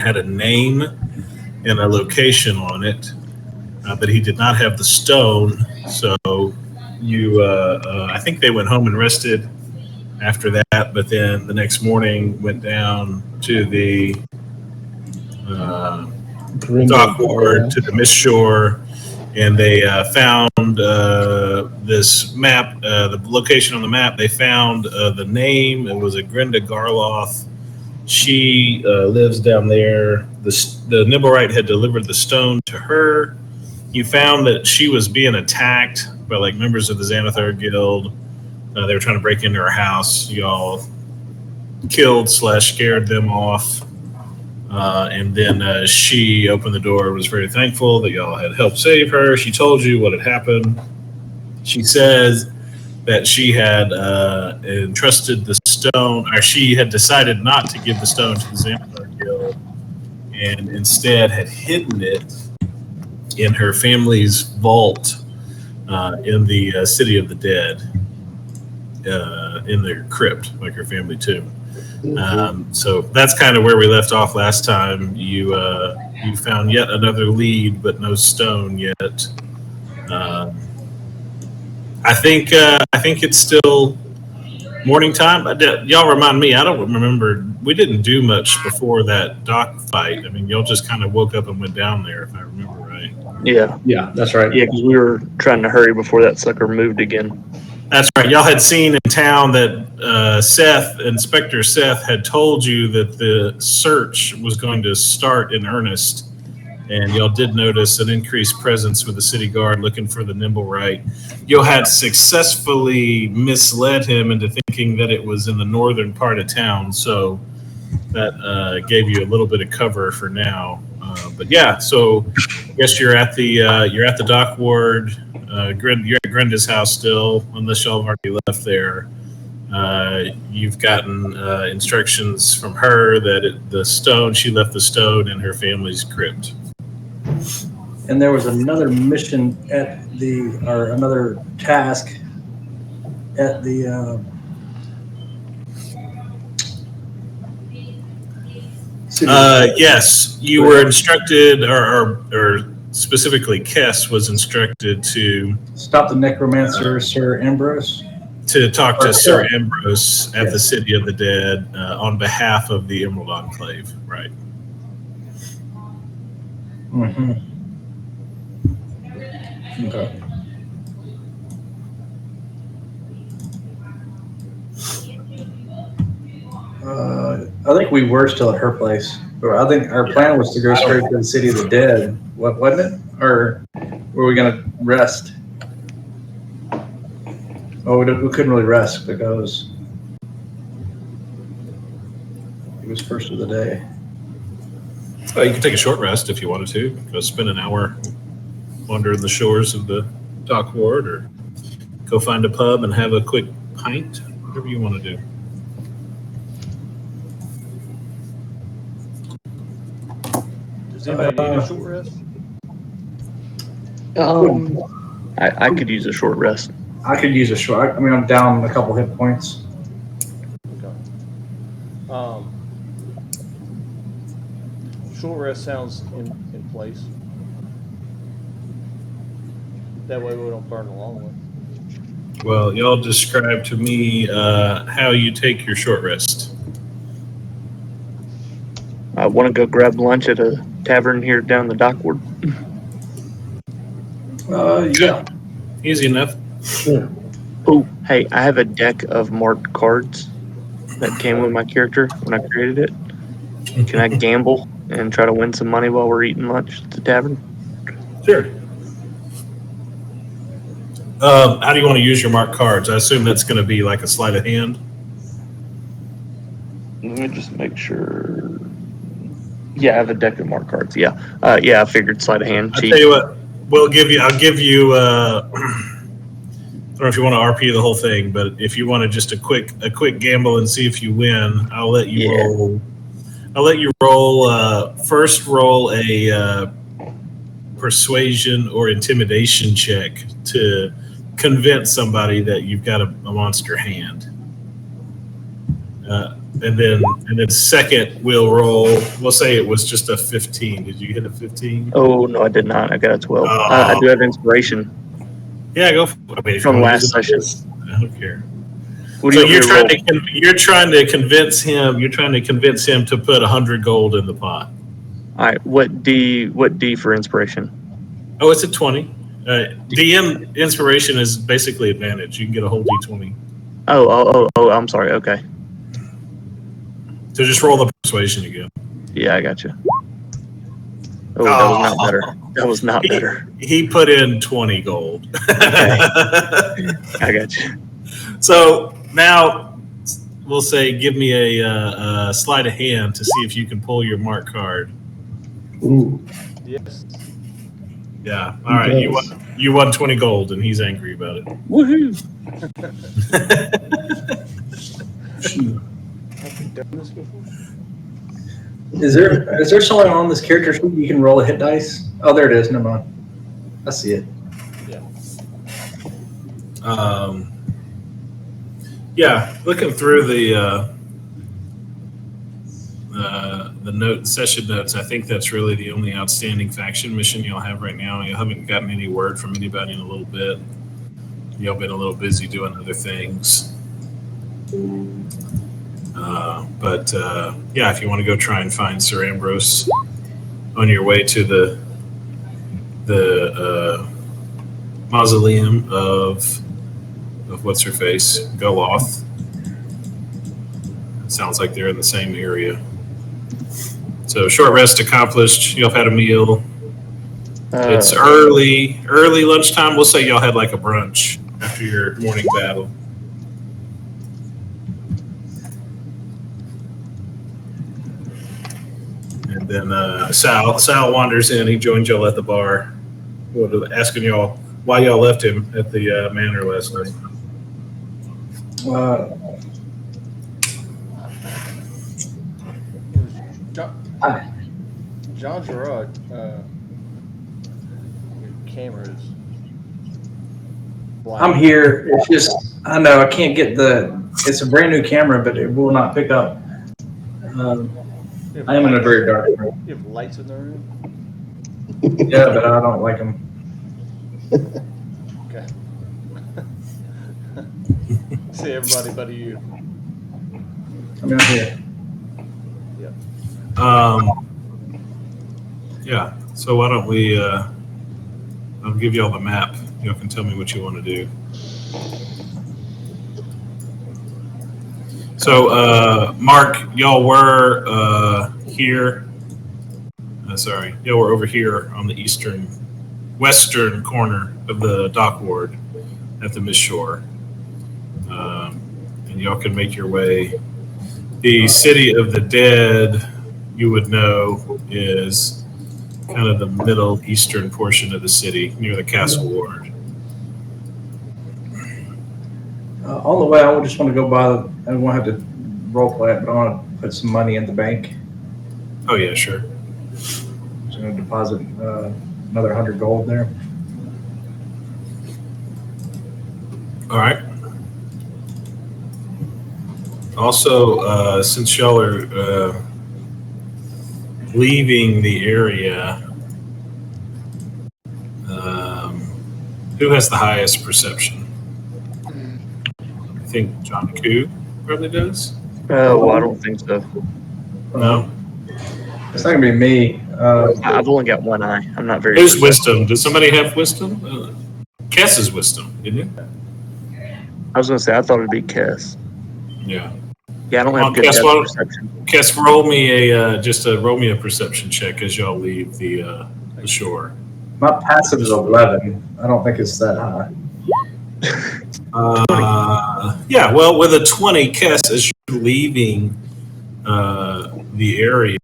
had a name and a location on it, but he did not have the stone. So I think they went home and rested after that. But then the next morning went down to the uh, dock ward to the Miss Shore, and they found this map, the location on the map. They found the name. It was a Grenda Garloth. She lives down there. The Nibblewright had delivered the stone to her. You found that she was being attacked by like members of the Xanathar Guild. They were trying to break into her house. Y'all killed / scared them off. And then she opened the door, was very thankful that y'all had helped save her. She told you what had happened. She says that she had entrusted the stone, or she had decided not to give the stone to the Xanathar Guild, and instead had hidden it in her family's vault in the City of the Dead, in their crypt, like her family tomb. So that's kind of where we left off last time. You found yet another lead, but no stone yet. I think it's still morning time. Y'all remind me. I don't remember. We didn't do much before that dock fight. I mean, y'all just kind of woke up and went down there, if I remember right. Yeah, that's right. Yeah, because we were trying to hurry before that sucker moved again. That's right. Y'all had seen in town that Inspector Seth had told you that the search was going to start in earnest, and y'all did notice an increased presence with the city guard looking for the Nibblewright. You had successfully misled him into thinking that it was in the northern part of town, so that gave you a little bit of cover for now. But yeah, so I guess you're at the dock ward. You're at Grenda's house still, unless y'all have already left there. You've gotten instructions from her that she left the stone in her family's crypt. And there was another mission another task at the yes, you were instructed, or specifically Kess was instructed to stop the necromancer, Sir Ambrose. To talk to Sir Ambrose at the City of the Dead on behalf of the Emerald Enclave, right? Mm-hmm. Okay. I think we were still at her place. I think our plan was to go straight to the City of the Dead. What wasn't it? Or were we going to rest? Oh, we couldn't really rest because it was first of the day. Well, you can take a short rest if you wanted to. Go spend an hour wandering the shores of the dock ward, or go find a pub and have a quick pint. Whatever you want to do. Does anybody need a short rest? I could use a short rest. I could use a short. I mean, I'm down a couple hit points. Okay. Short rest sounds in place. That way we don't burn the long one. Well, y'all describe to me how you take your short rest. I want to go grab lunch at a tavern here down the dockward. Yeah. Easy enough. Oh, hey, I have a deck of marked cards that came with my character when I created it. Can I gamble and try to win some money while we're eating lunch at the tavern? Sure. How do you want to use your marked cards? I assume that's going to be like a sleight of hand. Let me just make sure. Yeah, I have a deck of marked cards. Yeah, I figured sleight of hand. I'll tell you what. I'll give you. I don't know if you want to RP the whole thing, but if you want to just a quick gamble and see if you win, I'll let you roll. I'll let you roll. First, roll a persuasion or intimidation check to convince somebody that you've got a monster hand. then second we'll roll. We'll say it was just a 15. Did you hit a 15? Oh no, I did not. I got a 12. I do have inspiration Yeah, go. For it. I mean, if you from wanna last use it, session. I don't care. What do So you you're want me trying to roll? to you're trying to convince him. You're trying to convince him to put 100 gold in the pot. All right. What D? What D for inspiration? Oh, it's a 20. DM inspiration is basically advantage. You can get a whole D20. Oh. I'm sorry. Okay. So just roll the persuasion again. Yeah, I got you. Oh, that was not better. That was not better. He put in 20 gold. I got you. So now we'll say, give me a sleight of hand to see if you can pull your mark card. Ooh. Yes. Yeah. All right. You won 20 gold, and he's angry about it. Woohoo! Have we done this before? Is there someone on this character sheet you can roll a hit dice? Oh, there it is. Never mind. I see it. Yeah. Looking through the session notes, I think that's really the only outstanding faction mission you'll have right now. You haven't gotten any word from anybody in a little bit. You've been a little busy doing other things. But yeah, if you want to go try and find Sir Ambrose on your way to the mausoleum of what's her face, Goloth. Sounds like they're in the same area. So short rest accomplished. Y'all had a meal. It's early lunchtime. We'll say y'all had like a brunch after your morning battle. And then Sal wanders in. He joins y'all at the bar, asking y'all why y'all left him at the manor last night. John Gerard, your camera is blind. I'm here. It's just I know I can't get it's a brand new camera, but it will not pick up. I am in a very dark room. You have lights in the room? Yeah, but I don't like them. Okay. See everybody but you. I'm out here. Yeah. So why don't we? I'll give y'all the map. Y'all can tell me what you want to do. So, Mark, y'all were here. Sorry, y'all were over here on the western corner of the dock ward at the Miss Shore, and y'all can make your way. The City of the Dead, you would know, is kind of the middle eastern portion of the city near the castle ward. On the way, I just want to go by. I won't have to role play it, but I want to put some money in the bank. Oh yeah, sure. So I'm going to deposit another 100 gold there. All right. Also, since y'all are leaving the area, who has the highest perception? I think John Koo probably does. Well, I don't think so. No. It's not going to be me. I've only got one eye. I'm not very. Who's wisdom? Does somebody have wisdom? Kess is wisdom, isn't it? I was going to say I thought it'd be Kess. Yeah. Yeah, I don't have good Kess, depth perception. Kess, roll me a perception check as y'all leave the shore. My passive is 11. I don't think it's that high. Yeah, well, with a 20, Kess, as you're leaving the area,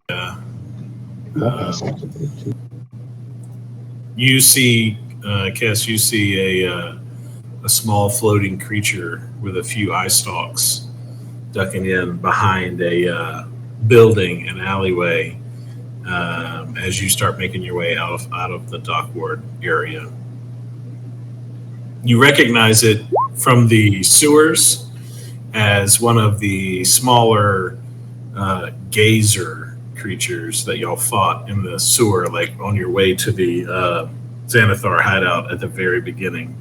you see, Kess, you see a small floating creature with a few eye stalks ducking in behind a building, an alleyway, as you start making your way out of the dock ward area. You recognize it from the sewers as one of the smaller gazer creatures that y'all fought in the sewer, like on your way to the Xanathar hideout at the very beginning.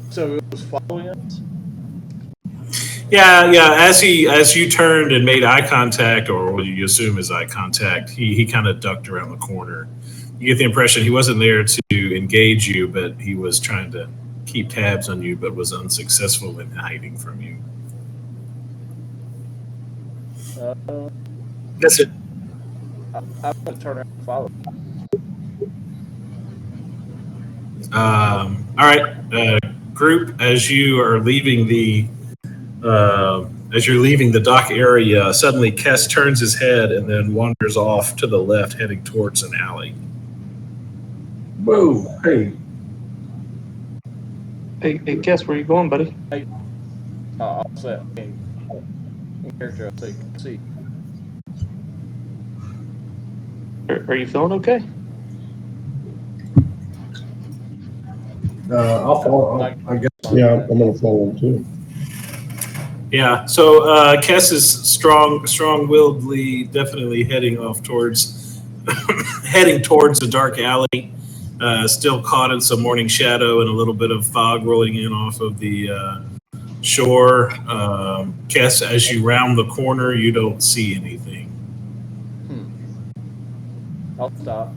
So it was following us? Yeah. As you turned and made eye contact, or what you assume is eye contact, he kind of ducked around the corner. You get the impression he wasn't there to engage you, but he was trying to keep tabs on you, but was unsuccessful in hiding from you. That's it. I'm going to turn around and follow. All right, group. As you are leaving the dock area, suddenly Kess turns his head and then wanders off to the left, heading towards an alley. Whoa, hey. Hey, guess where you going, buddy? I'll say, in character, I'll say, see. Are you feeling okay? I'll follow. I guess. Yeah, I'm gonna follow him too. Yeah. So Kess is strong-willedly, definitely heading off towards a dark alley. Still caught in some morning shadow and a little bit of fog rolling in off of the shore. Kess, as you round the corner, you don't see anything. I'll stop.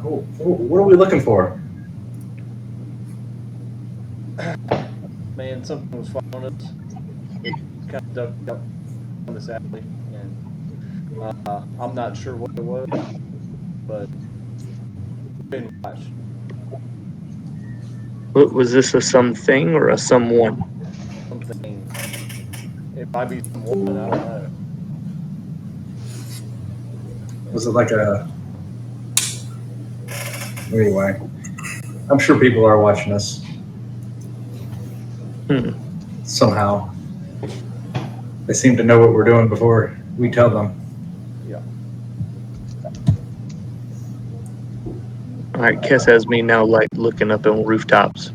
Oh, what are we looking for? Man, something was following us. It kind of ducked up on this alley, and I'm not sure what it was, but been watched. Was this a something or a someone? Something. It might be someone, I don't know. Was it like a? Anyway, I'm sure people are watching us somehow. They seem to know what we're doing before we tell them. Yeah. All right, Kess has me now, like looking up on rooftops,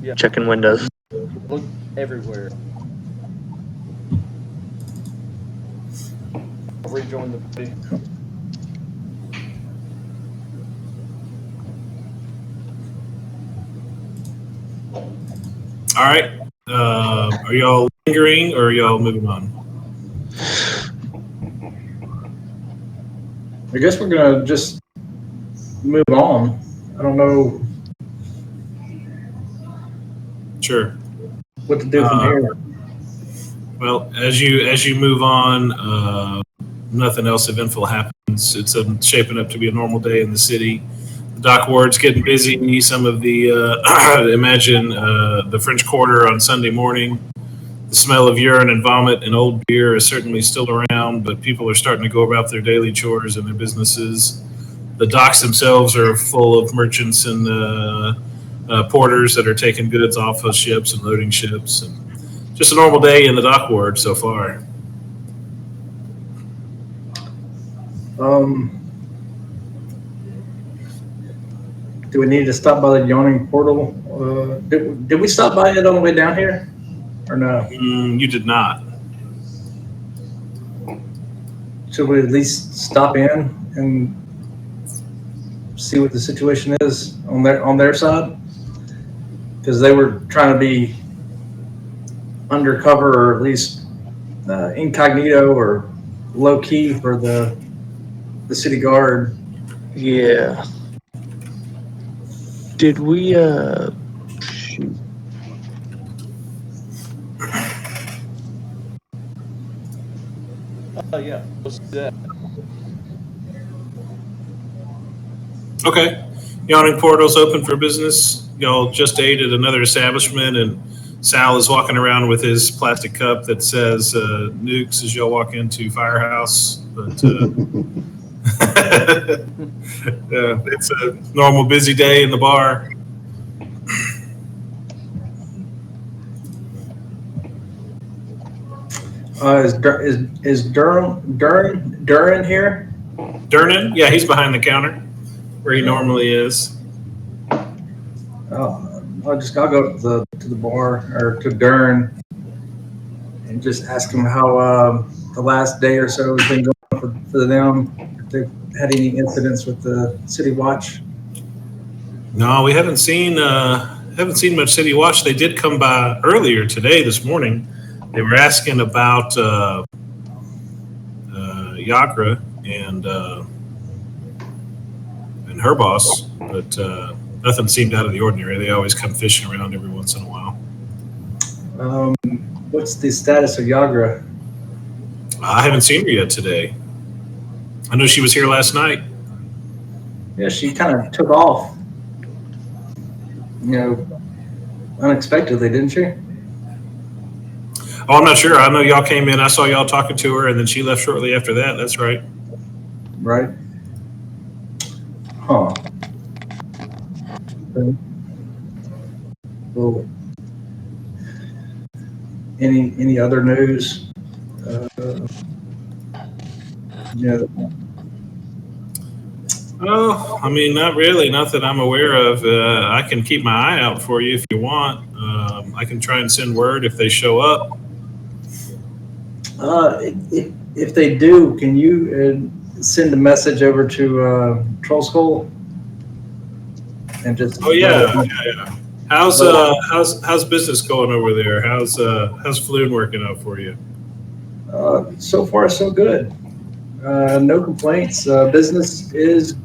Yeah. checking windows. Look everywhere. I'll rejoin the party. All right. Are y'all lingering or are y'all moving on? I guess we're gonna just move on. I don't know Sure. what to do from here. Well, as you move on, nothing else eventful happens. It's shaping up to be a normal day in the city. The dock ward's getting busy. Some of the imagine the French Quarter on Sunday morning. The smell of urine and vomit and old beer is certainly still around, but people are starting to go about their daily chores and their businesses. The docks themselves are full of merchants and porters that are taking goods off of ships and loading ships. And just a normal day in the dock ward so far. Do we need to stop by the yawning portal? Did we stop by it on the way down here, or no? You did not. Should we at least stop in and see what the situation is on their side? Because they were trying to be undercover, or at least incognito or low key for the city guard. Yeah. Did we, shoot. Yeah, let's do that. Okay. Yawning portal's open for business. Y'all just ate at another establishment, and Sal is walking around with his plastic cup that says nukes as y'all walk into Firehouse. But it's a normal busy day in the bar. Is Duran here? Durnan? Yeah, he's behind the counter where he normally is. Oh, I'll go to the bar or to Dern and just ask them how the last day or so has been going for them. If they've had any incidents with the city watch. No, we haven't seen much City Watch. They did come by earlier today, this morning. They were asking about Yagra and her boss, but nothing seemed out of the ordinary. They always come fishing around every once in a while. What's the status of Yagra? I haven't seen her yet today. I know she was here last night. Yeah, she kind of took off, unexpectedly, didn't she? Oh, I'm not sure. I know y'all came in. I saw y'all talking to her, and then she left shortly after that. That's right. Right. Huh. Okay. Well, any other news? Yeah. Oh, I mean, not really. Not that I'm aware of. I can keep my eye out for you if you want. I can try and send word if they show up. If they do, can you send a message over to Troll Skull and just? Oh yeah. How's business going over there? How's Floon working out for you? So far, so good. No complaints. Business is,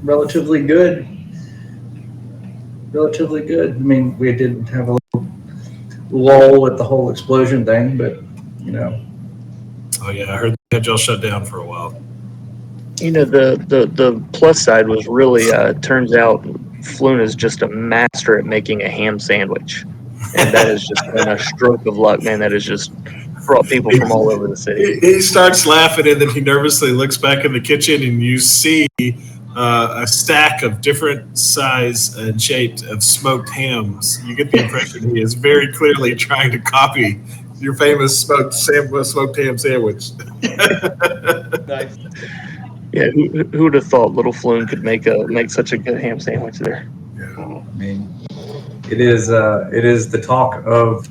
relatively good. Relatively good. I mean, we did have a little lull with the whole explosion thing, but Oh yeah, I heard that y'all shut down for a while. The plus side was really turns out Floon is just a master at making a ham sandwich, and that has just been a stroke of luck, man. That has just brought people from all over the city. He starts laughing, and then he nervously looks back in the kitchen, and you see a stack of different size and shapes of smoked hams. You get the impression he is very clearly trying to copy your famous smoked ham sandwich. Nice. Yeah, who would have thought Little Floon could make such a good ham sandwich there? I mean, it is the talk of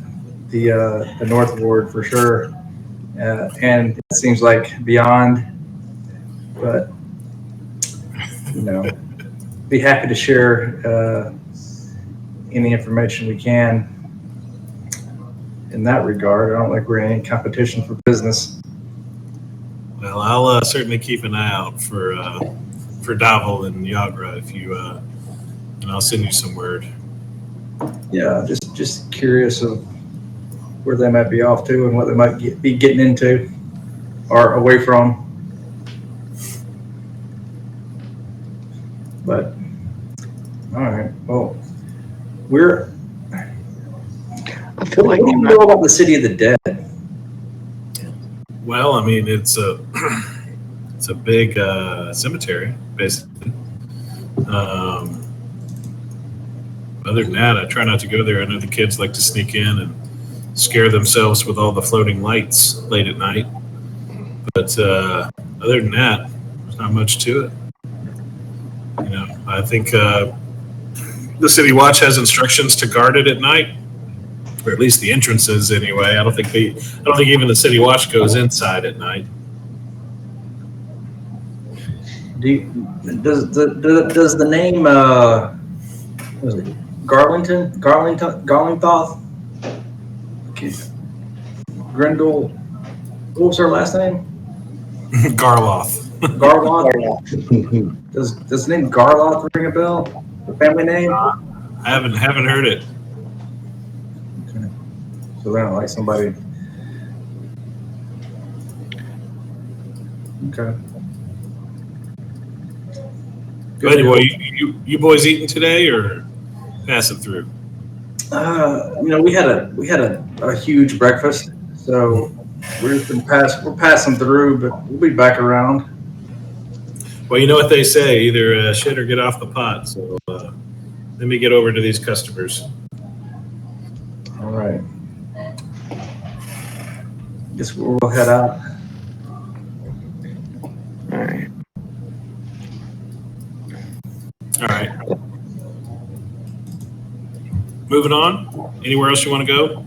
the North Ward for sure, and it seems like beyond. But be happy to share any information we can in that regard. I don't think we're in any competition for business. Well, I'll certainly keep an eye out for Davil and Yagra if you, and I'll send you some word. Yeah, just curious of where they might be off to and what they might be getting into or away from. But all right, well, I feel like what do you know about the City of the Dead? Well, I mean, it's a big cemetery, basically. Other than that, I try not to go there. I know the kids like to sneak in and scare themselves with all the floating lights late at night. But other than that, there's not much to it. I think the City Watch has instructions to guard it at night, or at least the entrances anyway. I don't think even the City Watch goes inside at night. Does the name was it Garlingtoth? Grendel. What was her last name? Garloth. Garloth. Does the name Garloth ring a bell? The family name? I haven't heard it. Okay. So they don't like somebody. Okay. But anyway, you boys eating today or passing through? We had a huge breakfast, so we're passing through, but we'll be back around. Well, you know what they say: either shit or get off the pot. So let me get over to these customers. All right. Guess we'll head out. All right. All right. moving on. Anywhere else you want to go?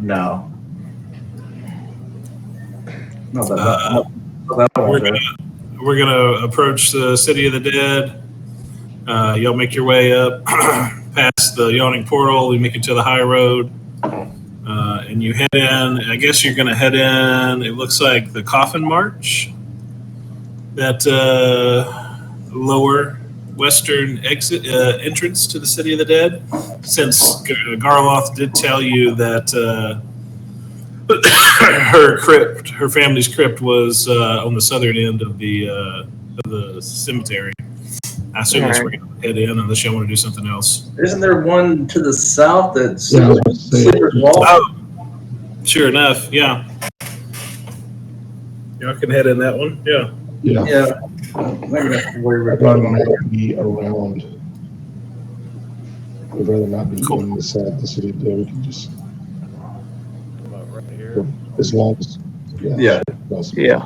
No. No, We're gonna approach the City of the Dead. Y'all make your way up past the yawning portal. You make it to the high road, and you head in. I guess you're gonna head in. It looks like the Coffin March, that lower western exit entrance to the City of the Dead. Since Garloth did tell you that her family's crypt was on the southern end of the cemetery. I assume that's where you head in, unless you want to do something else. Isn't there one to the south that's Yeah, I was about to say, Sleeper's Wall? Oh, sure enough, yeah. Y'all can head in that one, yeah. yeah, Yeah. Maybe that's where we're I'd rather going. not be around. I'd rather not be Cool. in the city of Dead. We can just, About right here. as long as, Yeah. Yeah.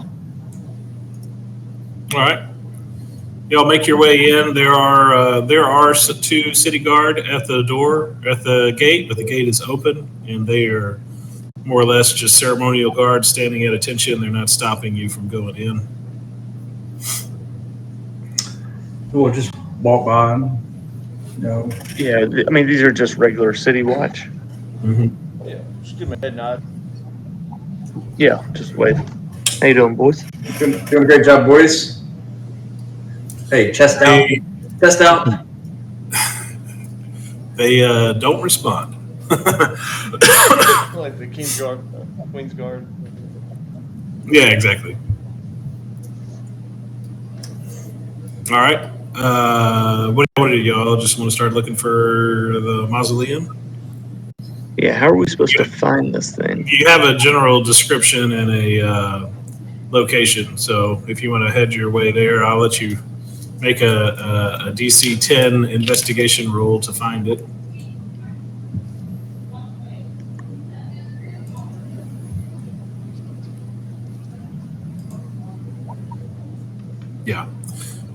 All right. Y'all make your way in. There are two city guard at the door, at the gate, but the gate is open, and they are more or less just ceremonial guards standing at attention. They're not stopping you from going in. We'll just walk by them. No. Yeah. I mean, these are just regular city watch. Yeah, just give me a head nod. Yeah. Just wave. How you doing, boys? Doing a great job, boys. Hey, chest out. Chest out. They don't respond. Like the King's Guard, Queen's Guard. Yeah, exactly. All right. What do y'all just want to start looking for the mausoleum? Yeah. How are we supposed to find this thing? You have a general description and a location. So if you want to head your way there, I'll let you make a DC 10 investigation roll to find it. Yeah.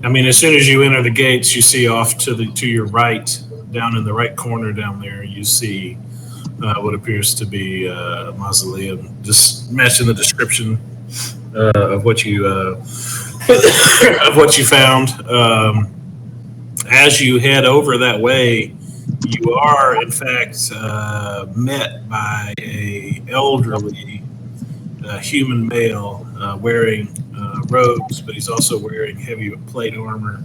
I mean, as soon as you enter the gates, you see off to your right, down in the right corner down there, you see what appears to be a mausoleum. Just matching the description of what you found. As you head over that way, you are in fact met by a elderly human male wearing robes, but he's also wearing heavy plate armor.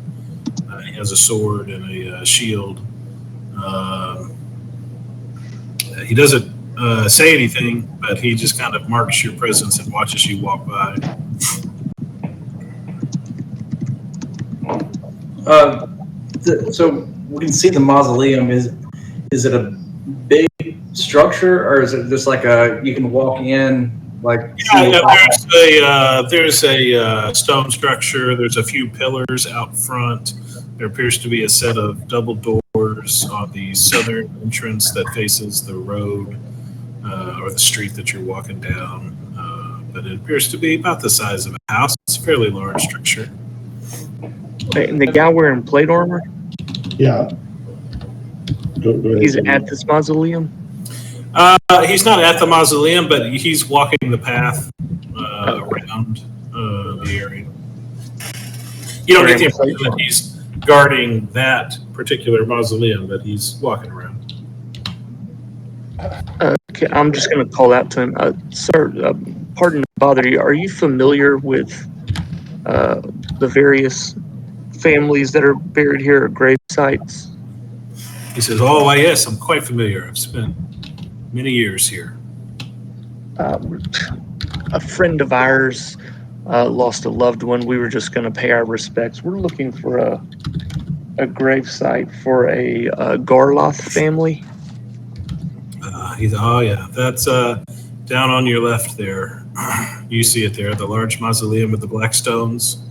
He has a sword and a shield. He doesn't say anything, but he just kind of marks your presence and watches you walk by. So we can see the mausoleum. Is it a big structure, or is it just like you can walk in like? Yeah, there's a stone structure. There's a few pillars out front. There appears to be a set of double doors on the southern entrance that faces the road or the street that you're walking down. But it appears to be about the size of a house. It's a fairly large structure. And the guy wearing plate armor, Yeah. Go ahead. he's at this mausoleum. He's not at the mausoleum, but he's walking the path around the area. You don't get the impression that he's guarding that particular mausoleum, but he's walking around. Okay, I'm just going to call out to him, sir. Pardon to bother you. Are you familiar with the various families that are buried here at grave sites? He says, "Oh, why, yes, I'm quite familiar. I've spent many years here." A friend of ours lost a loved one. We were just going to pay our respects. We're looking for a grave site for a Garloth family. He's, oh, yeah, that's down on your left there. You see it there, the large mausoleum with the black stones.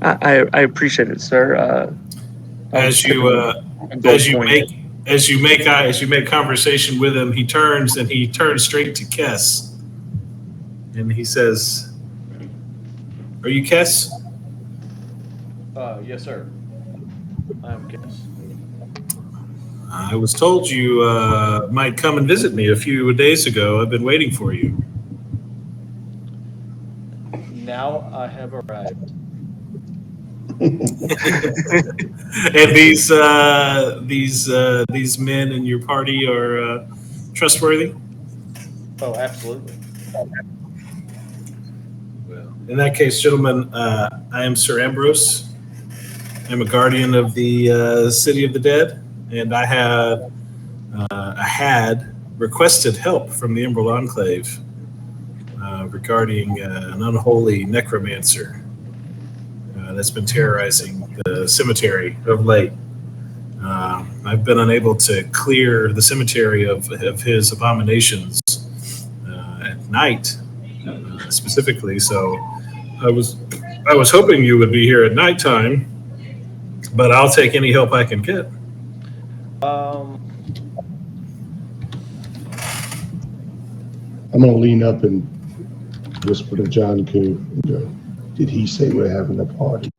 I appreciate it, sir. As you make conversation with him, he turns straight to Kess, and he says, "Are you Kess?" Yes, sir. I'm Cass. I was told you might come and visit me a few days ago. I've been waiting for you. Now I have arrived. And these men in your party are trustworthy. Oh, absolutely. Well, in that case, gentlemen, I am Sir Ambrose. I'm a guardian of the city of the dead, and I had requested help from the Emerald Enclave regarding an unholy necromancer that's been terrorizing the cemetery of late. I've been unable to clear the cemetery of his abominations at night, specifically. So I was I was hoping you would be here at nighttime, but I'll take any help I can get. Um, I'm gonna lean up and whisper to John Koo and go, did he say we're having a party?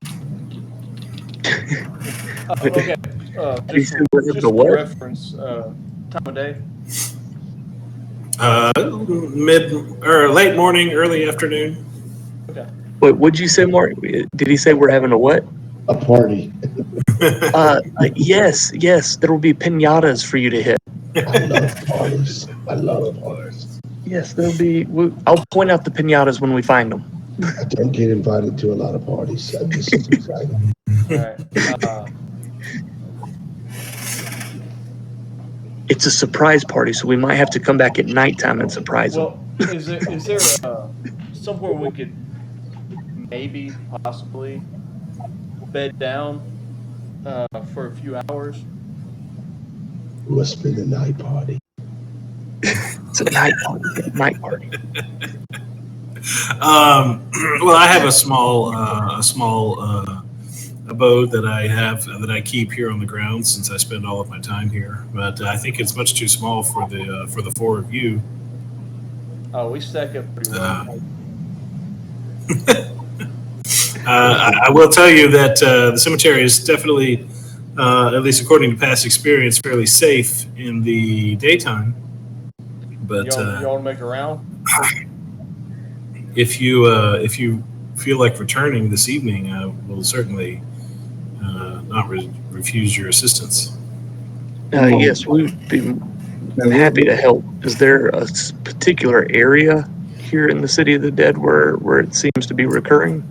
okay. You Just, said we're having just a for what? reference, time of day. Mid or late morning, early afternoon. Okay. Wait, what'd you say, Mark? Did he say we're having a what? A party. Yes, yes. There will be pinatas for you to hit. I love parties. I love parties. Yes, there'll be. I'll point out the pinatas when we find them. I don't get invited to a lot of parties. This is exciting. All right. It's a surprise party, so we might have to come back at nighttime and surprise them. Well, is there somewhere we could maybe possibly bed down for a few hours? We'll spend the night party. It's a night party. Night party. Well, I have a small abode that I keep here on the ground since I spend all of my time here. But I think it's much too small for the four of you. Oh, we stack up pretty well. I will tell you that the cemetery is definitely, at least according to past experience, fairly safe in the daytime. But you want to make a round? if you feel like returning this evening, I will certainly not refuse your assistance. Yes, we'd be happy to help. Is there a particular area here in the City of the Dead where it seems to be recurring?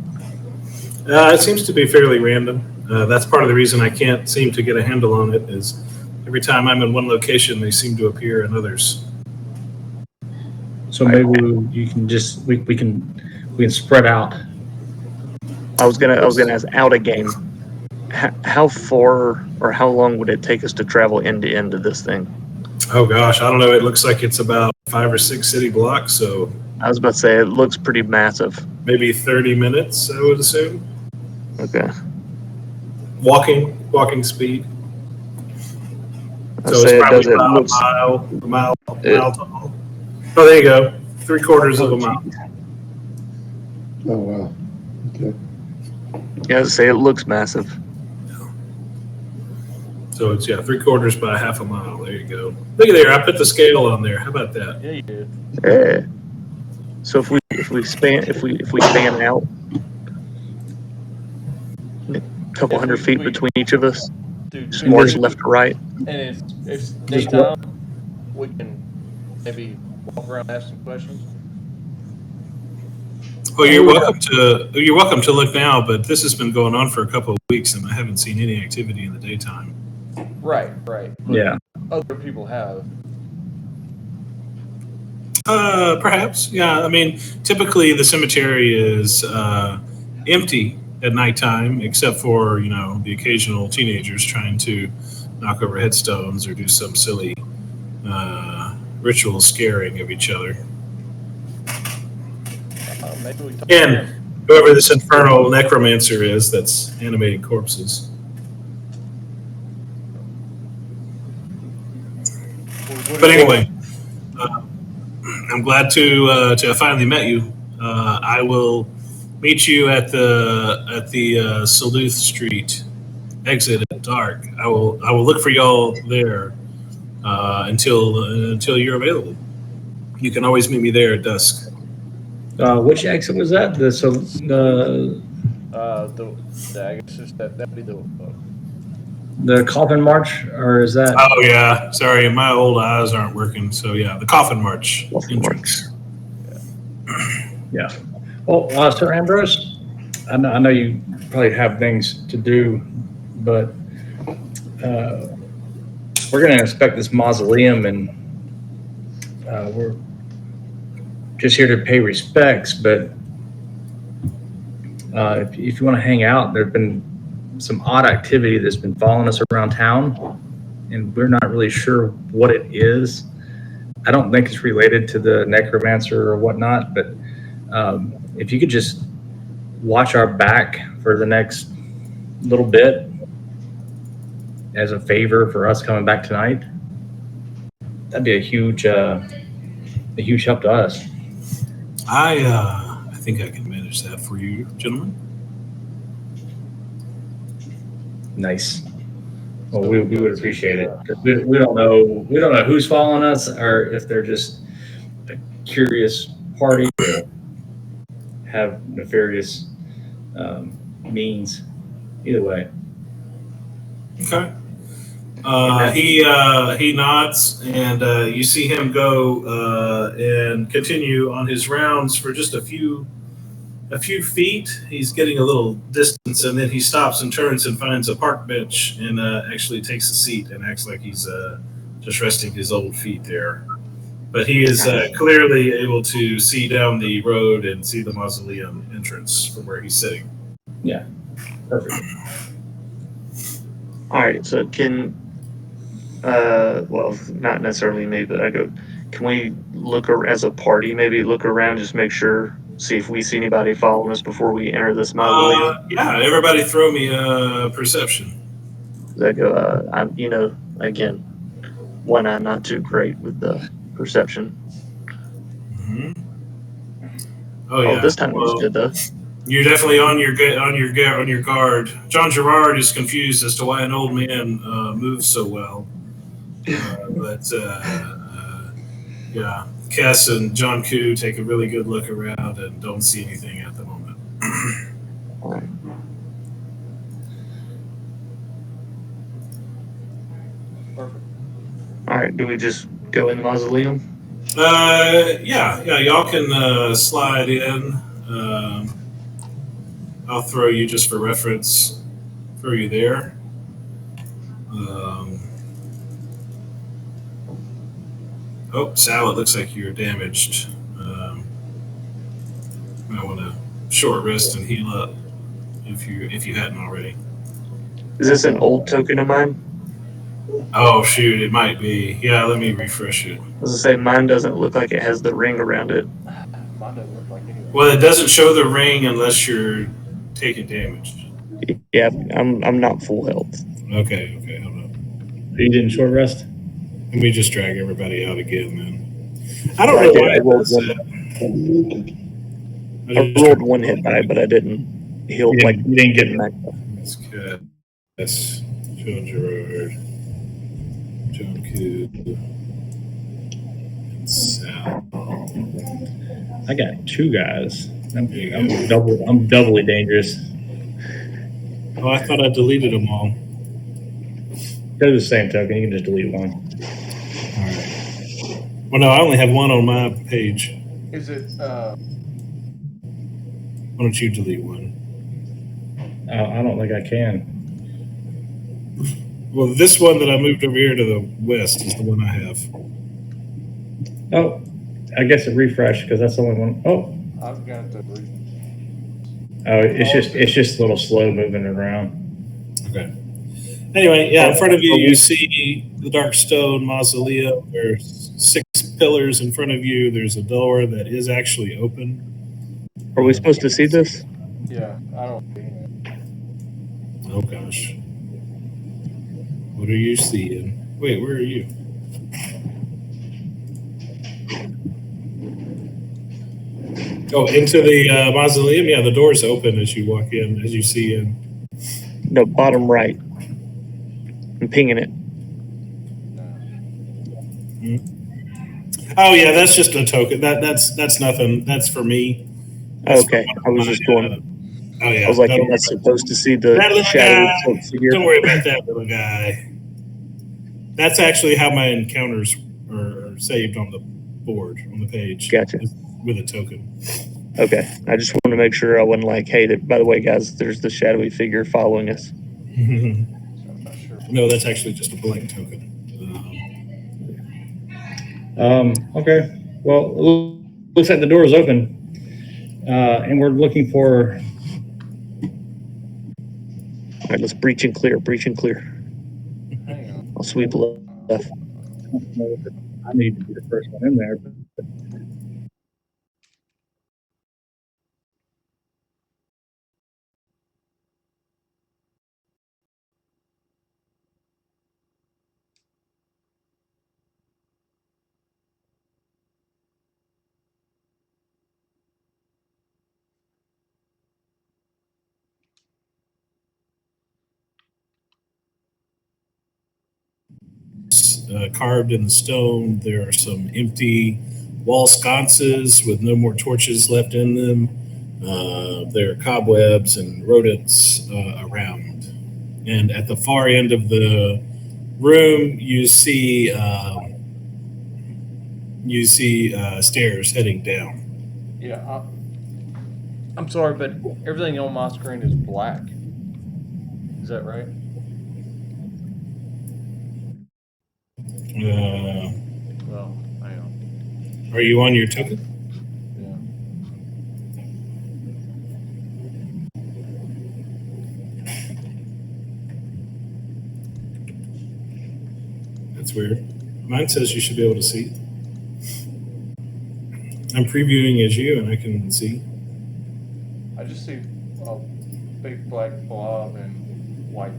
It seems to be fairly random. That's part of the reason I can't seem to get a handle on it. Is every time I'm in one location, they seem to appear in others. So maybe you can just we can spread out. I was gonna ask out a game. How far or how long would it take us to travel end to end of this thing? Oh gosh, I don't know. It looks like it's about 5 or 6 city blocks, so I was about to say it looks pretty massive. maybe 30 minutes, I would assume. Okay. Walking speed. I So say it's it probably does. It about looks. a mile tall. Oh, there you go. 3/4 of a mile. Oh, wow. Okay. Yeah, I was say it looks massive. So it's 3/4 by half a mile. There you go. Look at there. I put the scale on there. How about that? Yeah, you did. Yeah. So if we span out a couple If hundred we- feet we- between each of us, Dude, just more left to right. And it's Just daytime, we can maybe walk around and ask some questions. Well, you're welcome to look now, but this has been going on for a couple of weeks, and I haven't seen any activity in the daytime. Right. But Yeah. other people have. Perhaps, yeah. I mean, typically the cemetery is empty at nighttime, except for the occasional teenagers trying to knock over headstones or do some silly ritual scaring of each other. Maybe we talk And to them. whoever this infernal necromancer is that's animating corpses. But anyway, I'm glad to have finally met you. I will meet you at the Saleuth Street exit at dark. I will look for y'all there until you're available. You can always meet me there at dusk. Which exit was that? I guess just that'd be The Coffin March, or is that? Oh yeah, sorry, my old eyes aren't working. So yeah, the Coffin March Coffin entrance. Yeah. Well, Sir Ambrose, I know you probably have things to do, but we're going to inspect this mausoleum, and we're just here to pay respects. But if you want to hang out, there's been some odd activity that's been following us around town, and we're not really sure what it is. I don't think it's related to the necromancer or whatnot, but if you could just watch our back for the next little bit as a favor for us coming back tonight, that'd be a huge help to us. I think I can manage that for you, gentlemen. Nice. Well, we would appreciate it. 'Cause we don't know who's following us, or if they're just a curious party that have nefarious means. Either way. Okay. He nods, and you see him go and continue on his rounds for just a few feet. He's getting a little distance, and then he stops and turns and finds a park bench and actually takes a seat and acts like he's just resting his old feet there. But he is clearly able to see down the road and see the mausoleum entrance from where he's sitting. Yeah. Perfect. All right, so well, not necessarily me, but can we as a party, maybe look around, just make sure, see if we see anybody following us before we enter this mausoleum? Yeah, everybody throw me a perception. Again, one, I'm not too great with the perception. Mm-hmm. Oh yeah. This time it was good though. You're definitely on your guard. John Gerard is confused as to why an old man moves so well. But yeah, Cass and John Koo take a really good look around and don't see anything at the moment. All right. perfect. All right, do we just go in the mausoleum? Yeah, y'all can slide in. I'll throw you just for reference. Throw you there. Sal, it looks like you're damaged. Might want to short rest and heal up if you hadn't already. Is this an old token of mine? Oh shoot, it might be. Yeah, let me refresh it. I was gonna say mine doesn't look like it has the ring around it. Mine doesn't look like anything. Well, it doesn't show the ring unless you're taking damage. Yeah, I'm not full health. Okay, hold on. You didn't short rest? Let me just drag everybody out again, man. I don't know why it does that. I rolled one hit die, but I didn't heal. You didn't get back. That's good. That's John Gerard, John Koo, and Sal. I got two guys. I'm doubly dangerous. Oh, I thought I deleted them all. They're the same token. You can just delete one. All right. Well, no, I only have one on my page. Is it? Why don't you delete one? I don't think I can. Well, this one that I moved over here to the west is the one I have. Oh, I guess it refreshed because that's the only one. Oh, I've got to. it's just a little slow moving around. Okay. Anyway, yeah, in front of you, you see the dark stone mausoleum. There's 6 pillars in front of you. There's a door that is actually open. Are we supposed to see this? Yeah, I don't. Oh gosh. What are you seeing? Wait, where are you? Oh, into the mausoleum? Yeah, the door's open as you walk in, as you see in. No, bottom right. I'm pinging it. Oh yeah, that's just a token. That's nothing. That's for me. That's for Okay, I was just going. oh yeah. I was like, Don't am worry I about supposed to see the that little shadowy guy. figure? Don't worry about that little guy. That's actually how my encounters are saved on the board on the page. Gotcha. With a token. Okay, I just want to make sure I wasn't like, hey, by the way, guys, there's the shadowy figure following us. I'm not sure. No, that's actually just a blank token. Okay. Well, it looks like the door is open, and we're looking for. All right, let's breach and clear. Breach and clear. Hang on. I'll sweep left. I need to be the first one in there. Carved in the stone, there are some empty wall sconces with no more torches left in them. There are cobwebs and rodents around. And at the far end of the room, you see stairs heading down. Yeah, I'm sorry, but everything on my screen is black. Is that right? Well, hang on. Are you on your token? Yeah. That's weird. Mine says you should be able to see. I'm previewing as you, and I can see. I just see a big black blob and white.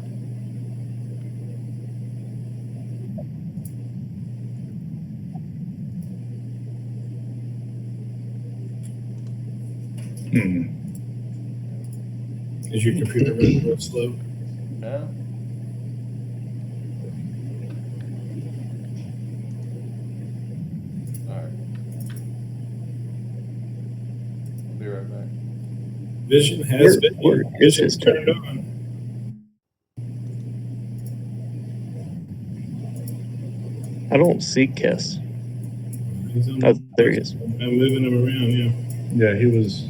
Is your computer running real slow? No? Alright. I'll be right back. Vision has been. Where is his turned on. I don't see Kess. Oh, there he is. I'm moving him around. Yeah. Yeah, he was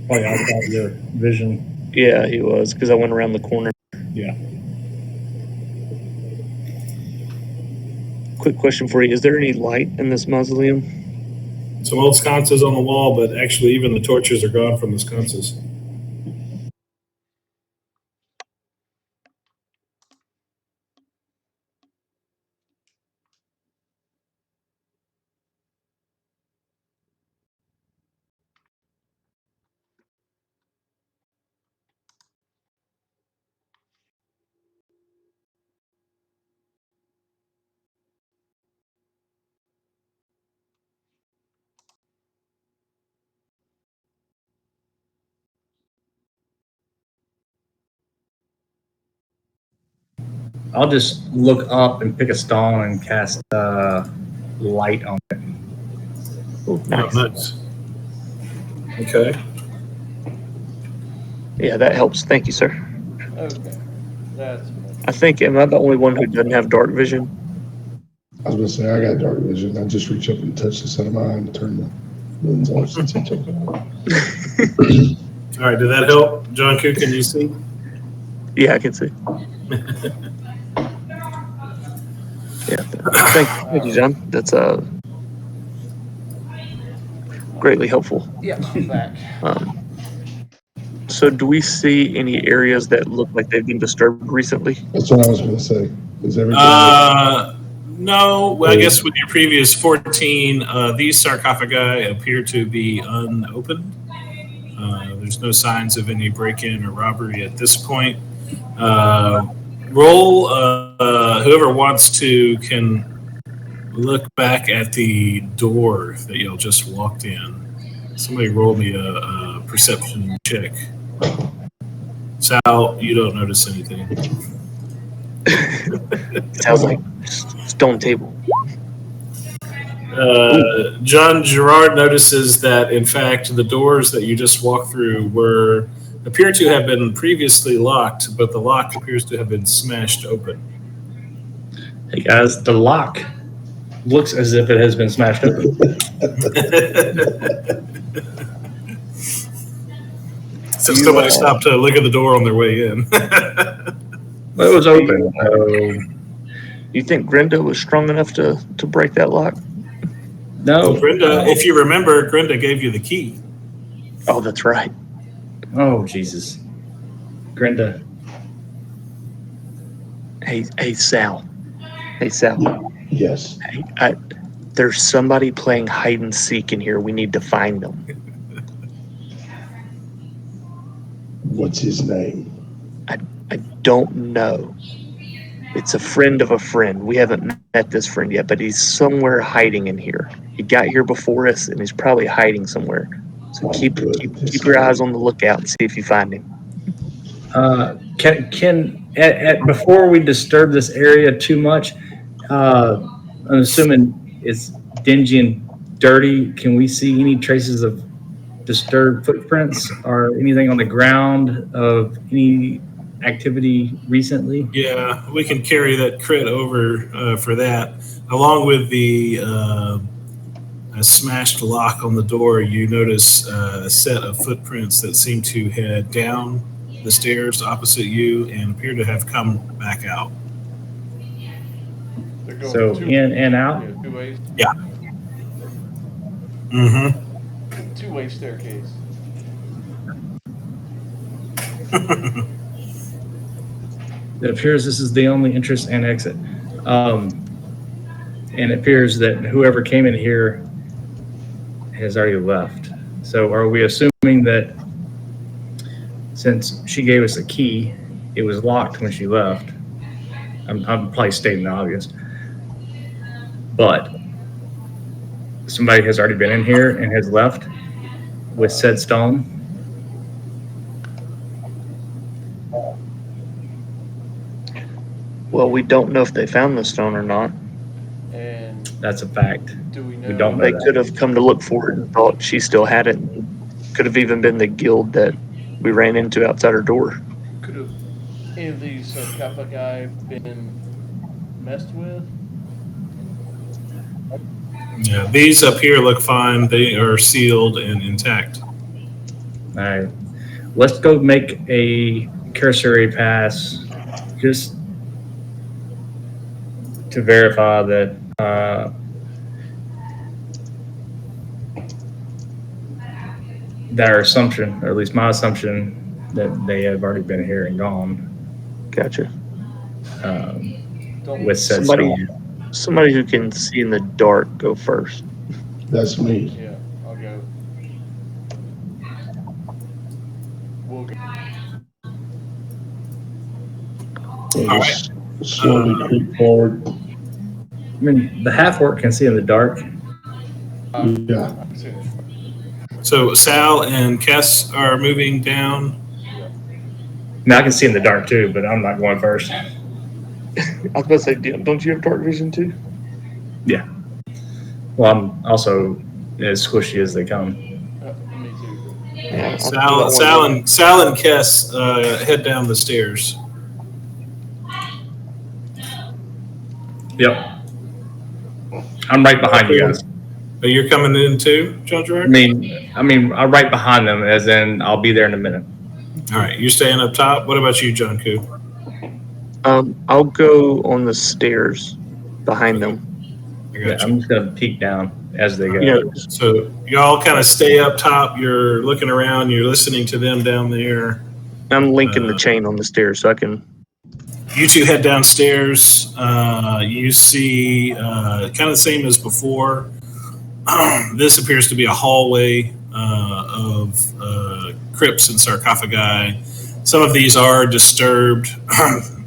probably outside your vision. Yeah, he was, because I went around the corner. Yeah. Quick question for you. Is there any light in this mausoleum? Some old sconces on the wall, but actually even the torches are gone from the sconces. I'll just look up and pick a stone and cast light on it. Oh, nice. Oh, nice. Okay. Yeah, that helps. Thank you, sir. Okay. That's much. I think, am I the only one who doesn't have dark vision? I was gonna say I got dark vision. I just reach up and touch the side of mine and turn the lens off since I took it out. All right. Did that help, John Cook? Can you see? Yeah, I can see. Yeah. Thank you, John. That's greatly helpful. Yeah, I'm back. So do we see any areas that look like they've been disturbed recently? That's what I was gonna say. Is everything? No. Well, I guess with your previous 14, these sarcophagi appear to be unopened. There's no signs of any break-in or robbery at this point. Roll. Whoever wants to can look back at the door that y'all just walked in. Somebody roll me a perception check. Sal, you don't notice anything. Sounds like stone table. John Gerard notices that, in fact, the doors that you just walked through appear to have been previously locked, but the lock appears to have been smashed open. Hey guys, the lock looks as if it has been smashed open. So somebody stopped to look at the door on their way in. But it was open. So You think Grenda was strong enough to break that lock? no. Grenda, if you remember, Grenda gave you the key. Oh, that's right. Oh Jesus, Grenda. Hey, Sal. Hey, Sal. Yes. Hey, there's somebody playing hide and seek in here. We need to find them. What's his name? I don't know. It's a friend of a friend. We haven't met this friend yet, but he's somewhere hiding in here. He got here before us, and he's probably hiding somewhere. So keep your eyes on the lookout and see if you find him. Can before we disturb this area too much, I'm assuming it's dingy and dirty. Can we see any traces of disturbed footprints or anything on the ground of any activity recently? Yeah, we can carry that crit over for that. Along with the a smashed lock on the door, you notice a set of footprints that seem to head down the stairs opposite you and appear to have come back out. They're going So in and out. yeah, two-way, Mm-hmm. two-way staircase. It appears this is the only entrance and exit. And it appears that whoever came in here has already left. So are we assuming that since she gave us a key, it was locked when she left? I'm probably stating the obvious. But somebody has already been in here and has left with said stone. Well, we don't know if they found the stone or not. And That's a fact. do we know? We don't know They that. could have come to look for it and thought she still had it. Could have even been the guild that we ran into outside her door. Could have any of these sarcophagi been messed with? Yeah, these up here look fine. They are sealed and intact. All right, let's go make a cursory pass just to verify that that our assumption, or at least my assumption, that they have already been here and gone Gotcha. Don't with said Somebody- stone. Somebody who can see in the dark, go first. That's me. Yeah, I'll go. We'll go. And All just slowly creep forward. I mean, the half orc can see in the dark. Yeah. I can see it. So Sal and Kess are moving down. Now I can see in the dark too, but I'm not going first. I was about to say, don't you have dark vision too? Well, I'm also as squishy as they come. Me too. Yeah, Sal and Kess head down the stairs. Yep. I'm right behind you guys. Are you coming in too, John I Gerard? mean, I'm right behind them, as in I'll be there in a minute. All right, you're staying up top. What about you, John Koo? I'll go on the stairs behind them. I Yeah, got you. I'm just gonna peek down as they go. You know, So y'all kind of stay up top. You're looking around. You're listening to them down there. I'm linking the chain on the stairs so I can. You two head downstairs. You see kind of the same as before. This appears to be a hallway of crypts and sarcophagi. Some of these are disturbed.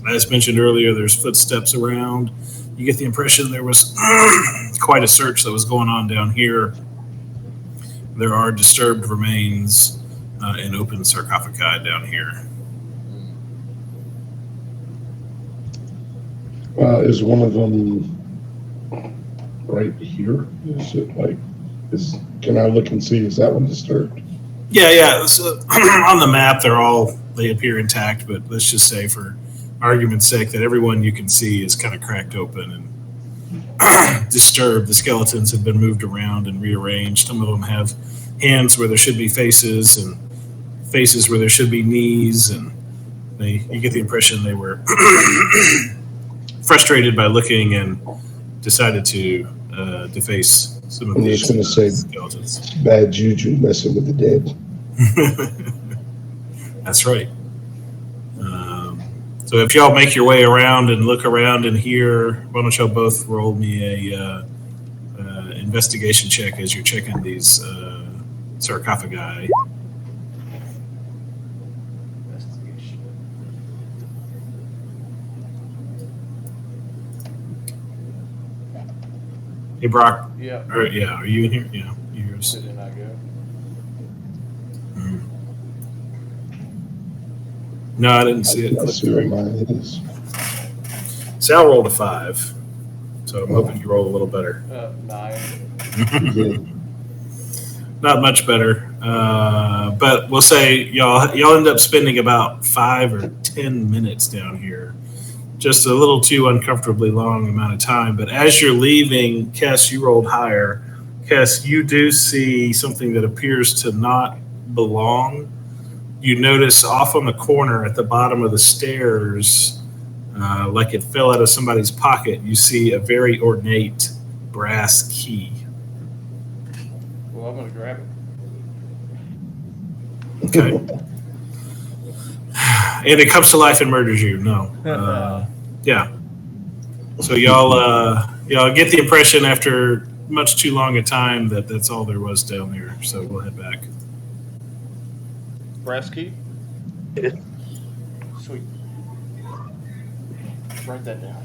As mentioned earlier, there's footsteps around. You get the impression there was quite a search that was going on down here. there are disturbed remains and open sarcophagi down here. Is one of them right here? Is it like, can I look and see, is that one disturbed? Yeah. So on the map, they appear intact, but let's just say for argument's sake that everyone you can see is kind of cracked open and disturbed. The skeletons have been moved around and rearranged. Some of them have hands where there should be faces and faces where there should be knees, and you get the impression they were frustrated by looking and decided to deface some of I'm these just going to say skeletons. bad juju messing with the dead. That's right. So if y'all make your way around and look around in here, why don't y'all both roll me a investigation check as you're checking these sarcophagi. Investigation. Hey Brock, Yeah. are you in here? Yeah, yours. Did I go? No, I didn't see I it. see where mine is. Sal rolled a 5, so I'm hoping you roll a little better. 9. Yeah. Not much better, but we'll say y'all end up spending about 5 or 10 minutes down here. Just a little too uncomfortably long amount of time. But as you're leaving, Kess, you rolled higher. Kess, you do see something that appears to not belong. You notice off on the corner at the bottom of the stairs, like it fell out of somebody's pocket, you see a very ornate brass key. Well, I'm going to grab it. Okay. And it comes to life and murders you. No. Yeah. So y'all get the impression after much too long a time that that's all there was down there. So we'll head back. Brass key? Yeah. Sweet. Write that down.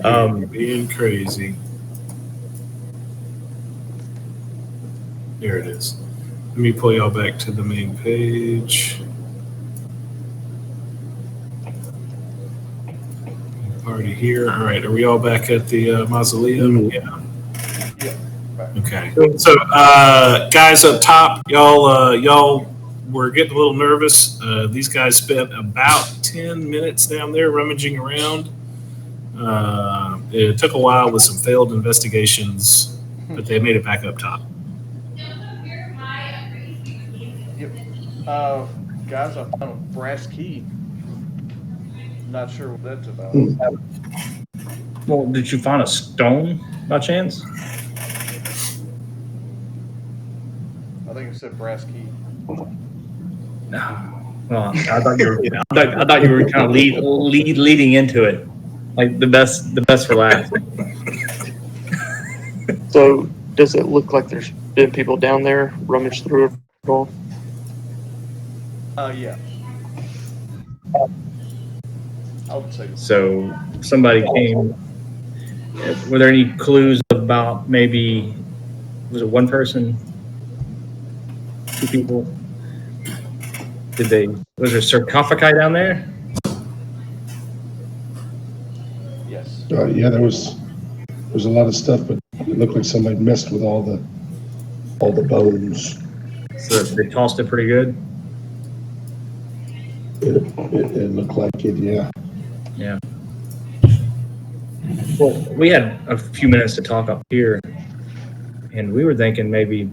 You're being crazy. There it is. Let me pull y'all back to the main page. Party here. All right. Are we all back at the mausoleum? Yeah. Yeah. Right. Okay. So, guys up top, y'all were getting a little nervous. These guys spent about 10 minutes down there rummaging around. It took a while with some failed investigations, but they made it back up top. Yep. Guys, I found a brass key. Not sure what that's about. Well, did you find a stone by chance? I think it said brass key. No. Well, I thought you were. I thought you were kind of leading into it, like the best for last. So, does it look like there's been people down there rummaged through it at all? Yeah. I would say so. So somebody came. Were there any clues about maybe? Was it one person? 2 people? Was there sarcophagi down there? Yes. Yeah, there was a lot of stuff, but it looked like somebody messed with all the bones. So they tossed it pretty good. It looked like it, yeah. Yeah. Well, we had a few minutes to talk up here, and we were thinking maybe,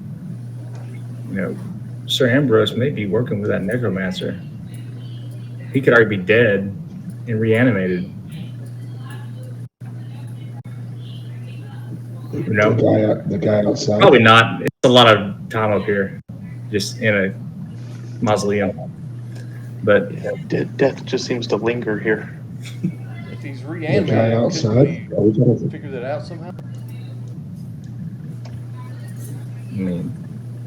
Sir Ambrose may be working with that necromancer. He could already be dead and reanimated. The guy outside. Probably not. It's a lot of time up here, just in a mausoleum. But Death just seems to linger here. If he's The guy reanimated, outside. could we figure that out somehow? I mean,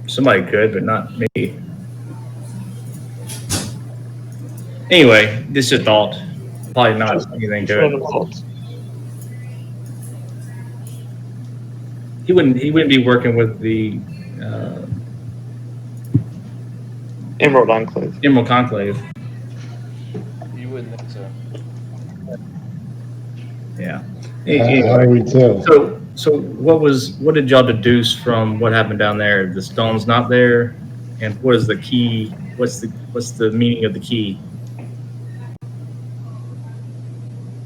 somebody could, but not me. Anyway, this is a thought. Probably not anything to it. Thoughts. He wouldn't be working with the uh, Emerald Enclave. Emerald Conclave. You wouldn't think so. Yeah. How do we tell? So what did y'all deduce from what happened down there? The stone's not there, and what is the key? What's the meaning of the key?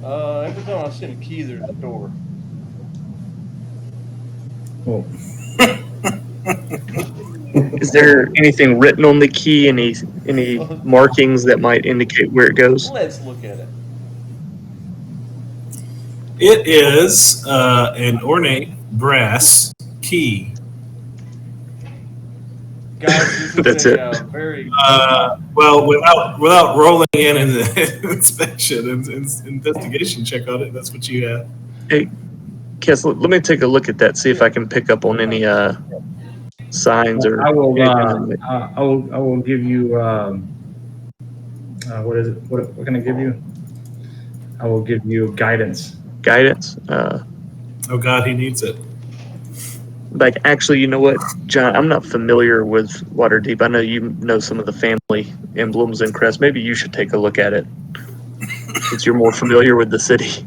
Every time I see a key, there's a door. Well, Is there anything written on the key? Any markings that might indicate where it goes? Let's look at it. It is an ornate brass key. Guys, this That's is it. Very. Well, without rolling in an inspection and investigation check on it, that's what you have. Hey, Kess, let me take a look at that. See if I can pick up on any signs or I will. anything that I will give you. What is it? What can I give you? I will give you guidance. guidance. Oh God, he needs it. Like, actually, you know what, John? I'm not familiar with Waterdeep. I know you know some of the family emblems and crests. Maybe you should take a look at it since you're more familiar with the city.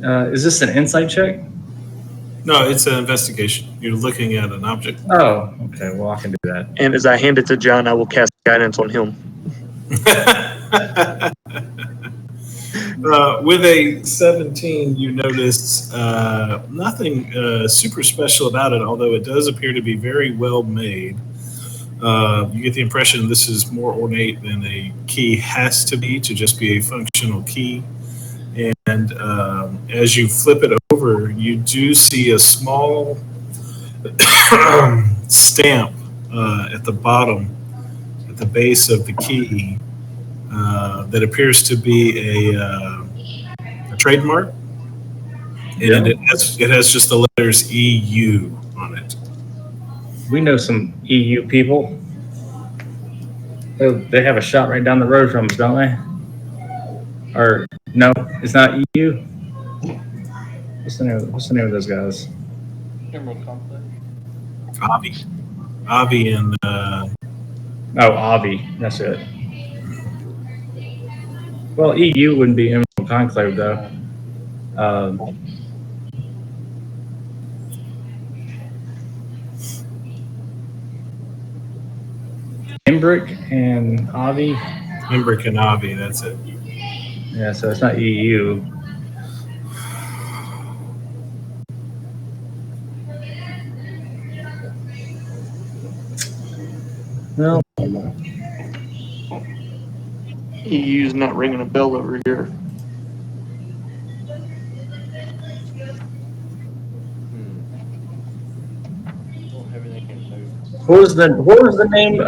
Is this an insight check? No, it's an investigation. You're looking at an object. Oh, okay. Well, I can do that. And as I hand it to John, I will cast guidance on him. With a 17, you notice nothing super special about it, although it does appear to be very well made. You get the impression this is more ornate than a key has to be to just be a functional key. And as you flip it over, you do see a small stamp at the bottom, at the base of the key, that appears to be a trademark, and it has just the letters EU on it. We know some EU people. They have a shop right down the road from us, don't they? Or no, it's not EU. What's the name of those guys? Emerald Conclave. Avi, and Oh, Avi. That's it. Well, EU wouldn't be Emerald Conclave though. Embrick and Avi. Embrick and Avi. That's it. Yeah, so it's not EU. No, EU's not ringing a bell over here. Don't have anything in notes. what was the name?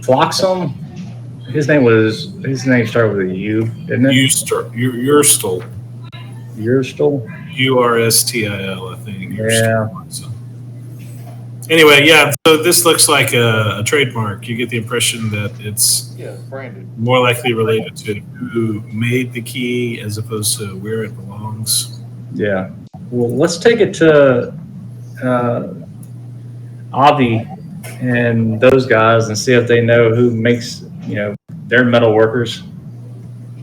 Floxum. His name started with a U, didn't it? Urstil. Urstil. Urstil, I think. Yeah. So. Anyway, yeah. So this looks like a trademark. You get the impression that it's Branded. more likely related to who made the key as opposed to where it belongs. Yeah. Well, let's take it to Avi and those guys and see if they know who makes, they're metal workers.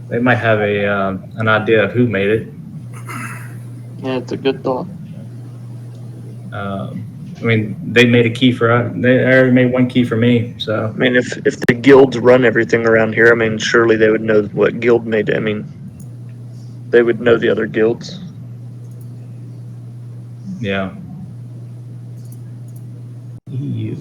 They might have an idea of who made it. Yeah, it's a good thought. They made a key for us. They already made one key for me. So I mean, if the guilds run everything around here, I mean, surely they would know what guild made it. I mean, they would know the other guilds. yeah. EU.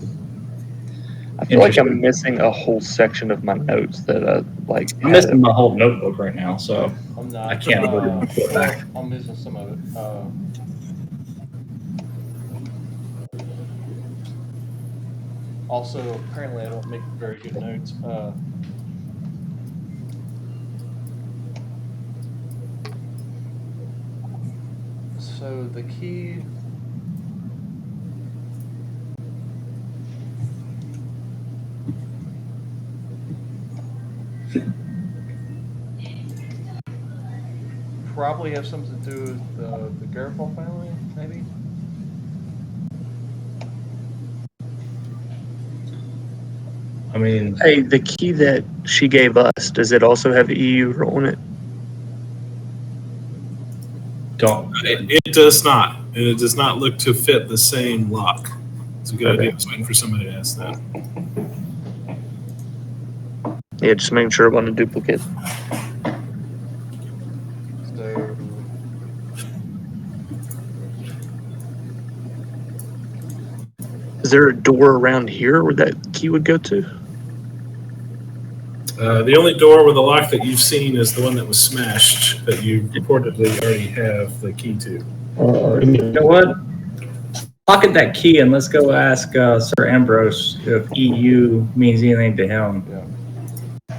I feel like I'm missing a whole section of my notes that I like. I'm missing my whole notebook right now, so I'm not. I can't go back. I'm missing some of it. Also, apparently, I don't make very good notes. So the key. probably have something to do with the Garofal family, maybe. I mean, Hey, the key that she gave us, does it also have EU on it? don't. It does not. And it does not look to fit the same lock. It's a good Okay. idea. I was waiting for somebody to ask that. Yeah, just making sure it wasn't a duplicate. So Is there a door around here where that key would go to? The only door with a lock that you've seen is the one that was smashed that you reportedly already have the key to. Are any You know what? Pocket that key and let's go ask Sir Ambrose if EU means anything to him. yeah.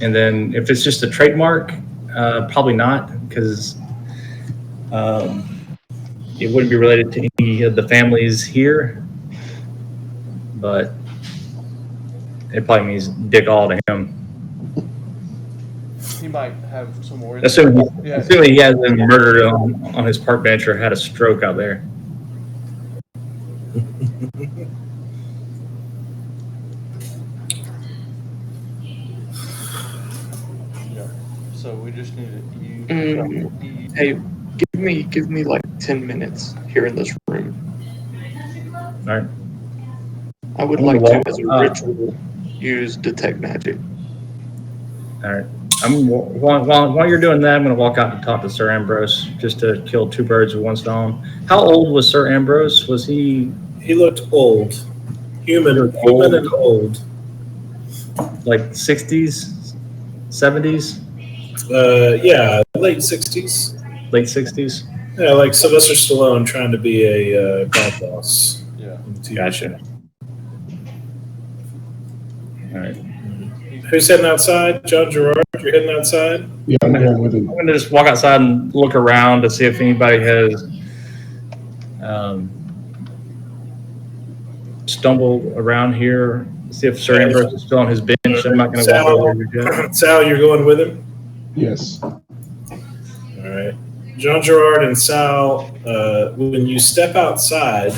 And then if it's just a trademark, probably not, because it wouldn't be related to any of the families here. But it probably means dick all to him. He might have some more. Assuming Yeah. he hasn't been murdered on his park bench or had a stroke out there. Yeah. So we just need a Mm, hey, give me like 10 minutes here in this room. All right. I would I'm like gonna to, as a walk- ritual, use detect magic. All right. While you're doing that, I'm going to walk out and talk to Sir Ambrose just to kill two birds with one stone. How old was Sir Ambrose? Was he He looked old. Human and old. like 60s, 70s, Yeah, late 60s. late 60s? Yeah, like Sylvester Stallone trying to be a golf boss. Yeah. Gotcha. All right. Who's heading outside? John Gerard, you're heading outside? Yeah, I'm going with him. I'm going to just walk outside and look around to see if anybody has stumbled around here. See if Sir Ambrose is still on his bench. I'm not going to walk over there yet. Sal, you're going with him? Yes. All right. John Gerard and Sal, when you step outside,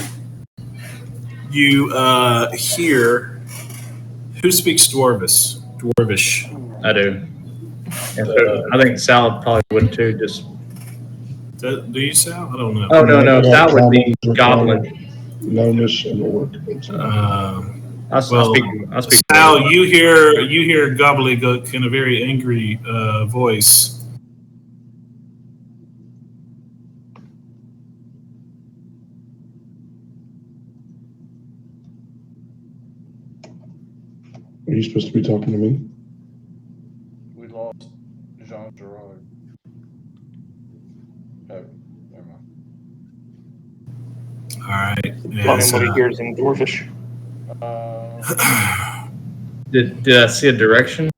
you hear who speaks Dwarvish. I do. And so I think Sal probably would too. Just Do you, Sal? I don't know. oh no, Yeah, Sal would be common, goblin. Gnomish and orc. I'll speak. Sal, you hear gobbledygook in a very angry voice. Are you supposed to be talking to me? We lost Jean Gerard. Oh, never mind. All right. Tell me what he hears in Dwarvish. Did I see a direction,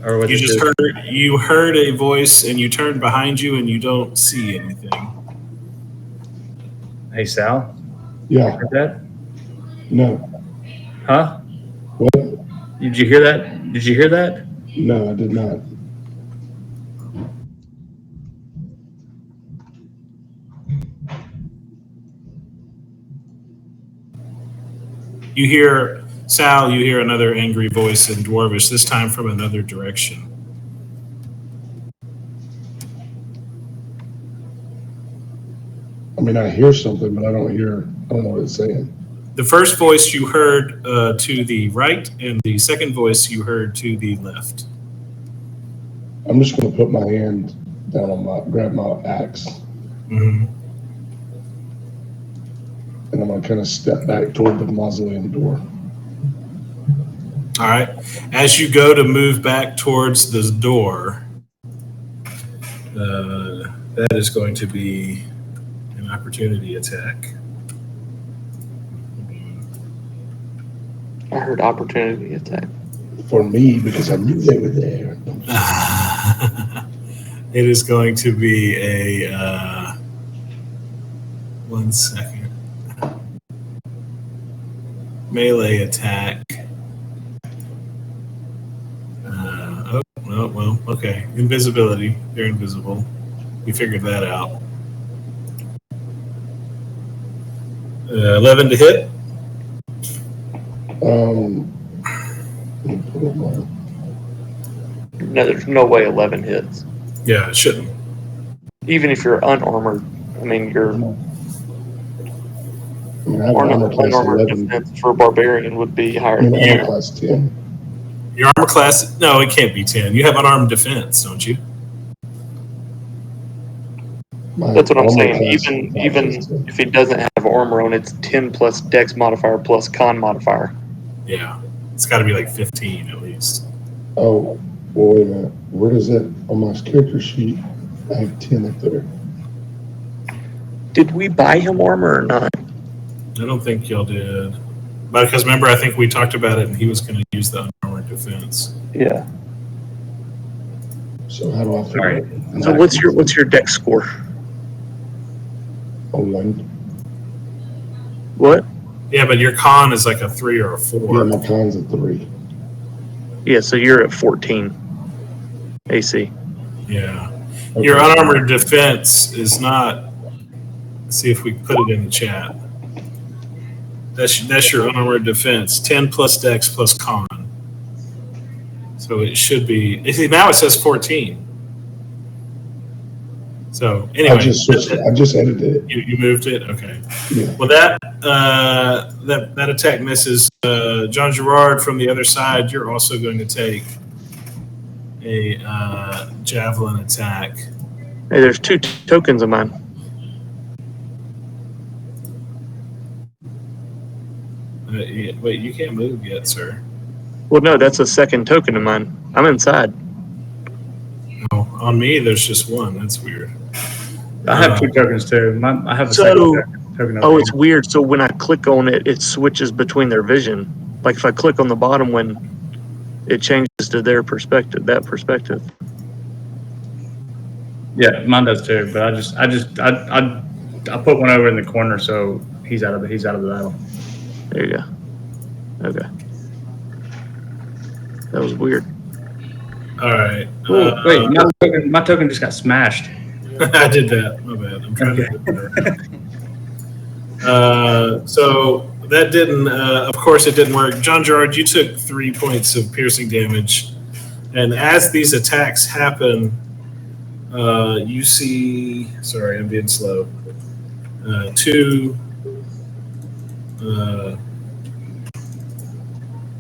or was You it just heard a voice, and you turn behind you, and you don't see anything. Hey Sal, Yeah. heard that? No. Huh? What? Did you hear that? Did you hear that? No, I did not. You hear, Sal, you hear another angry voice in Dwarvish, this time from another direction. I mean, I hear something, but I don't know what it's saying. The first voice you heard to the right, and the second voice you heard to the left. I'm just going to put my hand down on grab my axe, Mm-hmm. and I'm going to kind of step back toward the mausoleum door. All right. As you go to move back towards the door, that is going to be an opportunity attack. I heard opportunity attack. For me, because I knew they were there. It is going to be a 1 second melee attack. Okay, invisibility. They're invisible. We figured that out. 11 to hit. Let me put up my. No, there's no way 11 hits. Yeah, it shouldn't. Even if you're unarmored, I mean, your I mean, I have armor class unarmored 11. defense for a barbarian would be higher I mean, than armor you. class 10. Your armor class? No, it can't be 10. You have unarmed defense, don't you? My That's what I'm armor saying. class Even is 10. if he doesn't have armor on, it's 10 plus dex modifier plus con modifier. Yeah. It's got to be like 15 at least. Oh, well, wait a minute. Where does it on my character sheet? I have 10 up there. Did we buy him armor or not? I don't think y'all did. But because remember, I think we talked about it and he was going to use the unarmored defense. Yeah. So how do I figure Sorry. it? So what's your dex score? Oh, one. What? Yeah, but your con is like a 3 or a 4. Yeah, my con's a 3. Yeah, so you're at 14 AC. Yeah. Okay. Your unarmored defense is not. Let's see if we put it in the chat. That's your unarmored defense. 10 plus dex plus con. So it should be. See, now it says 14. So anyway, I just switched it. I just edited it. You moved it. Okay. Yeah. Well, that attack misses. John Gerard from the other side. You're also going to take a javelin attack. Hey, there's 2 tokens of mine. Wait, you can't move yet, sir. Well, no, that's a second token of mine. I'm inside. No, on me, there's just one. That's weird. I have 2 tokens too. I have a So- second token. Oh, it's weird. So when I click on it, it switches between their vision. Like if I click on the bottom one, it changes to their perspective, that perspective. Yeah, mine does too. But I put one over in the corner so he's out of the battle. There you go. Okay. That was weird. All right. Oh, wait, my token just got smashed. I did that. My bad. I'm trying to do better. So that didn't. Of course, it didn't work. John Gerard, you took 3 points of piercing damage, and as these attacks happen, you see. Sorry, I'm being slow. 2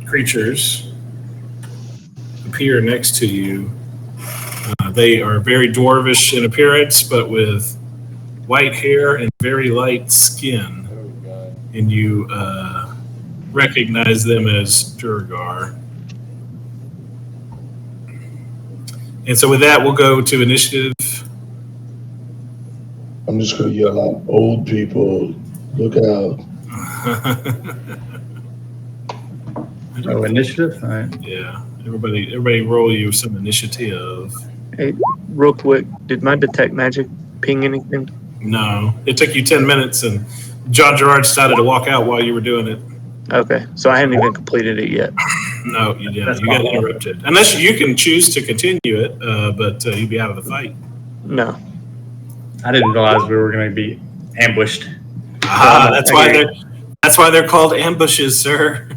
creatures appear next to you. They are very dwarvish in appearance, but with white hair and very light skin. And you recognize them as Durgar. And so with that, we'll go to initiative. I'm just going to yell out, old people, look out. Oh, initiative? All right. Yeah, everybody roll you some initiative. Hey, real quick, did my detect magic ping anything? No, it took you 10 minutes, and John Gerard started to walk out while you were doing it. Okay, so I haven't even completed it yet. No, you didn't. That's You got fine. interrupted. Unless you can choose to continue it, but you'd be out of the fight. No. I didn't realize we were going to be ambushed. That's why they're called ambushes, sir.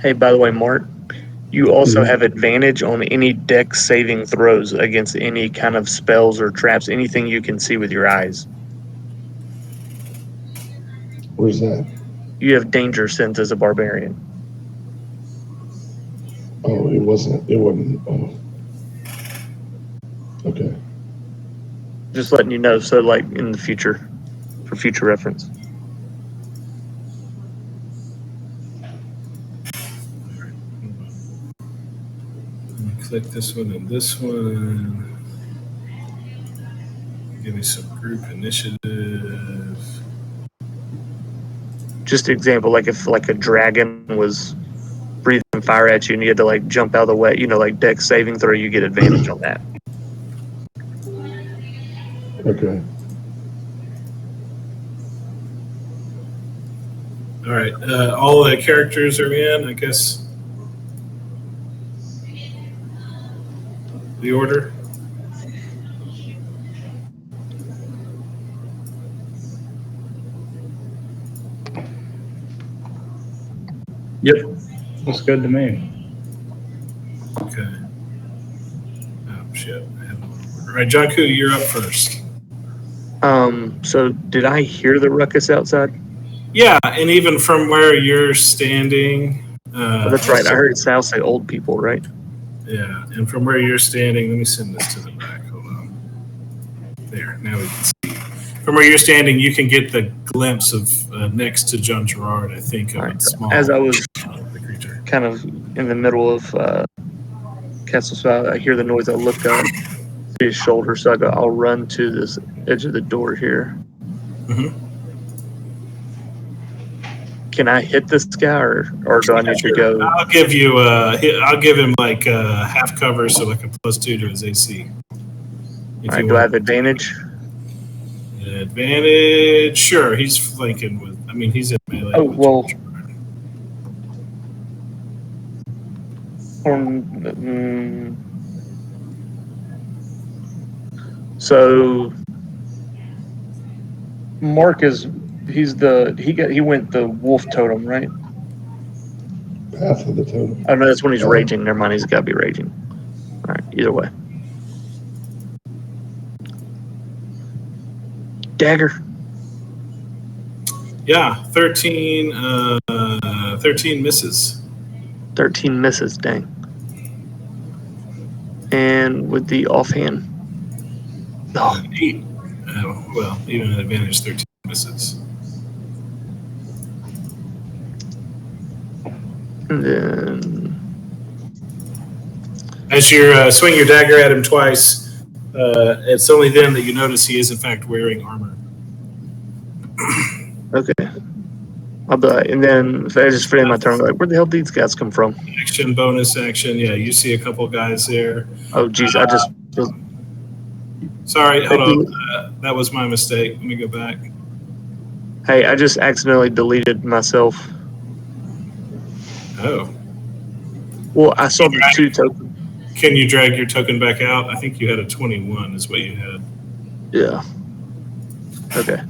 Hey, by the way, Mark, you also have advantage on any dex saving throws against any kind of spells or traps, anything you can see with your eyes. Where's that? You have danger sense as a barbarian. Oh, it wasn't. Oh. Okay. Just letting you know, so like in the future, for future reference. Click this one and this one. Give me some group initiative. Just example, like if like a dragon was breathing fire at you and you had to like jump out of the way, like dex saving throw, you get advantage on that. Okay. All right. All the characters are in, I guess. The order. Yep. Looks good to me. Okay. Oh shit. I have no order. All right, John Koo, you're up first. So did I hear the ruckus outside? Yeah, and even from where you're standing. Oh, that's right. I heard it sound like old people, right? Yeah, and from where you're standing, let me send this to the back. Hold on. There. Now we can see. From where you're standing, you can get the glimpse of next to John Gerard. I think of All right. it small. As I was the creature. kind of in the middle of Castle Spout, I hear the noise. I look up, see his shoulder, so I'll run to this edge of the door here. Mhm. Can I hit this guy, or do I need to go? I'll give you. I'll give him like half cover, so like a +2 to his AC. All right, do I have advantage? Advantage? Sure, he's flanking with. I mean, he's in melee. Oh, with well. George. So Mark he went the wolf totem, right? Path of the totem. Oh no, that's when he's Oh. raging. Never mind, he's got to be raging. All right, either way. Dagger. Yeah, 13. 13 misses. 13 misses. Dang. And with the offhand. Oh, 8. Well, even at advantage, 13 misses. and then As you swing your dagger at him twice, it's only then that you notice he is in fact wearing armor. okay. I'll be like, and then if I just finish my turn, I'm like, where the hell did these guys come from? Action, bonus action. Yeah, you see a couple guys there. Oh, geez, I just. Sorry, hold on. That was my mistake. Let me go back. Hey, I just accidentally deleted myself. Oh. Well, I saw the 2 tokens. Can you drag your token back out? I think you had a 21 is what you had. Yeah. Okay.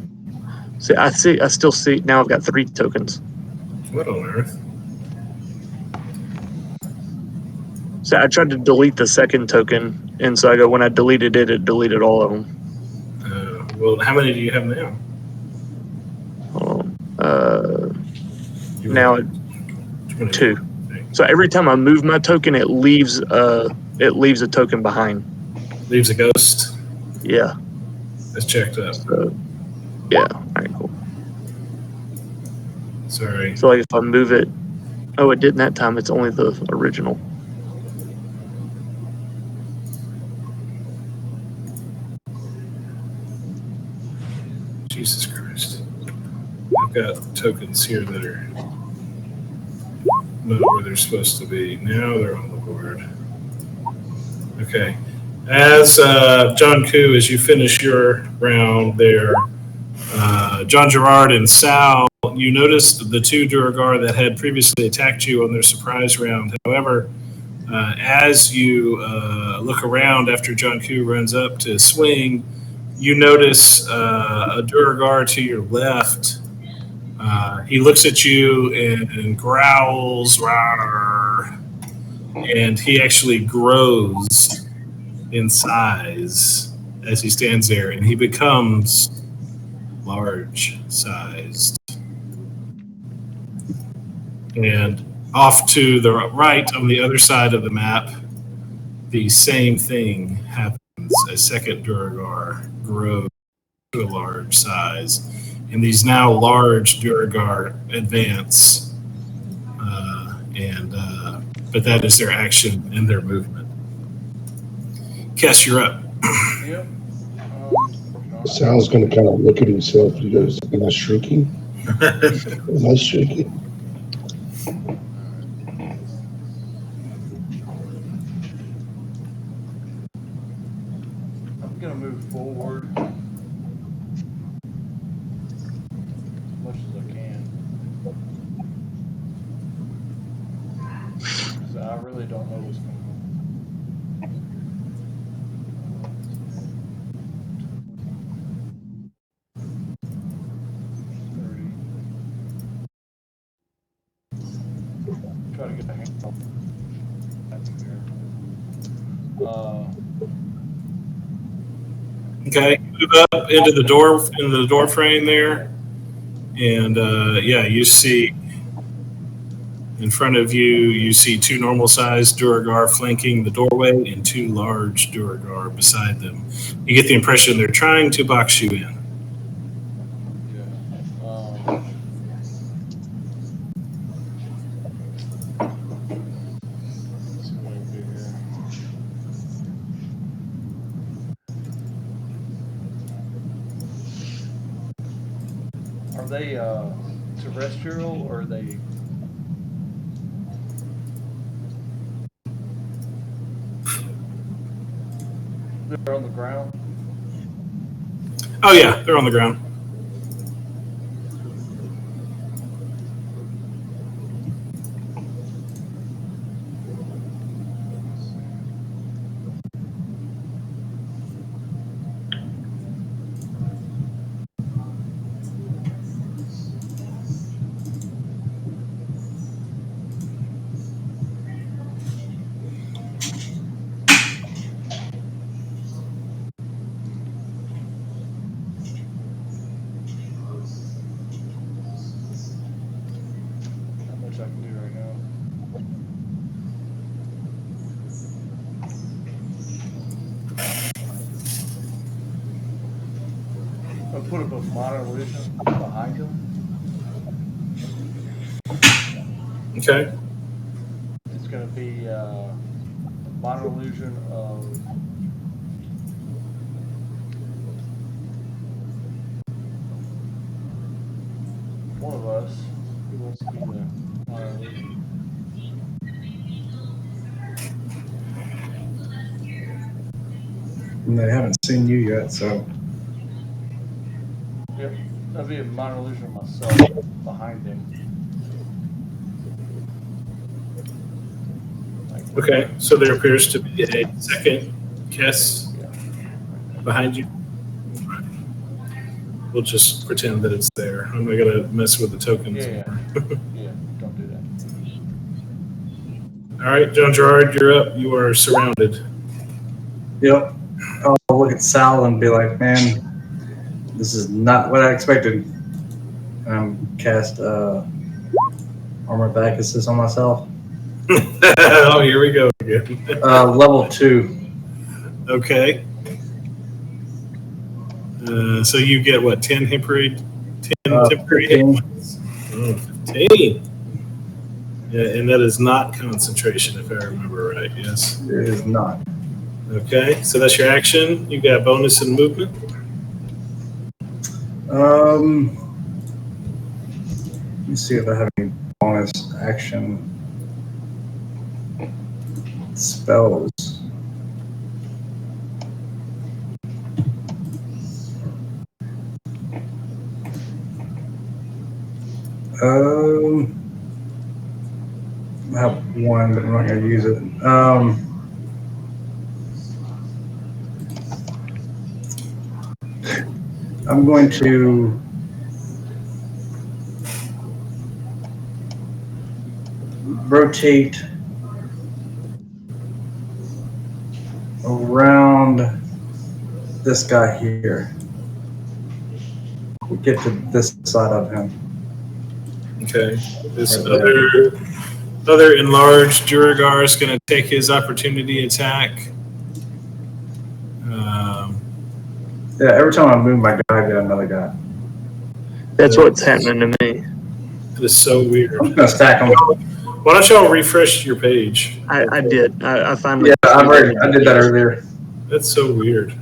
I still see. Now I've got 3 tokens. What on earth? So I tried to delete the second token, and so I go, when I deleted it, it deleted all of them. Well, how many do you have now? Now 2. So every time I move my token, it leaves a token behind. Leaves a ghost. Yeah. That's checked up. So, yeah. All right. Cool. Sorry. So like if I move it, oh, it didn't that time. It's only the original. Jesus Christ. I've got tokens here that are not where they're supposed to be. Now they're on the board. Okay. As John Koo, as you finish your round there, John Gerard and Sal, you noticed the 2 Duergar that had previously attacked you on their surprise round. However, as you look around after John Koo runs up to swing, you notice a Duergar to your left. He looks at you and growls, "Rawr," and he actually grows in size as he stands there, and he becomes large sized. And off to the right on the other side of the map, the same thing happens. A second Duergar grows to a large size, and these now large Duergar advance. But that is their action and their movement. Kess, you're up. Yep. Sal's going to kind of look at himself. He goes, "Am I shrinking? Am I shrinking?" I'm gonna move forward as much as I can. don't know what's going on. Try to get a handle here. Okay, move up into the door frame there, and yeah, you see in front of you. You see two normal-sized Duragar flanking the doorway, and two large Duragar beside them. You get the impression they're trying to box you in. Are they terrestrial or are they? They're on the ground. Oh yeah, they're on the ground. Not much I can do right now. I'll put up a minor illusion behind him. Okay. It's going to be a minor illusion of one of us. Who wants to be the minor illusion? And they haven't seen you yet, so. Yep, that'd be a minor illusion of myself behind him. Okay, so there appears to be a second Kess behind you. We'll just pretend that it's there. I'm not gonna mess with the tokens. Yeah, don't do that. All right, John Gerard, you're up. You are surrounded. Yep. I'll look at Sal and be like, man, this is not what I expected. Cast Armor Back Assist on myself. Oh, here we go again. Level 2. Okay. So you get what, 10 temporary, 10 temporary hit 15. points? Oh, 15. Yeah, and that is not concentration, if I remember right. Yes. It is not. Okay, so that's your action. You got bonus and movement. Let me see if I have any bonus action spells. I have one, but I'm not going to use it. I'm going to rotate around this guy here. We get to this side of him. Okay. This other enlarged Duragar is going to take his opportunity attack. Yeah, every time I move my guy, I get another guy. That's what's happening to me. It is so weird. I'm just going to stack them. Why don't y'all refresh your page? I did. I finally. Yeah, I did that earlier. That's so weird.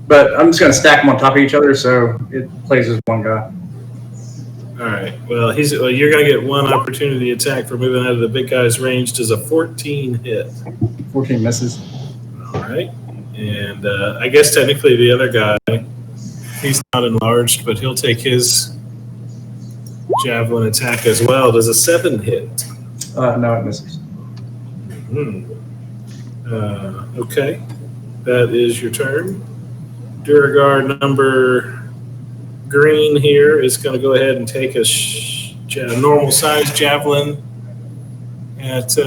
But I'm just going to stack them on top of each other so it plays as one guy. All right. Well, you're going to get one opportunity attack for moving out of the big guy's range. Does a 14 hit? 14 misses. All right. And I guess technically the other guy, he's not enlarged, but he'll take his javelin attack as well. Does a 7 hit? No, it misses. Okay, that is your turn. Durgar number green here is going to go ahead and take a normal sized javelin at.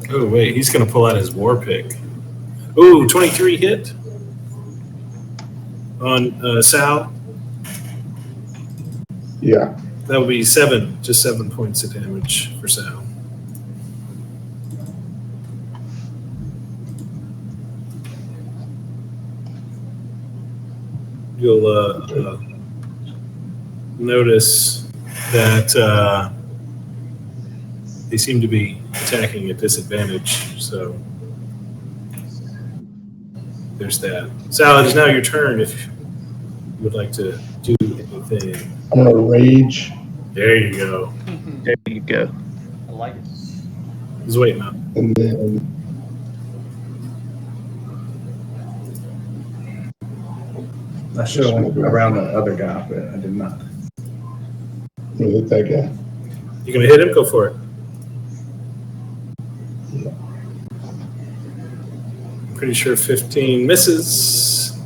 Oh wait, he's going to pull out his war pick. Ooh, 23 hit on Sal. Yeah. That would be just 7 points of damage for Sal. You'll notice that they seem to be attacking at disadvantage, so there's that. Sal, it is now your turn if you would like to do anything. I'm gonna rage. There you go. There you go. I like it. I was waiting on. And then I should have went around the other guy, but I did not. I'm gonna hit that guy. You gonna hit him? Go for it. Yeah. I'm pretty sure 15 misses.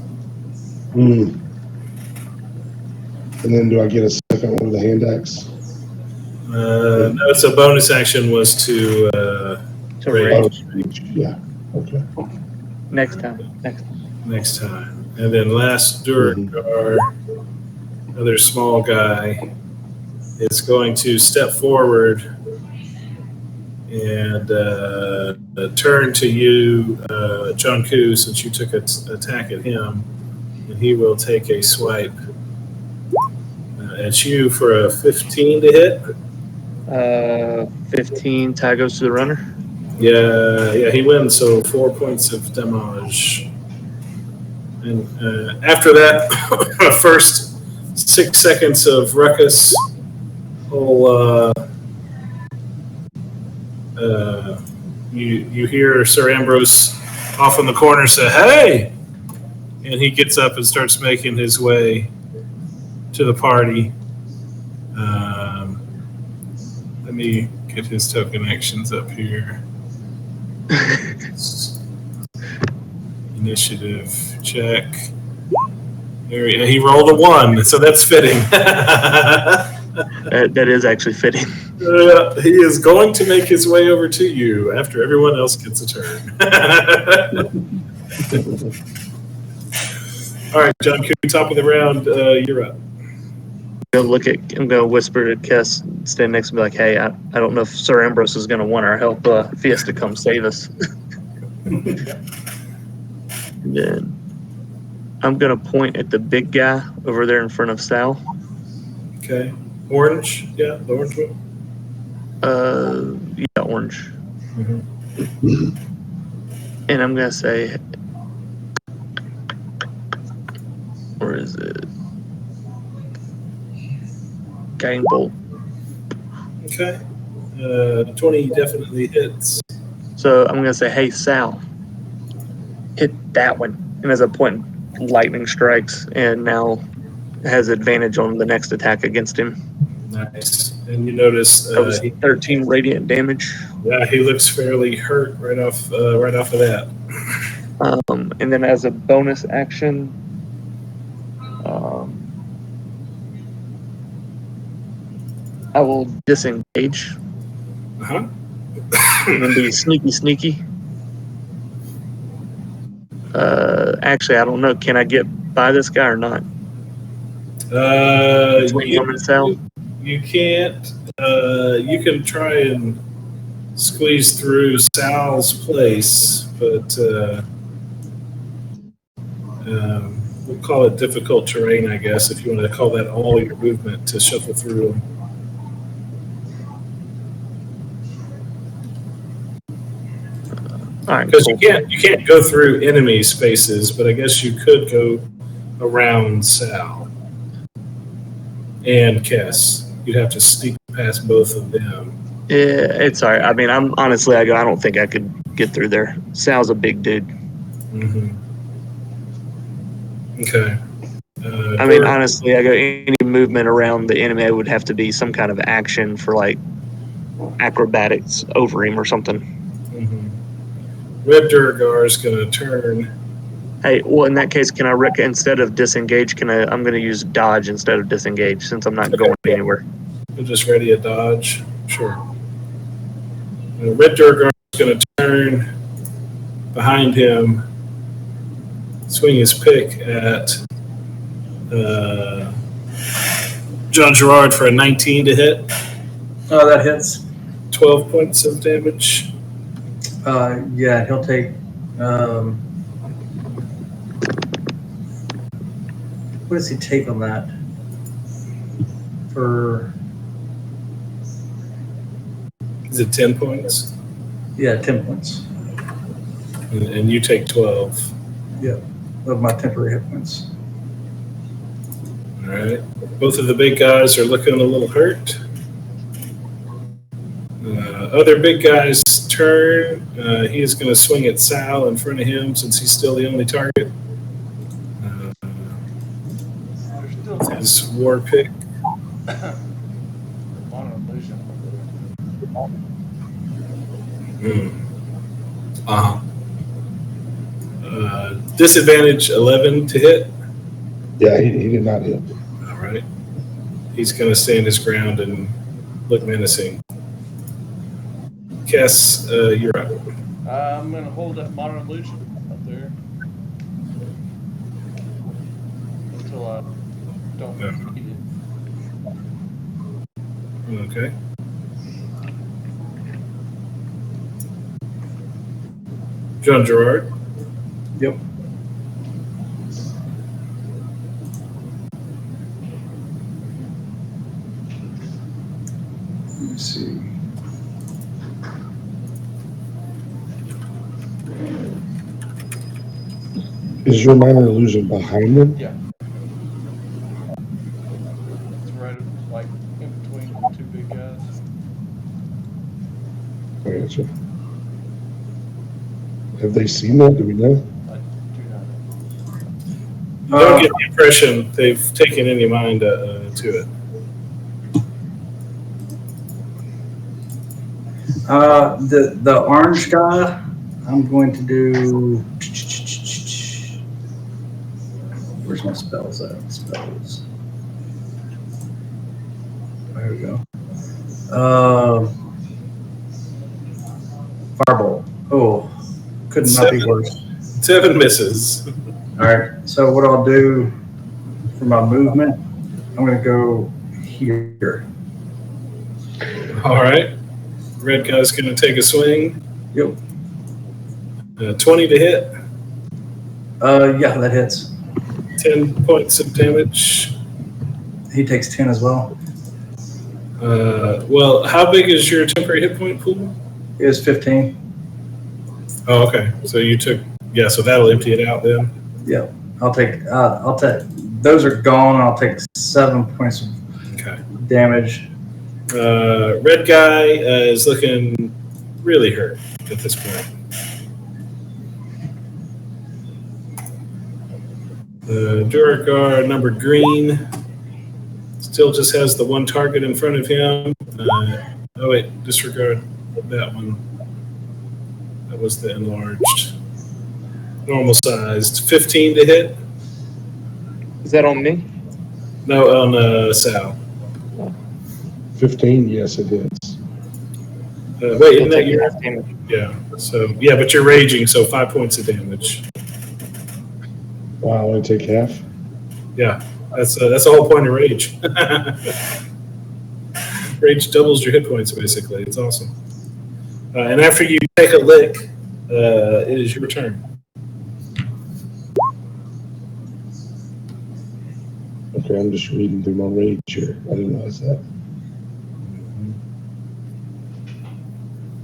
And then do I get a second one with the hand axe? No, it's a bonus action was to To rage. rage. Yeah. Okay. Next time. Next time. And then last Durgar, another small guy, is going to step forward and turn to you, John Koo, since you took an attack at him, and he will take a swipe at you for a 15 to hit. 15, tie goes to the runner. Yeah, he wins, so 4 points of damage. And after that, first 6 seconds of ruckus, you hear Sir Ambrose off in the corner say, "Hey!" And he gets up and starts making his way to the party. Let me get his token actions up here. Initiative check. He rolled a 1, so that's fitting. That is actually fitting. He is going to make his way over to you after everyone else gets a turn. All right, John Q, top of the round, you're up. I'm gonna whisper to Kess, stand next to me, like, "Hey, I don't know if Sir Ambrose is gonna want our help if he has to come save us." And then I'm gonna point at the big guy over there in front of Sal. Okay. Orange, yeah, the orange one. Yeah, orange. Mm-hmm. And I'm gonna say, where is it? Guiding bolt. Okay. 20 definitely hits. So I'm gonna say, "Hey, Sal, hit that one." And as I point, lightning strikes, and now has advantage on the next attack against him. Nice. And you notice That was 13 radiant damage. yeah, he looks fairly hurt right off of that. And then as a bonus action, I will disengage Uh-huh. and then be sneaky. Actually, I don't know. Can I get by this guy or not? Between him and Sal? You can't. You can try and squeeze through Sal's place, but we'll call it difficult terrain, I guess, if you want to call that all your movement to shuffle through them. All right, Because cool. you can't go through enemy spaces, but I guess you could go around Sal and Kess. You'd have to sneak past both of them. Yeah, it's all right. I mean, I don't think I could get through there. Sal's a big dude. Mm-hmm. Okay. I mean, honestly, any movement around the enemy would have to be some kind of action for like acrobatics over him or something. Red Durgar is going to turn. Hey, well, in that case, can I instead of disengage, I'm going to use dodge instead of disengage since I'm not going anywhere. We'll just ready a dodge. Sure. Red Durgar is going to turn behind him, swing his pick at John Gerard for a 19 to hit. Oh, that hits. 12 points of damage. Yeah, he'll take. What does he take on that? Is it 10 points? Yeah, 10 points. And you take 12. Yeah, of my temporary hit points. All right. Both of the big guys are looking a little hurt. Other big guy's turn. He is going to swing at Sal in front of him since he's still the only target. His war pick. Disadvantage 11 to hit. Yeah, he did not hit. All right. He's going to stand his ground and look menacing. Cass, you're up. I'm going to hold that modern illusion up there until I don't need it. Okay. John Gerard. Yep. Let me see. Is your minor illusion behind him? Yeah. It's right like in between the two big guys. I gotcha. Have they seen that? Do we know? I do not I know. don't get the impression they've taken any mind to it. The orange guy, I'm going to do. Where's my spells at? Spells. There we go. Firebolt. Oh, could not be worse. 7 misses. All right. So what I'll do for my movement, I'm going to go here. All right. Red guy's going to take a swing. Yep. 20 to hit. Yeah, that hits. 10 points of damage. He takes 10 as well. Well, how big is your temporary hit point pool? It was 15. Oh, okay. So you took, yeah, so that'll empty it out then. Yep. I'll take, those are gone. I'll take 7 points of damage. Red guy is looking really hurt at this point. Duragar, number green, still just has the one target in front of him. Oh, wait, disregard that one. That was the enlarged. Normal sized. 15 to hit? Is that on me? No, on Sal. 15, yes, it is. Wait, isn't that your damage? Yeah. So yeah, but you're raging, so 5 points of damage. Wow, I only take half. Yeah, that's the whole point of rage. Rage doubles your hit points basically. It's awesome. And after you take a lick, it is your turn. Okay, I'm just reading through my rage here. I didn't realize that.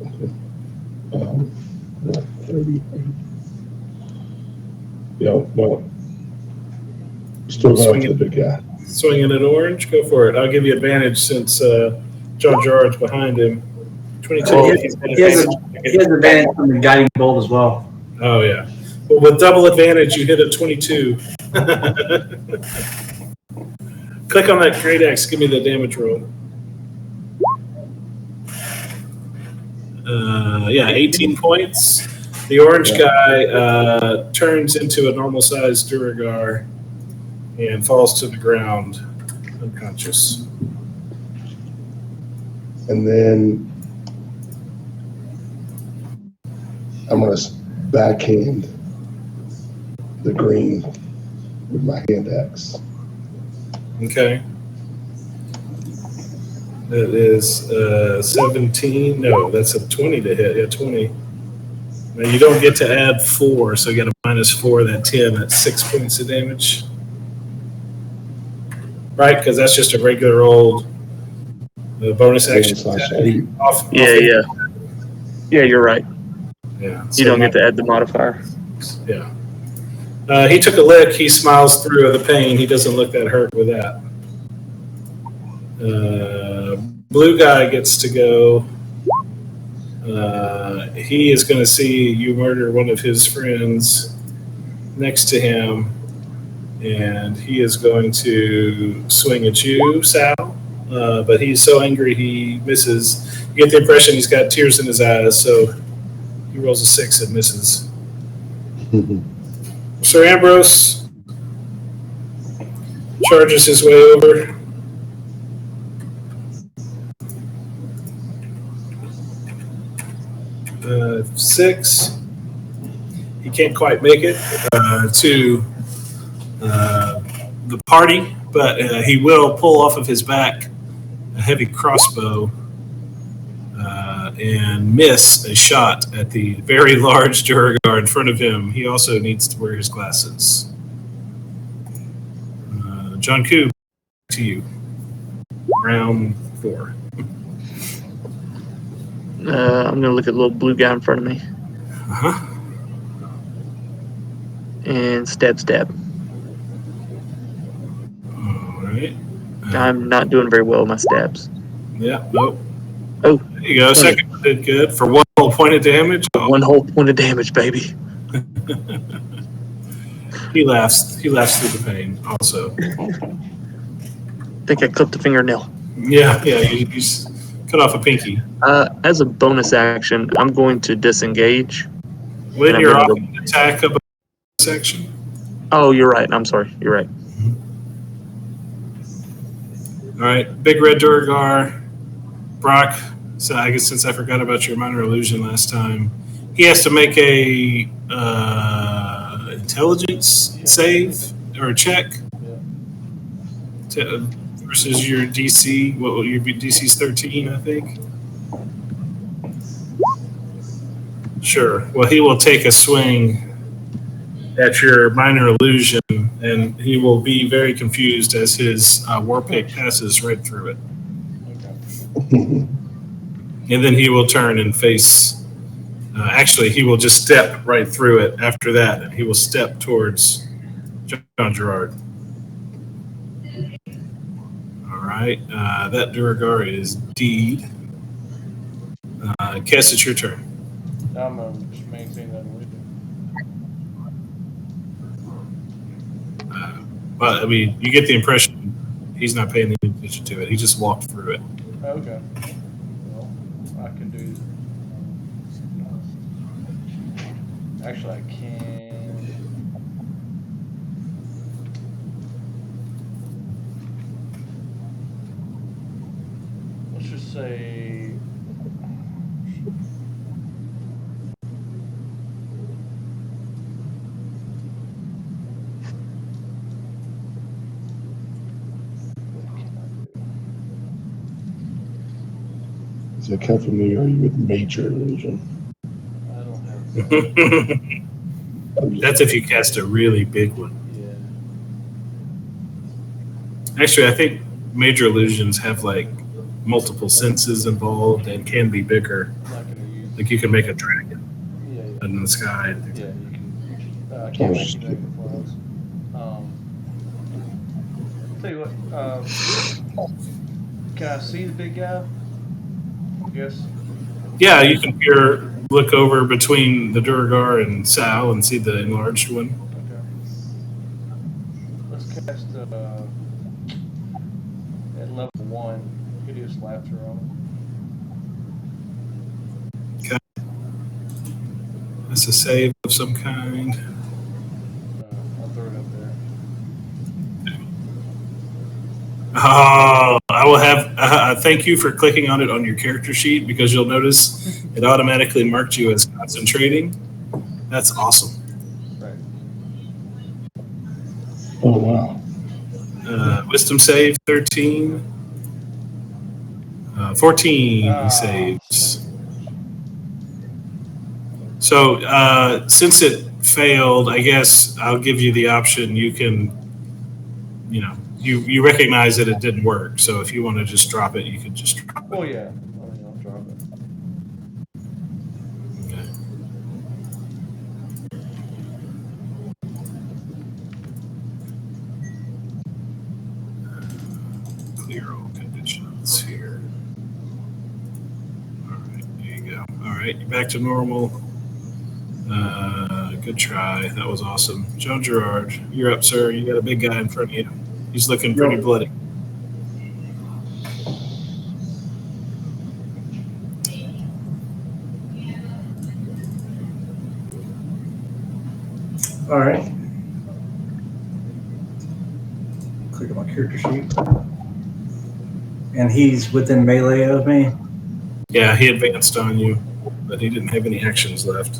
Okay. 30. Yeah, well, still going to the big guy. Swinging at orange, go for it. I'll give you advantage since John Gerard's behind him. 22. He has advantage from the guiding bolt as well. Oh yeah. Well, with double advantage, you hit a 22. Click on that great X. Give me the damage roll. Yeah, 18 points. The orange Yeah. guy turns into a normal sized Duragar and falls to the ground unconscious. And then I'm going to backhand the green with my hand axe. Okay. That is 17. No, that's a 20 to hit. Yeah, 20. Now you don't get to add 4, so you got a -4. That 10. That's 6 points of damage. Right, because that's just a regular old bonus action Slash attack. 8. Off Yeah, of- yeah. Yeah, you're right. Yeah. You don't get to add the modifier. Yeah. He took a lick. He smiles through the pain. He doesn't look that hurt with that. Blue guy gets to go. He is going to see you murder one of his friends next to him, and he is going to swing at you, Sal. But he's so angry he misses. You get the impression he's got tears in his eyes, so he rolls a 6 and misses. Sir Ambrose charges his way over. Six. He can't quite make it to the party, but he will pull off of his back a heavy crossbow and miss a shot at the very large Duragar in front of him. He also needs to wear his glasses. John Koo, to you. Round 4. I'm gonna look at the little blue guy in front of me Uh-huh. and stab. All right. I'm not doing very well with my stabs. Yeah. Nope. Oh, There you go. Second one did good for 1 whole point of damage. Oh. 1 whole point of damage, baby. He laughs. He laughs through the pain. Also. I think I clipped a fingernail. Yeah. You cut off a pinky. As a bonus action, I'm going to disengage. When And you're I'm off gonna an attack of a section. Oh, you're right. I'm sorry. You're right. All right. Big Red Duragar. Brock. So I guess since I forgot about your minor illusion last time, he has to make a intelligence save or check versus your DC. What will your DC's 13, I think. Sure. Well, he will take a swing at your minor illusion, and he will be very confused as his war pick passes right through it. And then he will turn and face. Actually, he will just step right through it. After that, he will step towards John Gerard. All right. That Duragar is Deed. Cass, it's your turn. I'm gonna just maintain that illusion. Well, I mean, you get the impression he's not paying any attention to it. He just walked through it. Okay. Well, I can do. Actually, I can. Let's just say. Is that how familiar are you with major illusion? I don't have. That's if you cast a really big one. Yeah. Actually, I think major illusions have like multiple senses involved and can be bigger. I'm not gonna use. Like you can make a dragon Yeah. in the sky. Yeah. You can. I can't make any dragonflies. Tell you what. Can I see the big guy? I guess. Yeah, you can look over between the Duragar and Sal and see the enlarged one. Okay. Let's cast at level 1 hideous laughter on That's a save of some kind. I'll throw it up there. Oh, I will have. Thank you for clicking on it on your character sheet because you'll notice it automatically marked you as concentrating. That's awesome. Right. Oh, wow. Wisdom save 13. 14 Ah. saves. So since it failed, I guess I'll give you the option. You can, you recognize that it didn't work. So if you want to just drop it, you can just drop it. Oh yeah. I'll drop it. Okay. Clear all conditions here. All right, there you go. All right, you're back to normal. Good try. That was awesome. John Gerard, you're up, sir. You got a big guy in front of you. He's looking pretty bloody. All right. Click on my character sheet. And he's within melee of me. Yeah, he advanced on you, but he didn't have any actions left.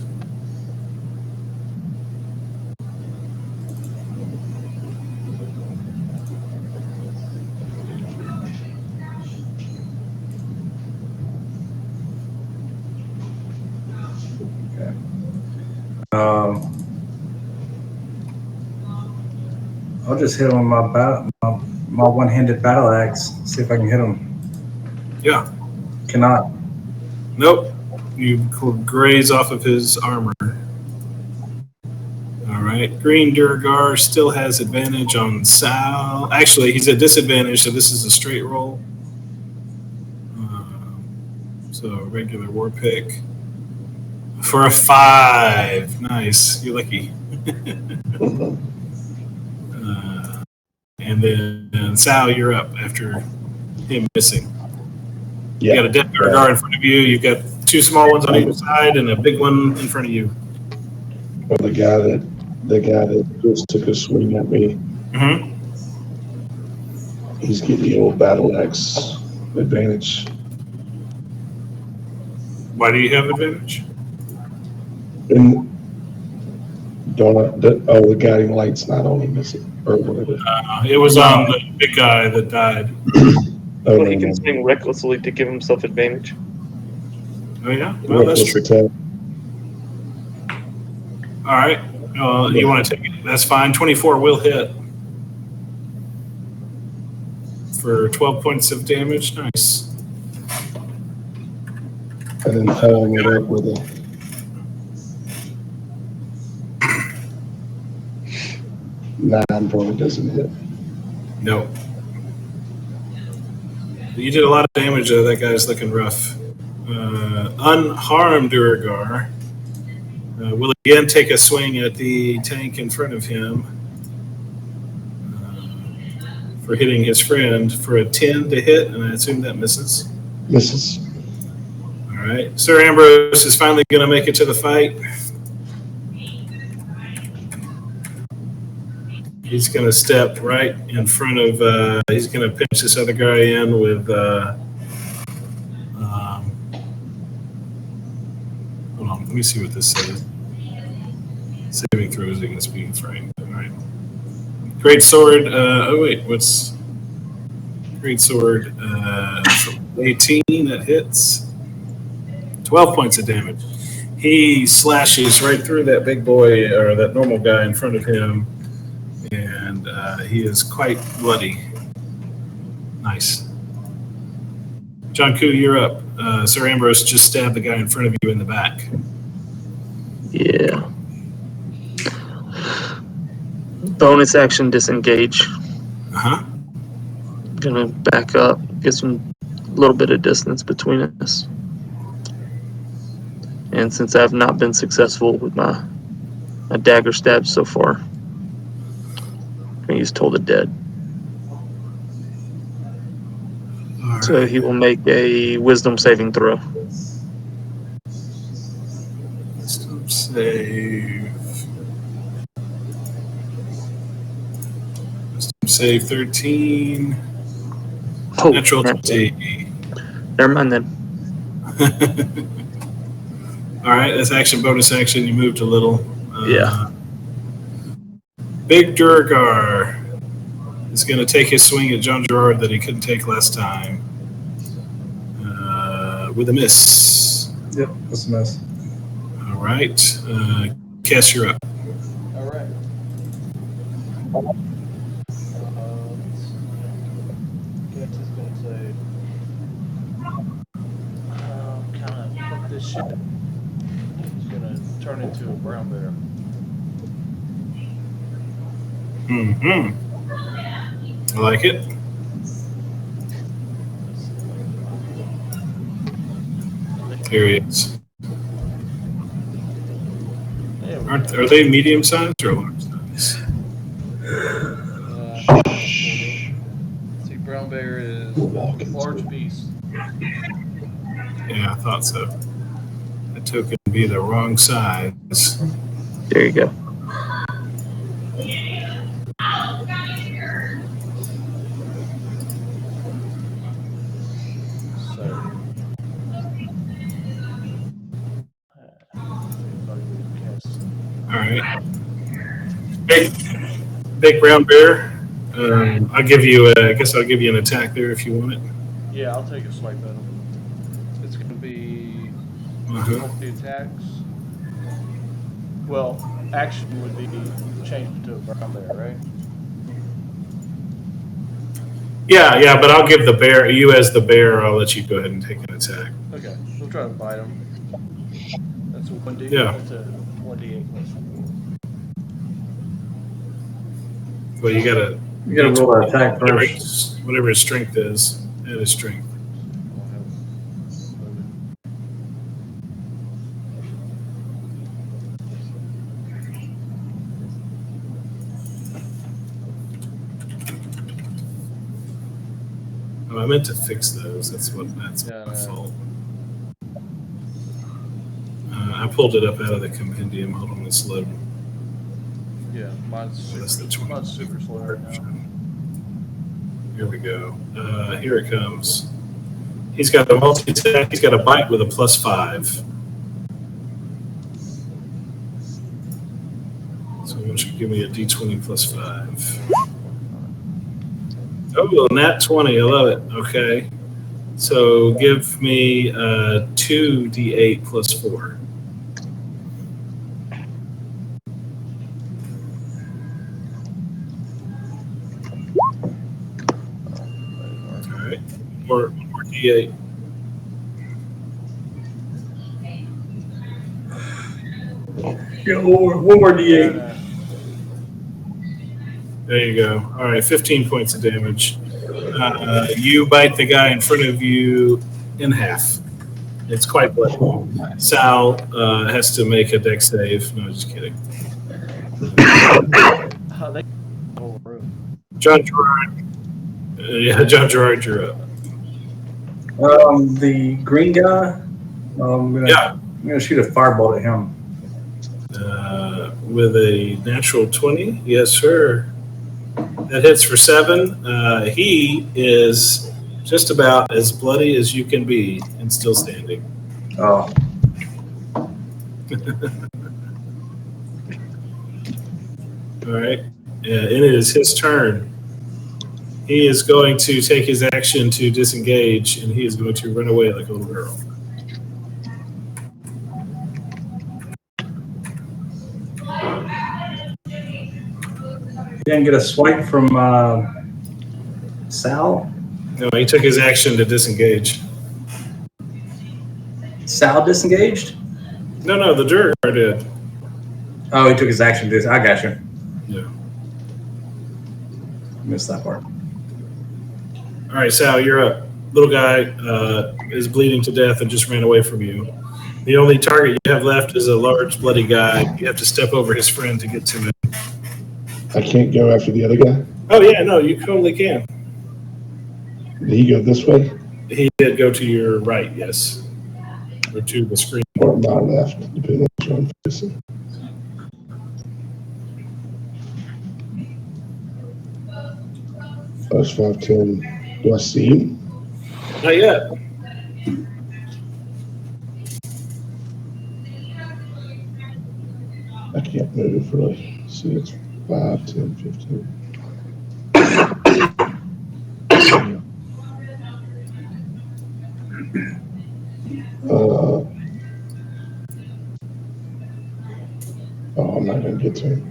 I'll just hit him with my one-handed battle axe. See if I can hit him. Yeah. Cannot. Nope. You graze off of his armor. All right. Green Durgar still has advantage on Sal. Actually, he's at disadvantage, so this is a straight roll. So regular war pick. For a 5. Nice. You're lucky. And then Sal, you're up after him missing. Yeah. You got a death Durgar in front of you. You've got 2 small ones on either side and a big one in front of you. Well, the guy that just took a swing at me, Mm-hmm. he's getting the old battle axe advantage. Why do you have advantage? And the guiding light's not on him, is it? Or whatever. It was on the big guy that died. Well, he can swing recklessly to give himself advantage. Oh, yeah? Well, that's true. Attack. All right. You want to take it? That's fine. 24 will hit. For 12 points of damage. Nice. And then following it up with a 9 probably doesn't hit. No. You did a lot of damage, though. That guy's looking rough. Unharmed Duragar will again take a swing at the tank in front of him for hitting his friend for a 10 to hit, and I assume that misses. Misses. All right. Sir Ambrose is finally going to make it to the fight. He's going to step right in front of, he's going to pinch this other guy in with, hold on, let me see what this says. Saving throws against being frightened. All right. Great sword. What's great sword? 18, that hits. 12 points of damage. He slashes right through that big boy, or that normal guy in front of him, and he is quite bloody. Nice. John Koo, you're up. Sir Ambrose just stabbed the guy in front of you in the back. Yeah. Bonus action disengage. Uh-huh. Gonna back up, get some little bit of distance between us. And since I've not been successful with my dagger stabs so far, I'm gonna use Toll the Dead. All So right. he will make a wisdom saving throw. Wisdom save. Save. Save 13. Oh, Natural man. 20. Never mind then. All right, that's action, bonus action. You moved a little. Yeah. Big Durgar is going to take his swing at John Gerard that he couldn't take last time. With a miss. Yep, that's a mess. All right. Cass, you're up. All right. Let's see. Guess it's gonna say. Kind of fuck this shit. He's gonna turn into a brown bear. Mm-hmm. I like it. Here he is. Yeah, Are they medium sized or large size? see, brown bear is large beast. Yeah, I thought so. That token would be the wrong size. There you go. So, All right. Big brown bear. I'll give you. I guess I'll give you an attack there if you want it. yeah, I'll take a swipe at him. It's gonna be Uh-huh. the attacks. Well, action would be changed to a brown bear, right? Yeah, but I'll give the bear. You as the bear, I'll let you go ahead and take an attack. Okay, we'll try to bite him. That's a 1d. Yeah. That's a 1d8 plus 4. Well, you gotta roll that attack whatever first. whatever his strength is. Add his strength. Oh, I meant to fix those. That's my fault. I pulled it up out of the compendium. Hold on, it's loading. Yeah, mine's That's the 20. mine's super slow right now. Here we go. Here it comes. He's got a multi attack. He's got a bite with a +5. So why don't you give me a D20 +5? Oh, nat 20. I love it. Okay. So give me 2d8 +4. All right. One more d8. Yeah, one more D8. There you go. All right, 15 points of damage. You bite the guy in front of you in half. It's quite bloody. Sal has to make a dex save. No, just kidding. They the whole room. John Gerard. John Gerard, you're up. The green guy. I'm gonna shoot a firebolt at him. With a natural 20, yes, sir. That hits for 7. He is just about as bloody as you can be and still standing. Oh. All right. And it is his turn. He is going to take his action to disengage, and he is going to run away like a little girl. You didn't get a swipe from Sal? No, he took his action to disengage. Sal disengaged? No, the Durgar did. Oh, he took his action. I got you. Yeah. Missed that part. All right, Sal, you're up. Little guy is bleeding to death and just ran away from you. The only target you have left is a large, bloody guy. You have to step over his friend to get to him. I can't go after the other guy. Oh, yeah, no, you totally can. Did he go this way? He did go to your right, yes. Or to the screen. or my left, depending on which I'm facing. That's 510. Do I see him? Not yet. I can't move really. See, it's 5, 10, 15. Oh, I'm not going to get to him.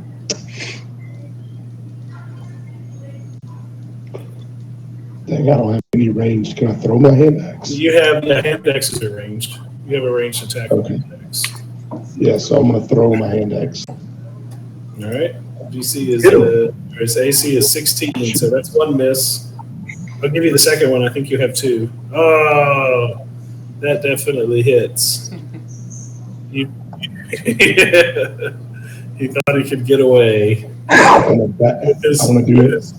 Dang, I don't have any range. Can I throw my hand axe? You have the hand axe is arranged. You have a ranged attack with Okay. hand axe. Yeah, so I'm going to throw my hand axe. All right. DC is his AC is 16, so that's one miss. I'll give you the second one. I think you have two. Oh, that definitely hits. You, he thought he could get away. On the back, I His- want to do it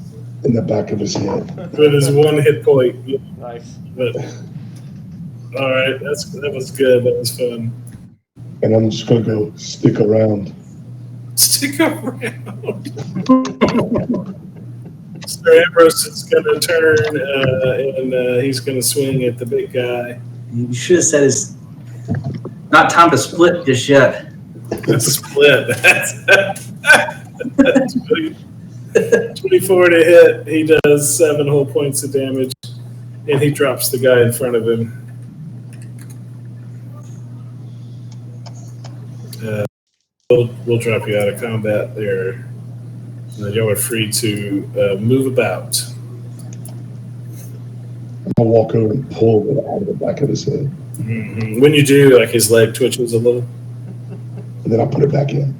in the back of his head. with his one hit point. Nice. But all right, that was good. That was fun. And I'm just going to go stick around. Stick around. Sir Ambrose is going to turn and he's going to swing at the big guy. You should have said it's not time to split just yet. That's a split. That's 24 to hit. He does 7 whole points of damage, and he drops the guy in front of him. We'll drop you out of combat there. And then y'all are free to move about. I'll walk over and pull it out of the back of his head. Mm-hmm. When you do, like his leg twitches a little. And then I'll put it back in.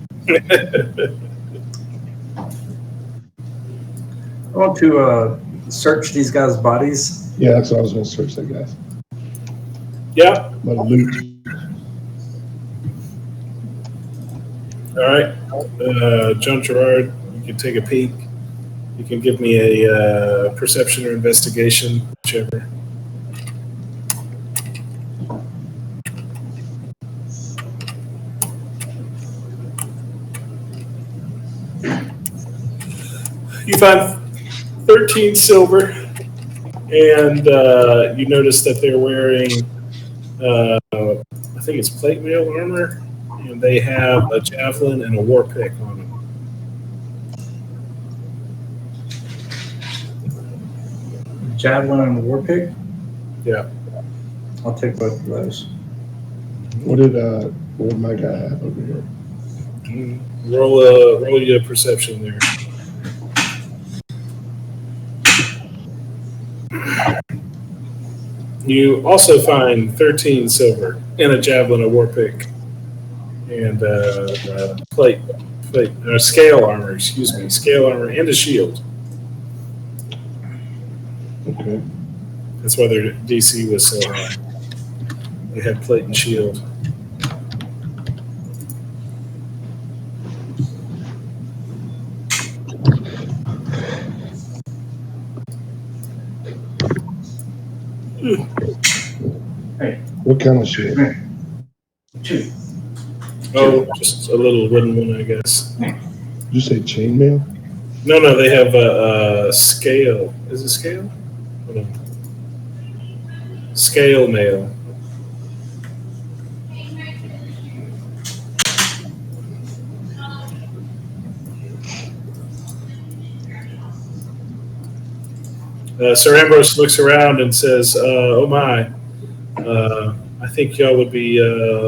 I want to search these guys' bodies. Yeah, that's what I was going to search that guy. Yeah. My loot. All right. John Gerard, you can take a peek. You can give me a perception or investigation, whichever. You find 13 silver, and you notice that they're wearing, I think it's plate mail armor, and they have a javelin and a war pick on them. Javelin and the war pig. Yeah. I'll take both of those. What did my guy have over here? Roll your perception there. You also find 13 silver and a javelin, a war pick, and scale armor. Scale armor and a shield. Okay. That's why their DC was so high. They had plate and shield. Hey. What kind of shield? Two. Oh, just a little wooden one, I guess. Did you say chainmail? No, they have a scale. Is it scale? Hold on. Scale mail. Sir Ambrose looks around and says, "Oh my, I think y'all would be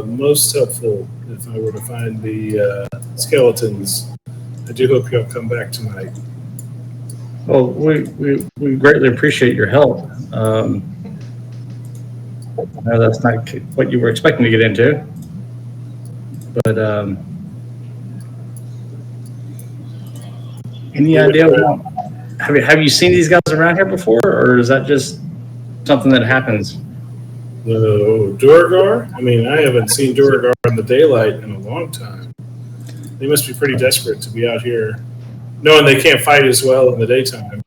most helpful if I were to find the skeletons. I do hope y'all come back tonight." Well, we greatly appreciate your help. I know that's not what you were expecting to get into, but any idea? Have you seen these guys around here before, or is that just something that happens? Duragar? I mean, I haven't seen Duragar in the daylight in a long time. They must be pretty desperate to be out here, knowing they can't fight as well in the daytime.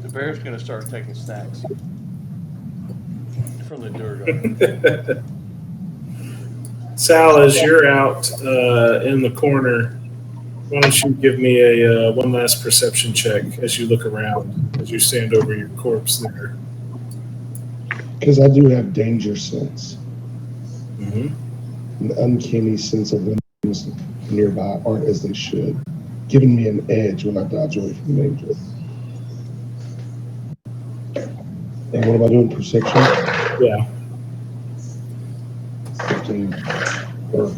The bear's going to start taking snacks from the Durga. Sal, as you're out in the corner, why don't you give me a one last perception check as you look around, as you stand over your corpse there. Because I do have danger sense, Mm-hmm. an uncanny sense of when things nearby aren't as they should, giving me an edge when I dodge away from danger. And what am I doing? Perception? Yeah. 15. Or,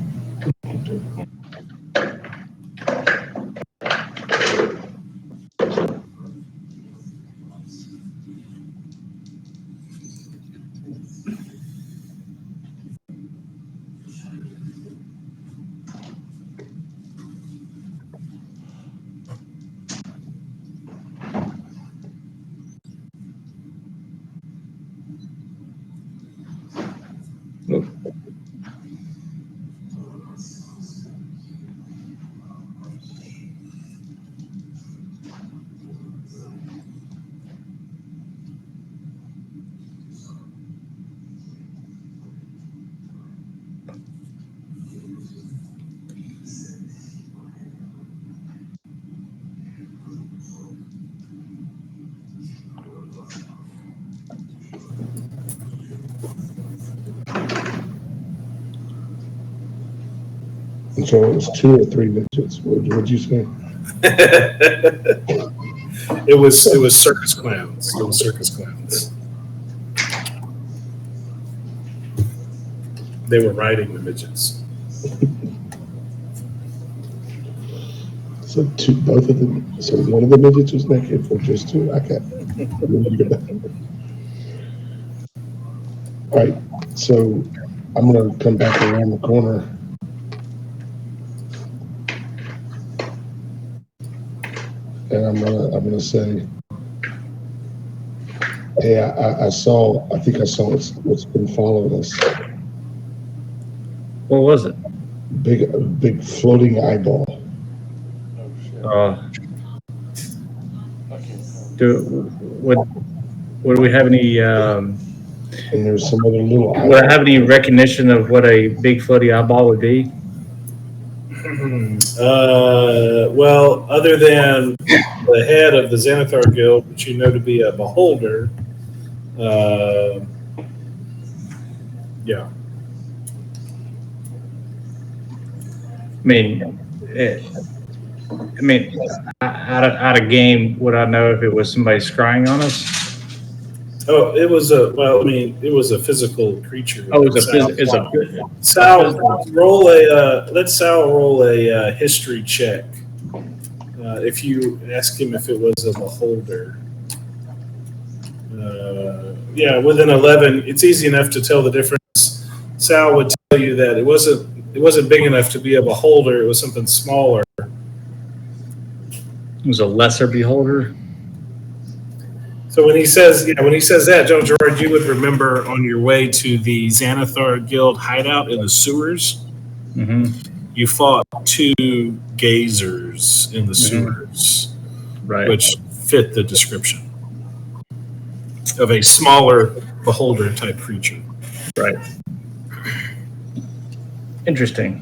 and so it was 2 or 3 midgets. What'd you say? It was circus clowns. It was circus clowns. They were riding the midgets. So both of them. So one of the midgets was naked, or just 2? I can't remember. All right. So I'm gonna come back around the corner. And I'm gonna say, hey, I think I saw what's been following us. What was it? Big floating eyeball. Oh shit. Would we have any? And there's some other little Would I have any recognition of what a big floaty eyeball would be? Well, other than the head of the Xanathar Guild, which you know to be a beholder, yeah. Out of game, would I know if it was somebody scrying on us? Oh, it was it was a physical creature. Oh, it's Sal, roll a. Let Sal roll a history check. If you ask him if it was a beholder. Yeah, with an 11, it's easy enough to tell the difference. Sal would tell you that it wasn't big enough to be a beholder. It was something smaller. It was a lesser beholder. So when he says that, John Gerard, you would remember on your way to the Xanathar Guild hideout in the sewers, you fought 2 gazers in the sewers, Right. which fit the description of a smaller beholder type creature. Right. Interesting.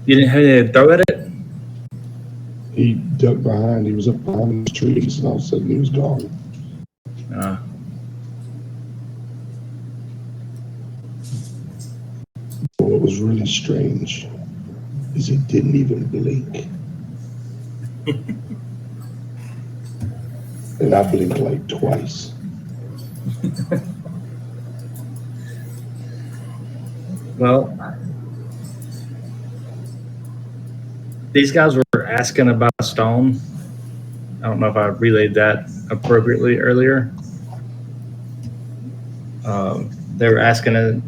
You didn't have any to throw at it? He ducked behind. He was up behind the trees, and all of a sudden he was gone. What was really strange is he didn't even blink. And I blinked like twice. Well, these guys were asking about a stone. I don't know if I relayed that appropriately earlier. They were asking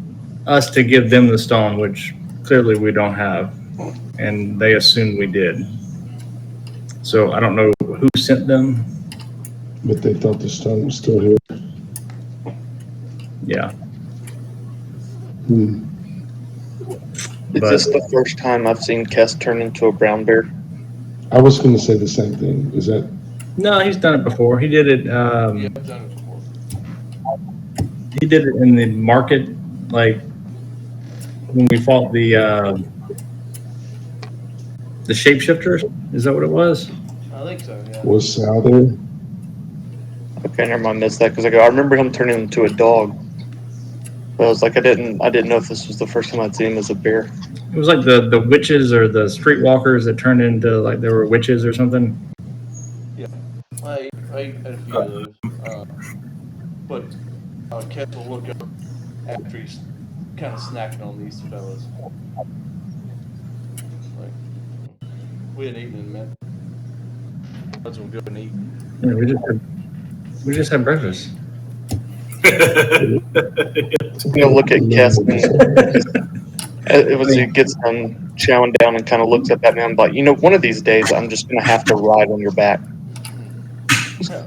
us to give them the stone, which clearly we don't have, and they assumed we did. So I don't know who sent them. But they thought the stone was still here. Yeah. Is this the first time I've seen Kess turn into a brown bear? I was going to say the same thing. Is that? No, he's done it before. He did it. Yeah, I've done it before. He did it in the market like when we fought the shapeshifters. Is that what it was? I think so. Yeah. Was Sal there? Okay, never mind. Missed that because I remember him turning into a dog. But I was like, I didn't know if this was the first time I'd seen him as a bear. It was like the witches or the streetwalkers that turned into like they were witches or something. I ate a few of those. But Kev will look up after he's kind of snacking on these fellas. Like, we hadn't eaten in a minute. Let's go and eat. Yeah, we just had breakfast. I'm gonna look at Kess as he gets done chowing down and kind of looks at that man like, one of these days I'm just gonna have to ride on your back. Yeah.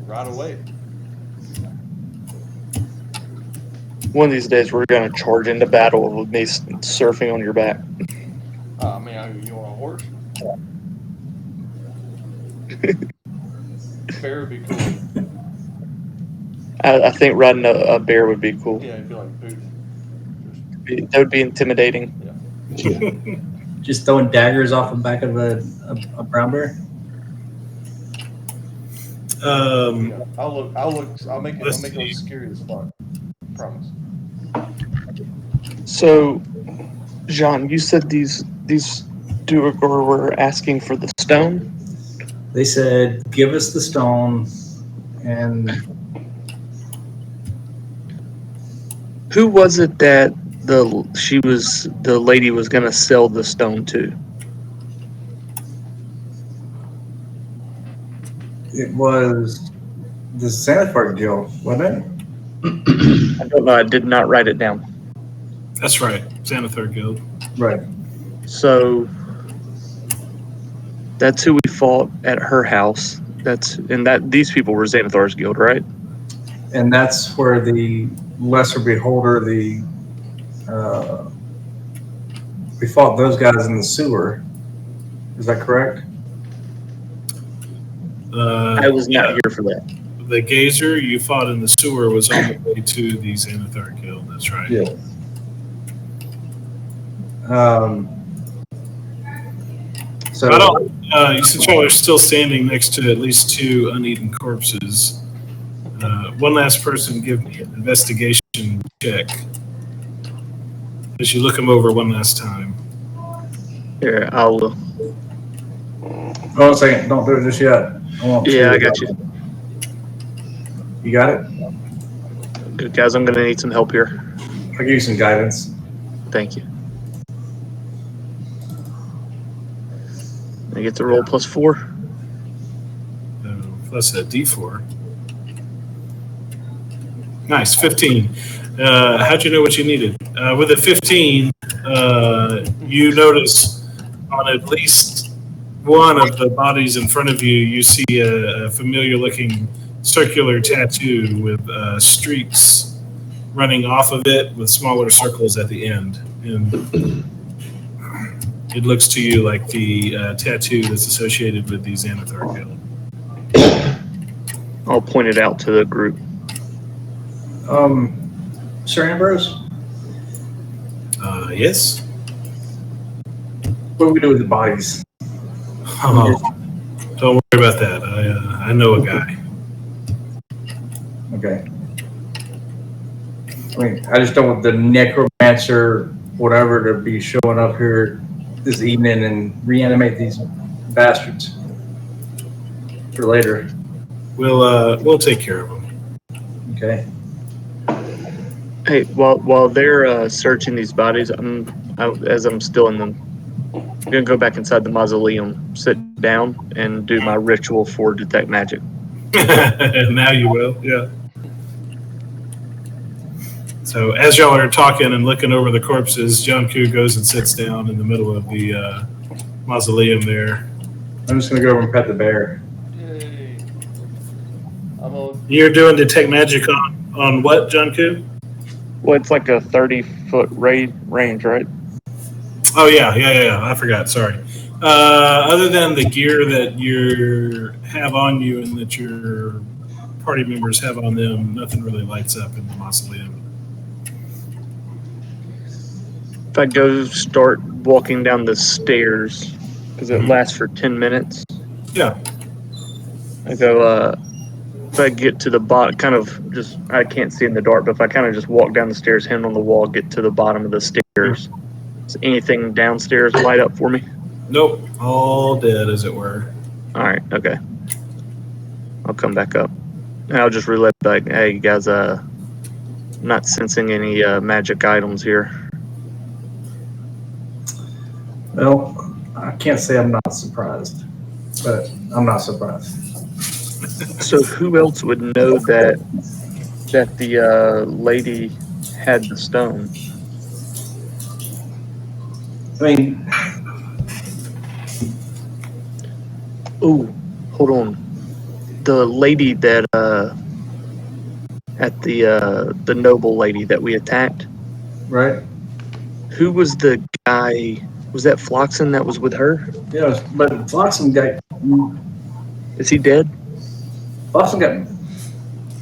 Right away. One of these days we're gonna charge into battle with me surfing on your back. I mean, you want a horse? Bear would be cool. I think riding a bear would be cool. Yeah, it'd be like booty. That would be intimidating. Yeah. Just throwing daggers off the back of a brown bear. Yeah, I'll make it Let's look see. scary as fuck. Promise. So, Jean, you said these Duergar were asking for the stone? They said, "Give us the stone," and Who was it that the lady was gonna sell the stone to? it was the Sandford Guild, wasn't it? I don't know. I did not write it down. That's right, Santa Third Guild. Right. So that's who we fought at her house. These people were Xanathar's guild, right? And that's where the lesser beholder, we fought those guys in the sewer. Is that correct? I was not here for that. The gazer you fought in the sewer was on the way to the Xanathar Guild. That's right. Yeah. So I don't. Since y'all are still standing next to at least two uneaten corpses, one last person give me an investigation check as you look them over one last time. Here, I'll. hold on a second. Don't do it just yet. Yeah, I got you. You got it? Good guys, I'm gonna need some help here. I'll give you some guidance. Thank you. I get to roll +4. Plus a D4. Nice, 15. How'd you know what you needed? With a 15, you notice on at least one of the bodies in front of you, you see a familiar-looking circular tattoo with streaks running off of it with smaller circles at the end. And it looks to you like the tattoo that's associated with the Xanathar Guild. I'll point it out to the group. Sir Ambrose, Yes? what do we do with the bodies? Oh, don't worry about that. I know a guy. Okay. I mean, I just don't want the necromancer, whatever, to be showing up here this evening and reanimate these bastards for later. We'll take care of them. Okay. Hey, while they're searching these bodies, as I'm still in them, I'm gonna go back inside the mausoleum, sit down, and do my ritual for detect magic. Now you will, yeah. So as y'all are talking and looking over the corpses, John Koo goes and sits down in the middle of the mausoleum there. I'm just gonna go over and pet the bear. Yay. You're doing detect magic on what, John Koo? Well, it's like a 30-foot range, right? Oh yeah. I forgot. Sorry. Other than the gear that you have on you and that you're party members have on them, nothing really lights up in the mausoleum. If I go start walking down the stairs, because it Mhm. lasts for 10 minutes. Yeah. I go, if I get to the bottom, kind of just, I can't see in the dark, but if I kind of just walk down the stairs, hand on the wall, get to the bottom of the stairs, does anything downstairs light up for me? Nope. All dead, as it were. All right, okay. I'll come back up. And I'll just relay back, hey, you guys, not sensing any magic items here. Well, I can't say I'm not surprised, but I'm not surprised. So who else would know that the lady had the stone? I mean, Ooh, hold on. The lady that at the noble lady that we attacked. right? Who was the guy? Was that Floxen that was with her? Yeah, but Flotsam got Is he dead? Flotsam got.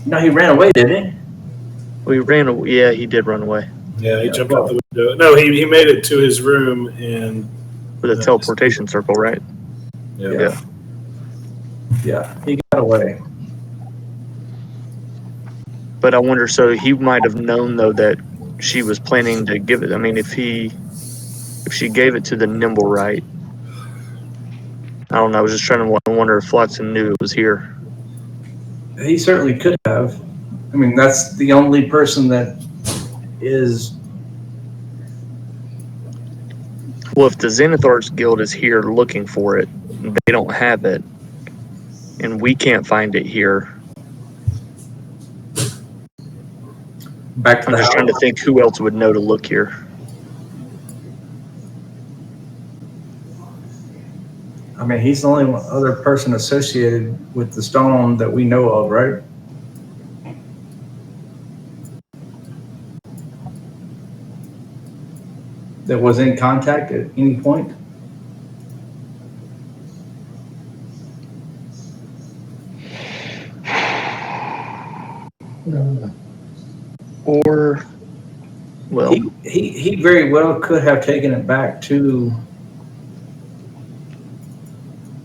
No, he ran away, didn't he? Well, he ran away. Yeah, he did run away Yeah, he Yeah, jumped well- out the window. No, he made it to his room and with a teleportation circle, right? Yeah. Yeah, he got away. But I wonder, so he might have known though that she was planning to give it. I mean, if she gave it to the nimble right, I don't know. I was just trying to wonder if Flotsam knew it was here. He certainly could have. I mean, that's the only person that is. Well, if the Xanathar's Guild is here looking for it, they don't have it, and we can't find it here. Back to I'm the just house. trying to think who else would know to look here. I mean, he's the only other person associated with the stone that we know of, right? That was in contact at any point. Or, well, He very well could have taken it back to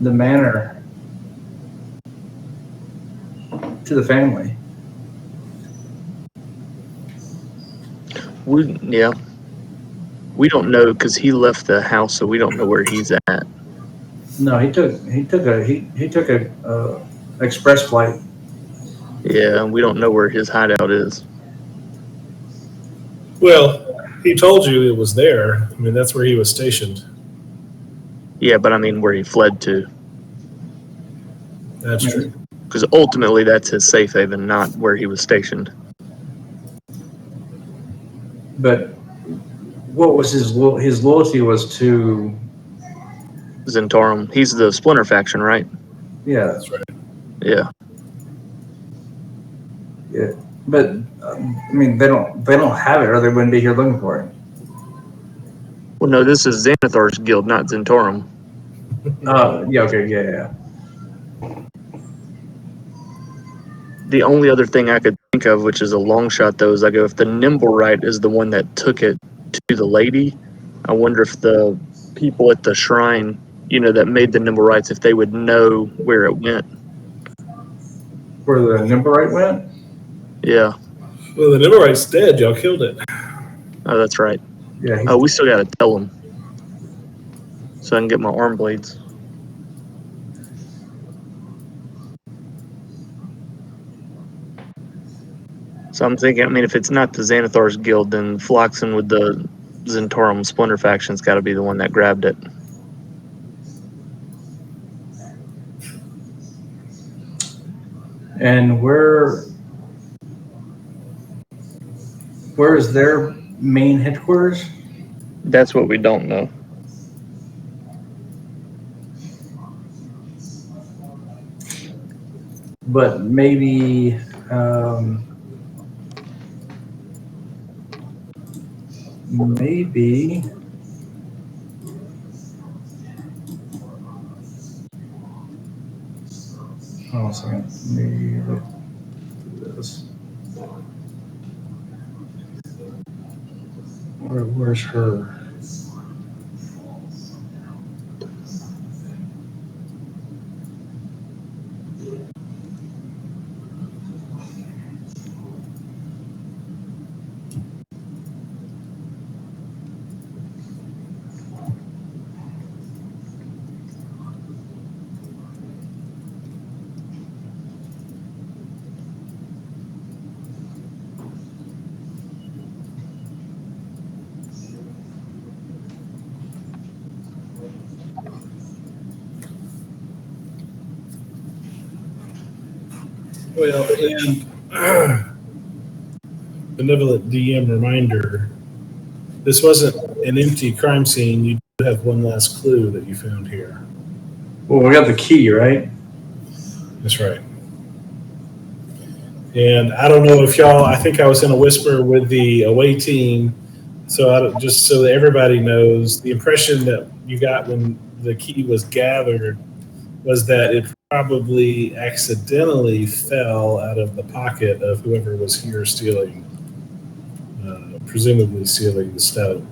the manor, to the family. we don't know because he left the house, so we don't know where he's at. No, he took a express flight. Yeah, we don't know where his hideout is. well, he told you it was there. I mean, that's where he was stationed. Yeah, but I mean where he fled to, That's true. because ultimately that's his safe haven, not where he was stationed. But what was his loyalty was to, Zentarum. He's the Splinter faction, right? yeah, That's right. Yeah. yeah. But I mean, they don't have it, or they wouldn't be here looking for it. Well, no, this is Xanathar's Guild, not Zentarum. Yeah, okay, yeah. The only other thing I could think of, which is a long shot, though, is I go, if the Nimblewright is the one that took it to the lady, I wonder if the people at the shrine, that made the Nimblewrights, if they would know where it went. Where the Nimberite went? Yeah. Well, the Nimmerite's dead. Y'all killed it. Oh, that's right. Yeah, Oh, we still got to tell them. So I can get my arm blades. So I'm thinking, I mean, if it's not the Xanathar's Guild, then Floxen with the Zentarum Splinter faction's got to be the one that grabbed it. and where is their main headquarters? That's what we don't know. But maybe maybe hold on a second. Maybe was. Where's her? Well, and benevolent DM reminder: this wasn't an empty crime scene. You do have one last clue that you found here. Well, we got the key, right? That's right. And I don't know if y'all. I think I was in a whisper with the away team, so just so that everybody knows, the impression that you got when the key was gathered was that it probably accidentally fell out of the pocket of whoever was here stealing, presumably stealing the stone.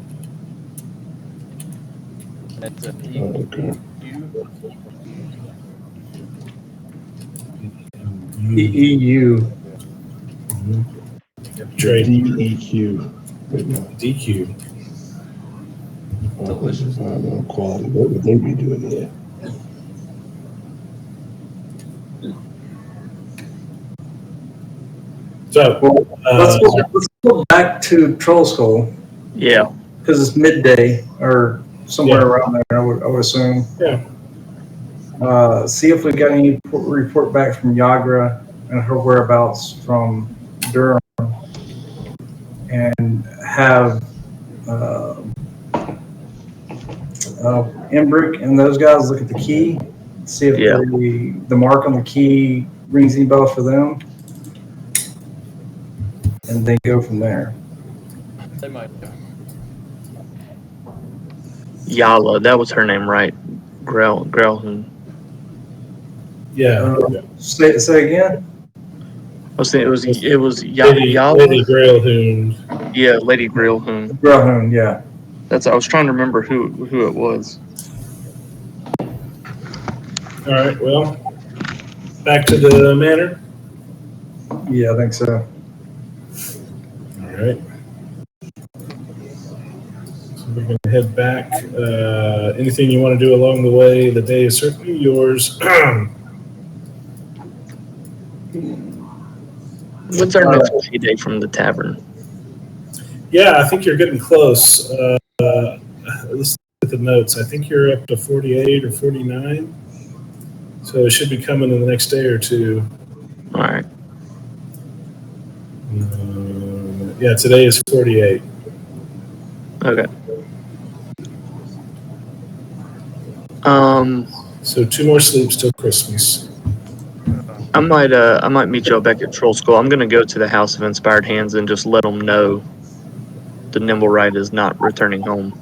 That's a Okay. EU. Trade DEQ. DQ. Delicious. Environmental quality. What would they be doing here? So Let's go back to Troll Skull Yeah. because it's midday or somewhere Yeah. around there. I would assume. Yeah. See if we got any report back from Yagra and her whereabouts from Durham, and have Embrick and those guys look at the key, see if Yeah. the mark on the key rings any bell for them, and then go from there. They might. Yala, that was her name, right? Grelhun. Yeah. Say again. I was saying it was Lady Yala. Grailhound. Yeah, Lady Grelhun. Graham, yeah. I was trying to remember who it was. All right. Well, back to the manor. Yeah, I think so. All right. So we're going to head back. Anything you want to do along the way? The day is certainly yours. What's our next payday from the tavern? Yeah, I think you're getting close. Let's look at the notes. I think you're up to 48 or 49. So it should be coming in the next day or two. All right. Yeah, today is 48. Okay. So 2 more sleeps till Christmas. I might meet y'all back at Troll School. I'm gonna go to the House of Inspired Hands and just let them know the Nimble Ride is not returning home.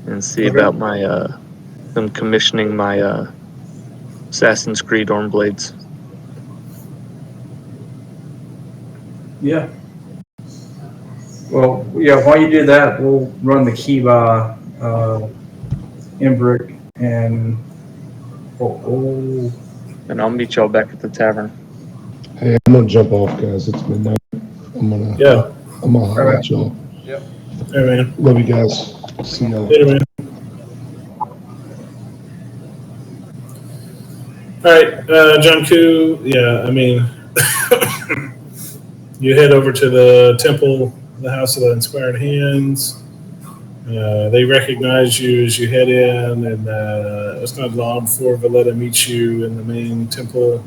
And see about my them commissioning my Assassin's Creed Ormblades. Yeah. Well, yeah. While you do that, we'll run the key by Embrick and And I'll meet y'all back at the tavern. Hey, I'm gonna jump off, guys. It's midnight. I'm gonna holler at y'all. Yep. Hey, man. Love you guys. See y'all. Later, man. All right, John Koo. Yeah, I mean, you head over to the temple, the House of the Inspired Hands. They recognize you as you head in, and it's not long before Valletta meets you in the main temple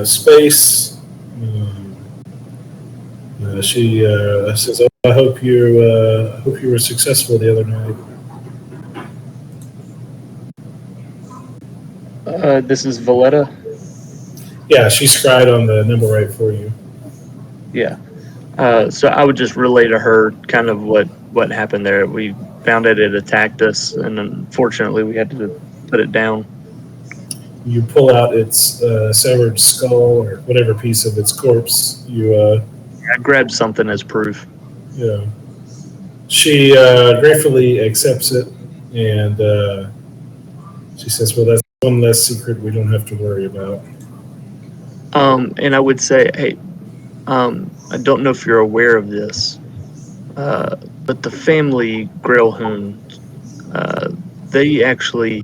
space. She says, "Oh, I hope you were successful the other night." This is Valletta. Yeah, she scried on the nimble right for you. Yeah. So I would just relay to her kind of what happened there. We found it attacked us, and unfortunately we had to put it down. You pull out its severed skull or whatever piece of its corpse. I grabbed something as proof. Yeah. She gratefully accepts it, and she says, "Well, that's one less secret we don't have to worry about." And I would say, hey, I don't know if you're aware of this, but the family Grailhoon, they actually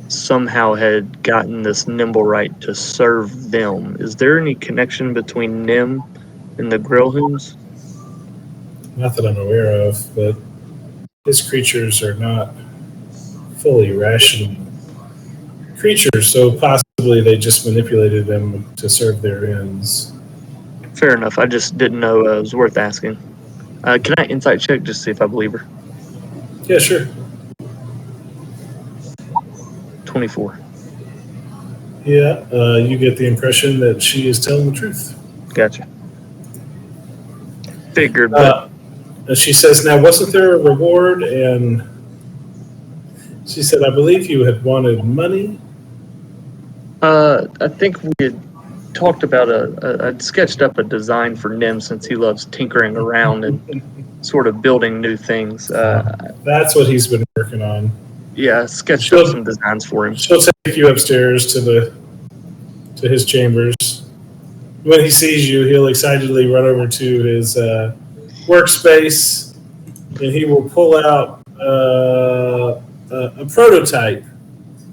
somehow had gotten this nimble right to serve them. Is there any connection between Nim and the Grailhoons? Not that I'm aware of, but his creatures are not fully rational creatures, so possibly they just manipulated them to serve their ends. Fair enough. I just didn't know it was worth asking. Can I insight check just to see if I believe her? Yeah, sure. 24. Yeah, you get the impression that she is telling the truth. Gotcha. Figured, but She says, "Now, wasn't there a reward?" And she said, "I believe you had wanted money." I think we had talked about I'd sketched up a design for Nim since he loves tinkering around and sort of building new things. That's what he's been working on. Yeah, I sketched up some designs for him. She'll take you upstairs to his chambers. When he sees you, he'll excitedly run over to his workspace, and he will pull out a prototype.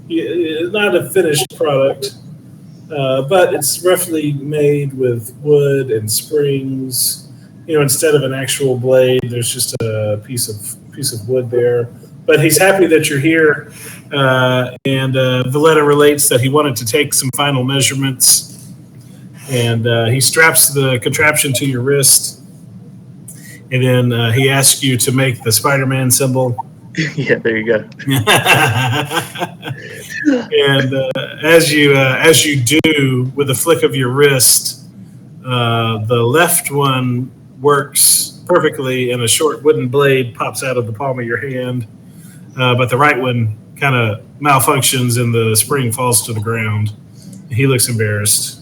It's not a finished product, but it's roughly made with wood and springs. Instead of an actual blade, there's just a piece of wood there. But he's happy that you're here, and Valletta relates that he wanted to take some final measurements, and he straps the contraption to your wrist, and then he asks you to make the Spider-Man symbol. Yeah, there you go. And as you do with a flick of your wrist, the left one works perfectly, and a short wooden blade pops out of the palm of your hand. But the right one kind of malfunctions, and the spring falls to the ground. He looks embarrassed.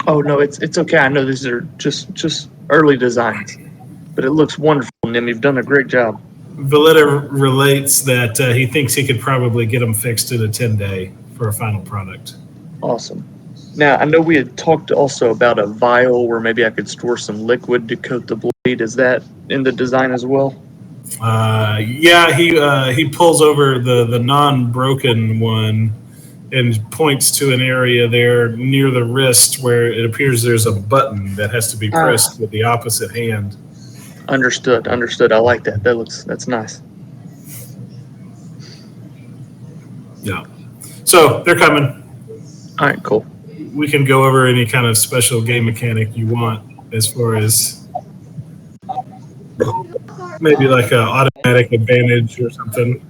Oh no, it's okay. I know these are just early designs, but it looks wonderful, Nim. You've done a great job. Valletta relates that he thinks he could probably get them fixed in a 10-day for a final product. Awesome. Now, I know we had talked also about a vial where maybe I could store some liquid to coat the blade. Is that in the design as well? Yeah, he pulls over the non-broken one and points to an area there near the wrist where it appears there's a button that has to be pressed with the opposite hand. Understood. I like that. That's nice. Yeah. So they're coming. All right, cool. We can go over any kind of special game mechanic you want, as far as maybe like an automatic advantage or something.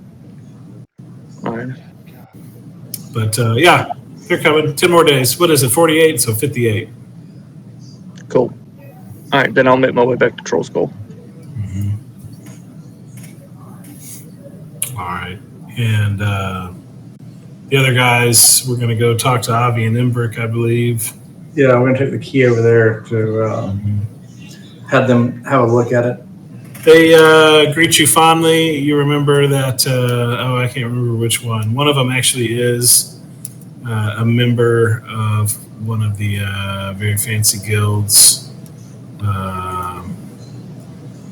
All right. But yeah, they're coming. 10 more days. What is it? 48, so 58. Cool. All right, then I'll make my way back to Troll Skull. All right. And the other guys, we're going to go talk to Avi and Embrick, I believe. Yeah, we're going to take the key over there to have them have a look at it. They greet you fondly. You remember that, I can't remember which one. One of them actually is a member of one of the very fancy guilds.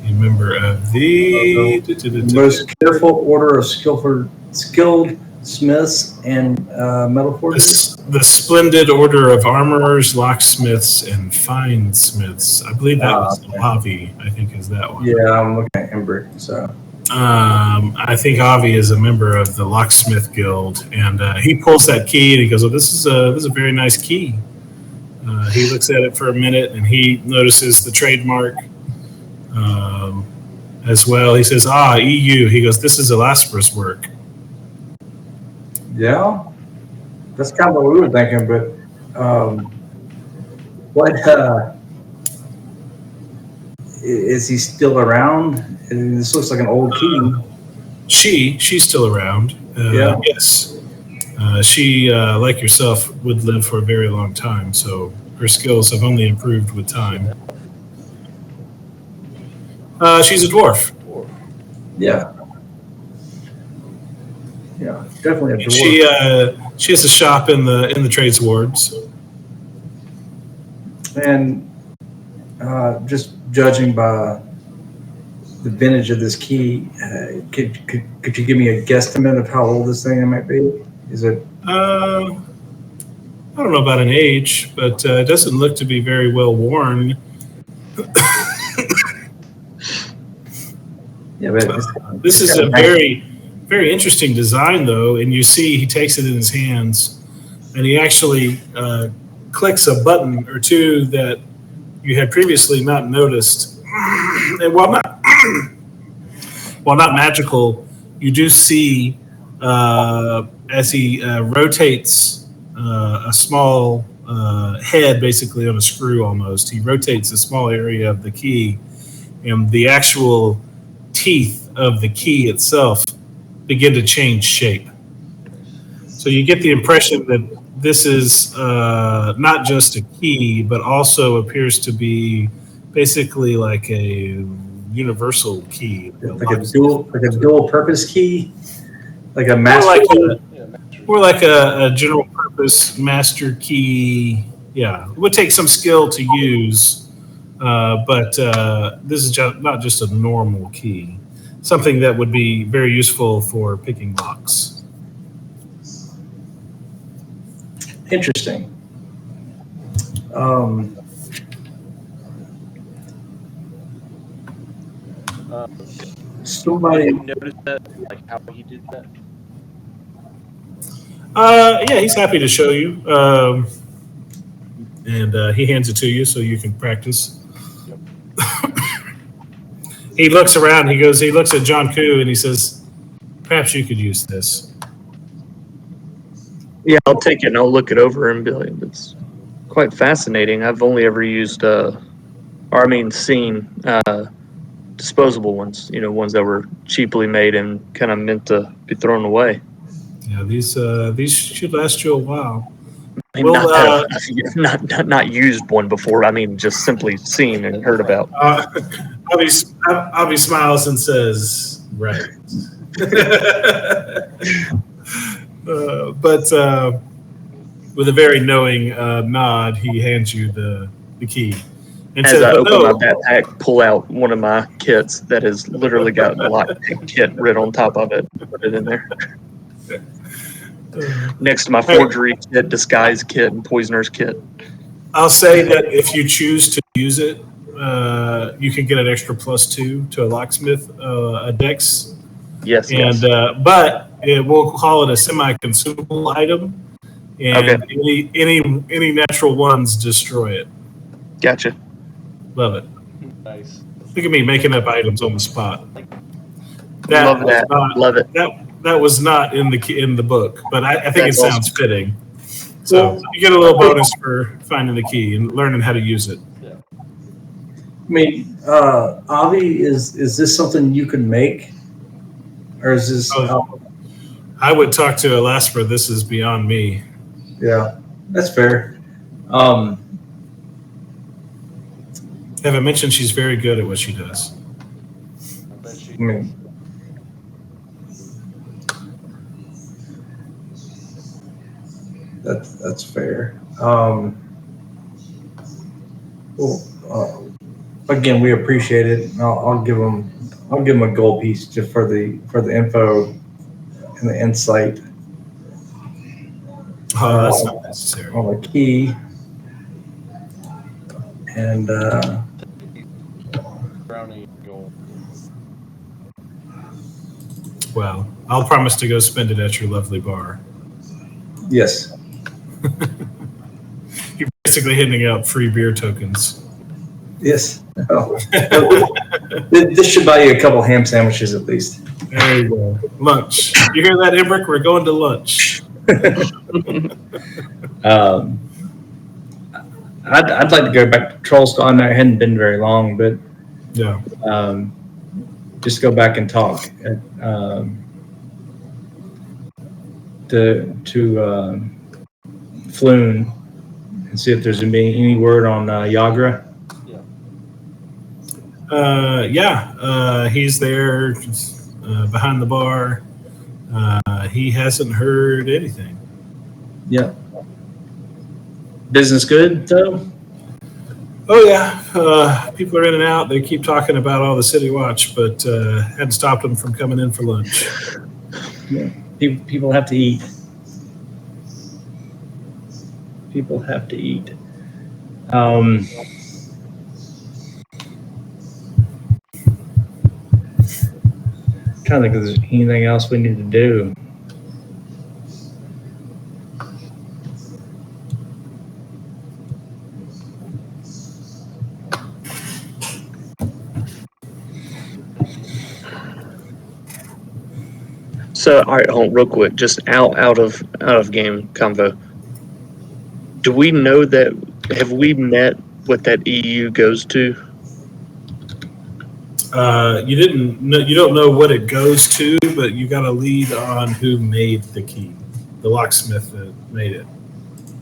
A member of the most careful order of skilled smiths and metal forgers. The Splendid Order of Armorers, Locksmiths, and Finesmiths. I believe that was Avi. I think is that one. Yeah, I'm looking at Embrick. So I think Avi is a member of the Locksmith Guild, and he pulls that key and he goes, "Oh, this is a very nice key." He looks at it for a minute and he notices the trademark as well. He says, EU. He goes, "This is Elasper's work." yeah, that's kind of what we were thinking. But what is he still around? This looks like an old key. She's still around. Yeah. Yes. She, like yourself, would live for a very long time, so her skills have only improved with time. She's a dwarf. Dwarf. Yeah. Yeah, definitely a And dwarf. she has a shop in the trades wards. And just judging by the vintage of this key, could you give me a guesstimate of how old this thing might be? Is it? I don't know about an age, but it doesn't look to be very well worn. Yeah, but This is a very, very interesting design, though. And you see, he takes it in his hands, and he actually clicks a button or two that you had previously not noticed. And while not magical, you do see as he rotates a small head, basically on a screw almost. He rotates a small area of the key, and the actual teeth of the key itself begin to change shape. So you get the impression that this is not just a key, but also appears to be basically like a universal key. like a dual purpose key, like a More master like key. more like a general purpose master key. Yeah, it would take some skill to use, but this is not just a normal key. Something that would be very useful for picking locks. Interesting. Somebody. You noticed that, like how he did that? Yeah, he's happy to show you, and he hands it to you so you can practice. He looks around. He looks at John Koo and he says, "Perhaps you could use this." Yeah, I'll take it and I'll look it over and be like, it's quite fascinating. I've only ever used, seen disposable ones, ones that were cheaply made and kind of meant to be thrown away. Yeah, these should last you a while. I mean, Well, not used one before. I mean, just simply seen and heard about. Avi smiles and says, "Right." But with a very knowing nod, he hands you the key and As says, I "But open no, my backpack, pull out one of my kits that has literally got lockpick kit writ on top of it. Put it in there next to my forgery kit, disguise kit, and poisoner's kit. I'll say that if you choose to use it, you can get an extra +2 to a locksmith a dex, Yes, and yes. but we'll call it a semi-consumable item, and Okay. any natural ones destroy it. Gotcha. Love it. Nice. Look at me making up items on the spot. Love that. Love it. That was not in the book, but I think That's it sounds awesome. fitting. So you get a little bonus for finding the key and learning how to use it. Yeah. I mean, Avi, is this something you can make, or is this? I would talk to Alasper. This is beyond me. Yeah, that's fair. Have I mentioned she's very good at what she does? I bet she. I mean, that's fair. Again, we appreciate it. I'll give them a gold piece just for the info and the insight Oh, that's not necessary. on the key. And Brownie gold. Well, I'll promise to go spend it at your lovely bar. yes, You're basically handing out free beer tokens. yes. Oh. This should buy you a couple ham sandwiches at least. There you go. Lunch. You hear that, Embrick? We're going to lunch. I'd like to go back to Trollskull. I know it hadn't been very long, but Yeah. just go back and talk. to Floon and see if there's been any word on Yagra. He's there behind the bar. He hasn't heard anything. Yeah. Business good though? Oh yeah, people are in and out. They keep talking about all the City Watch, but hadn't stopped them from coming in for lunch. Yeah. People have to eat. People have to eat. Trying to think if there's anything else we need to do. So, all right, hold on, real quick, just out of game convo. Do we know that? Have we met what that EU goes to? You didn't. You don't know what it goes to, but you got a lead on who made the key. The locksmith that made it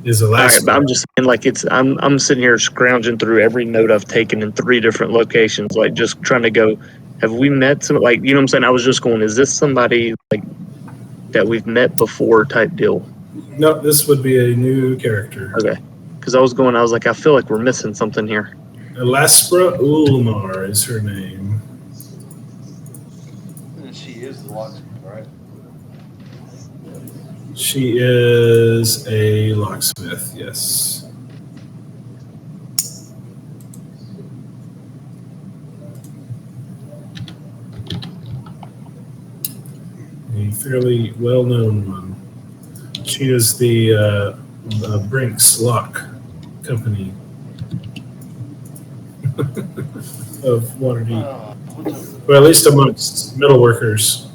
is All right, Alaska. but I'm just saying, like, I'm sitting here scrounging through every note I've taken in 3 different locations, like, just trying to go. Have we met some? Like, you know what I'm saying? I was just going. Is this somebody like that we've met before type deal? No, this would be a new character. Okay, because I was like, I feel like we're missing something here. Alaspra Ulmar is her name. And she is the locksmith, right? She is a locksmith, yes. A fairly well-known one. She is the Brinks Lock Company of Waterdeep. Or at least amongst middle workers.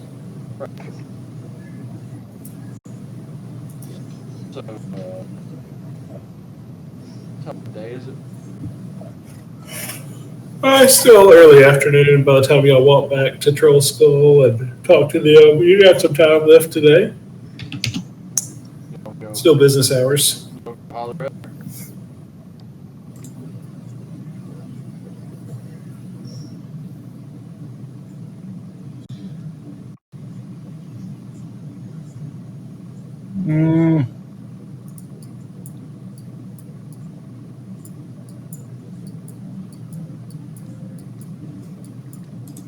So, what time of day is it? Still early afternoon by the time y'all walk back to Troll Skull and talk to them. You got some time left today. You don't go, Still business hours. you don't holler at her?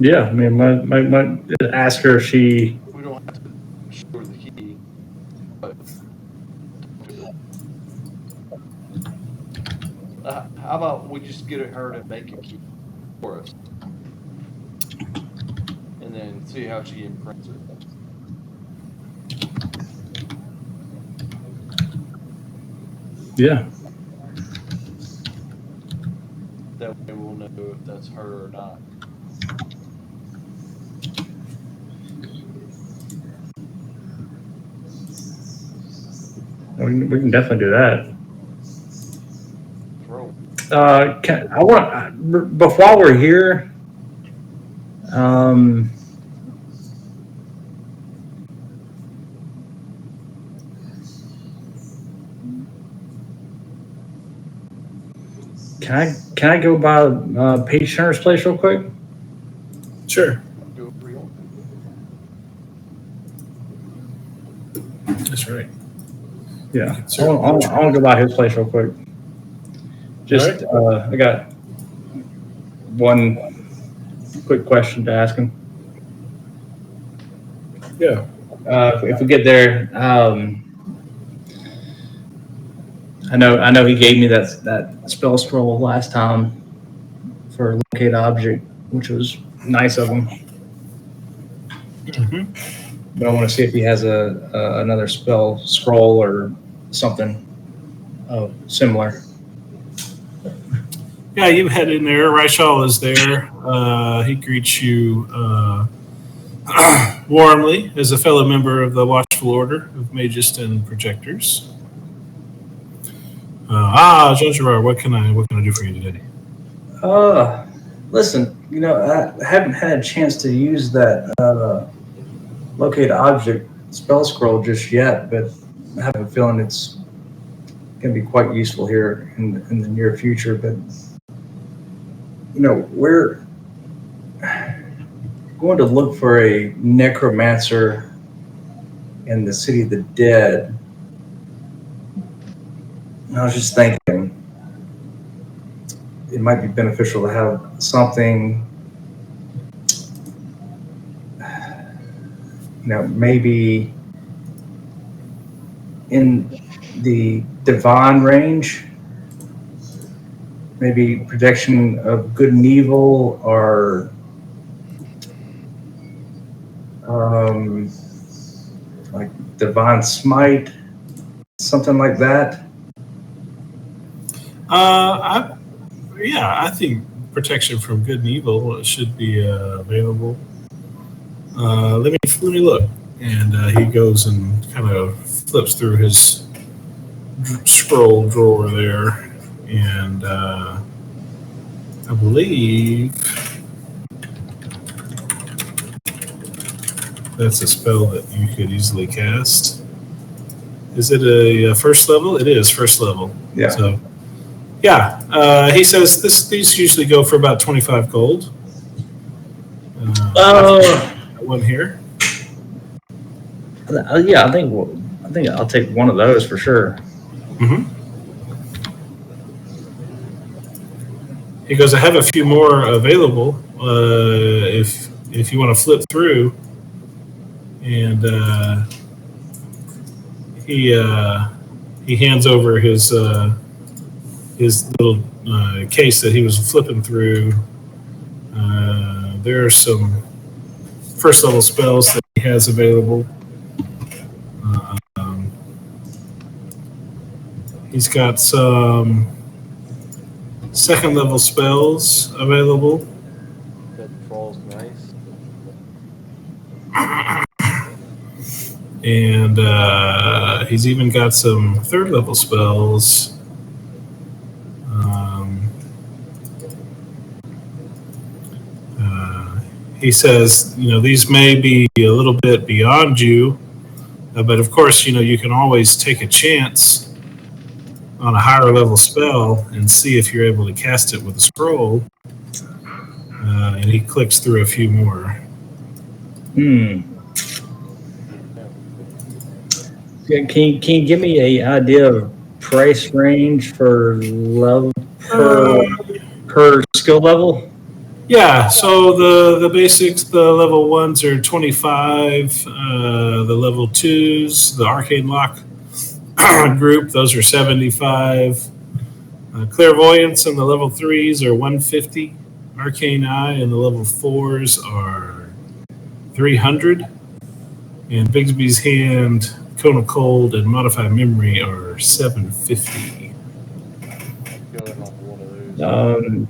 Yeah, I mean, my ask her if she. We don't have to show her the key, but how about we just get her to make a key for us, and then see how she imprints it. Yeah. That way we'll know if that's her or not. We can definitely do that. Roll. I want but while we're here, can I go by Paige Turner's place real quick? Sure. Do it real. That's right. Yeah, I want to go by his place real quick. Just I got one quick question to ask him. Yeah. If we get there, I know he gave me that spell scroll last time for locate object, which was nice of him. Mm-hmm. But I want to see if he has another spell scroll or something similar. Yeah, you head in there. Ryshaw is there. He greets you warmly as a fellow member of the Watchful Order of Magus and Projectors. Jean Gerard, what can I do for you today? Listen, I haven't had a chance to use that locate object spell scroll just yet, but I have a feeling it's going to be quite useful here in the near future. But we're going to look for a necromancer in the City of the Dead. And I was just thinking it might be beneficial to have something, maybe in the divine range, maybe protection of good and evil, or like divine smite, something like that. I think protection from good and evil should be available. Let me look. And he goes and kind of flips through his scroll drawer there, and I believe that's a spell that you could easily cast. Is it a first level? It is first level. Yeah. So, he says these usually go for about 25 gold. One here. Yeah, I think I'll take one of those for sure. Mm-hmm. He goes, I have a few more available if you want to flip through. And he hands over his little case that he was flipping through. There are some first level spells that he has available. He's got some second level spells available. That troll's nice. And he's even got some third level spells. He says, these may be a little bit beyond you, but of course, you can always take a chance on a higher level spell and see if you're able to cast it with a scroll. And he clicks through a few more. Can you give me an idea of price range for level per skill level? Yeah, so the basics, the level 1s are 25, the level 2s, the Arcane Lock group, those are 75. Clairvoyance and the level 3s are 150. Arcane Eye and the level 4s are 300. And Bigsby's Hand, Cone of Cold, and Modified Memory are 750. Going off one of those.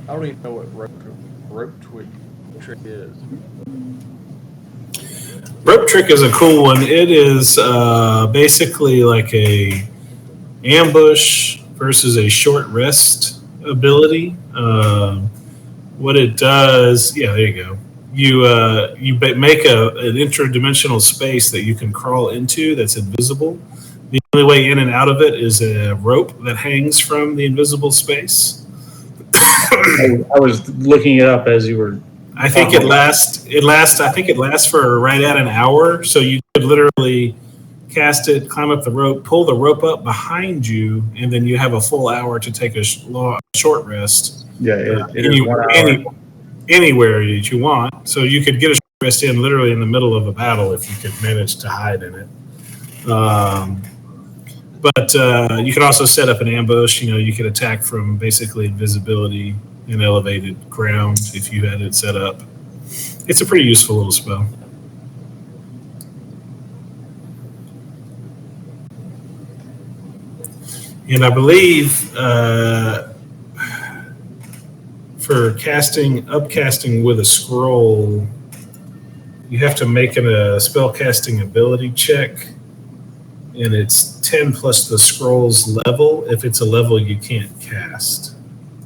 I don't even know what rope trick is. Rope Trick is a cool one. It is basically like a ambush versus a short rest ability. What it does, there you go. You make an interdimensional space that you can crawl into that's invisible. The only way in and out of it is a rope that hangs from the invisible space. I was looking it up as you were. I think it lasts. I think it lasts for right at an hour. So you could literally cast it, climb up the rope, pull the rope up behind you, and then you have a full hour to take a short rest. Yeah, it is 1 hour. Anywhere that you want. So you could get a short rest in literally in the middle of a battle if you could manage to hide in it. But you can also set up an ambush. You could attack from basically invisibility and elevated ground if you had it set up. It's a pretty useful little spell. And I believe for upcasting with a scroll, you have to make it a spellcasting ability check, and it's 10 plus the scroll's level if it's a level you can't cast.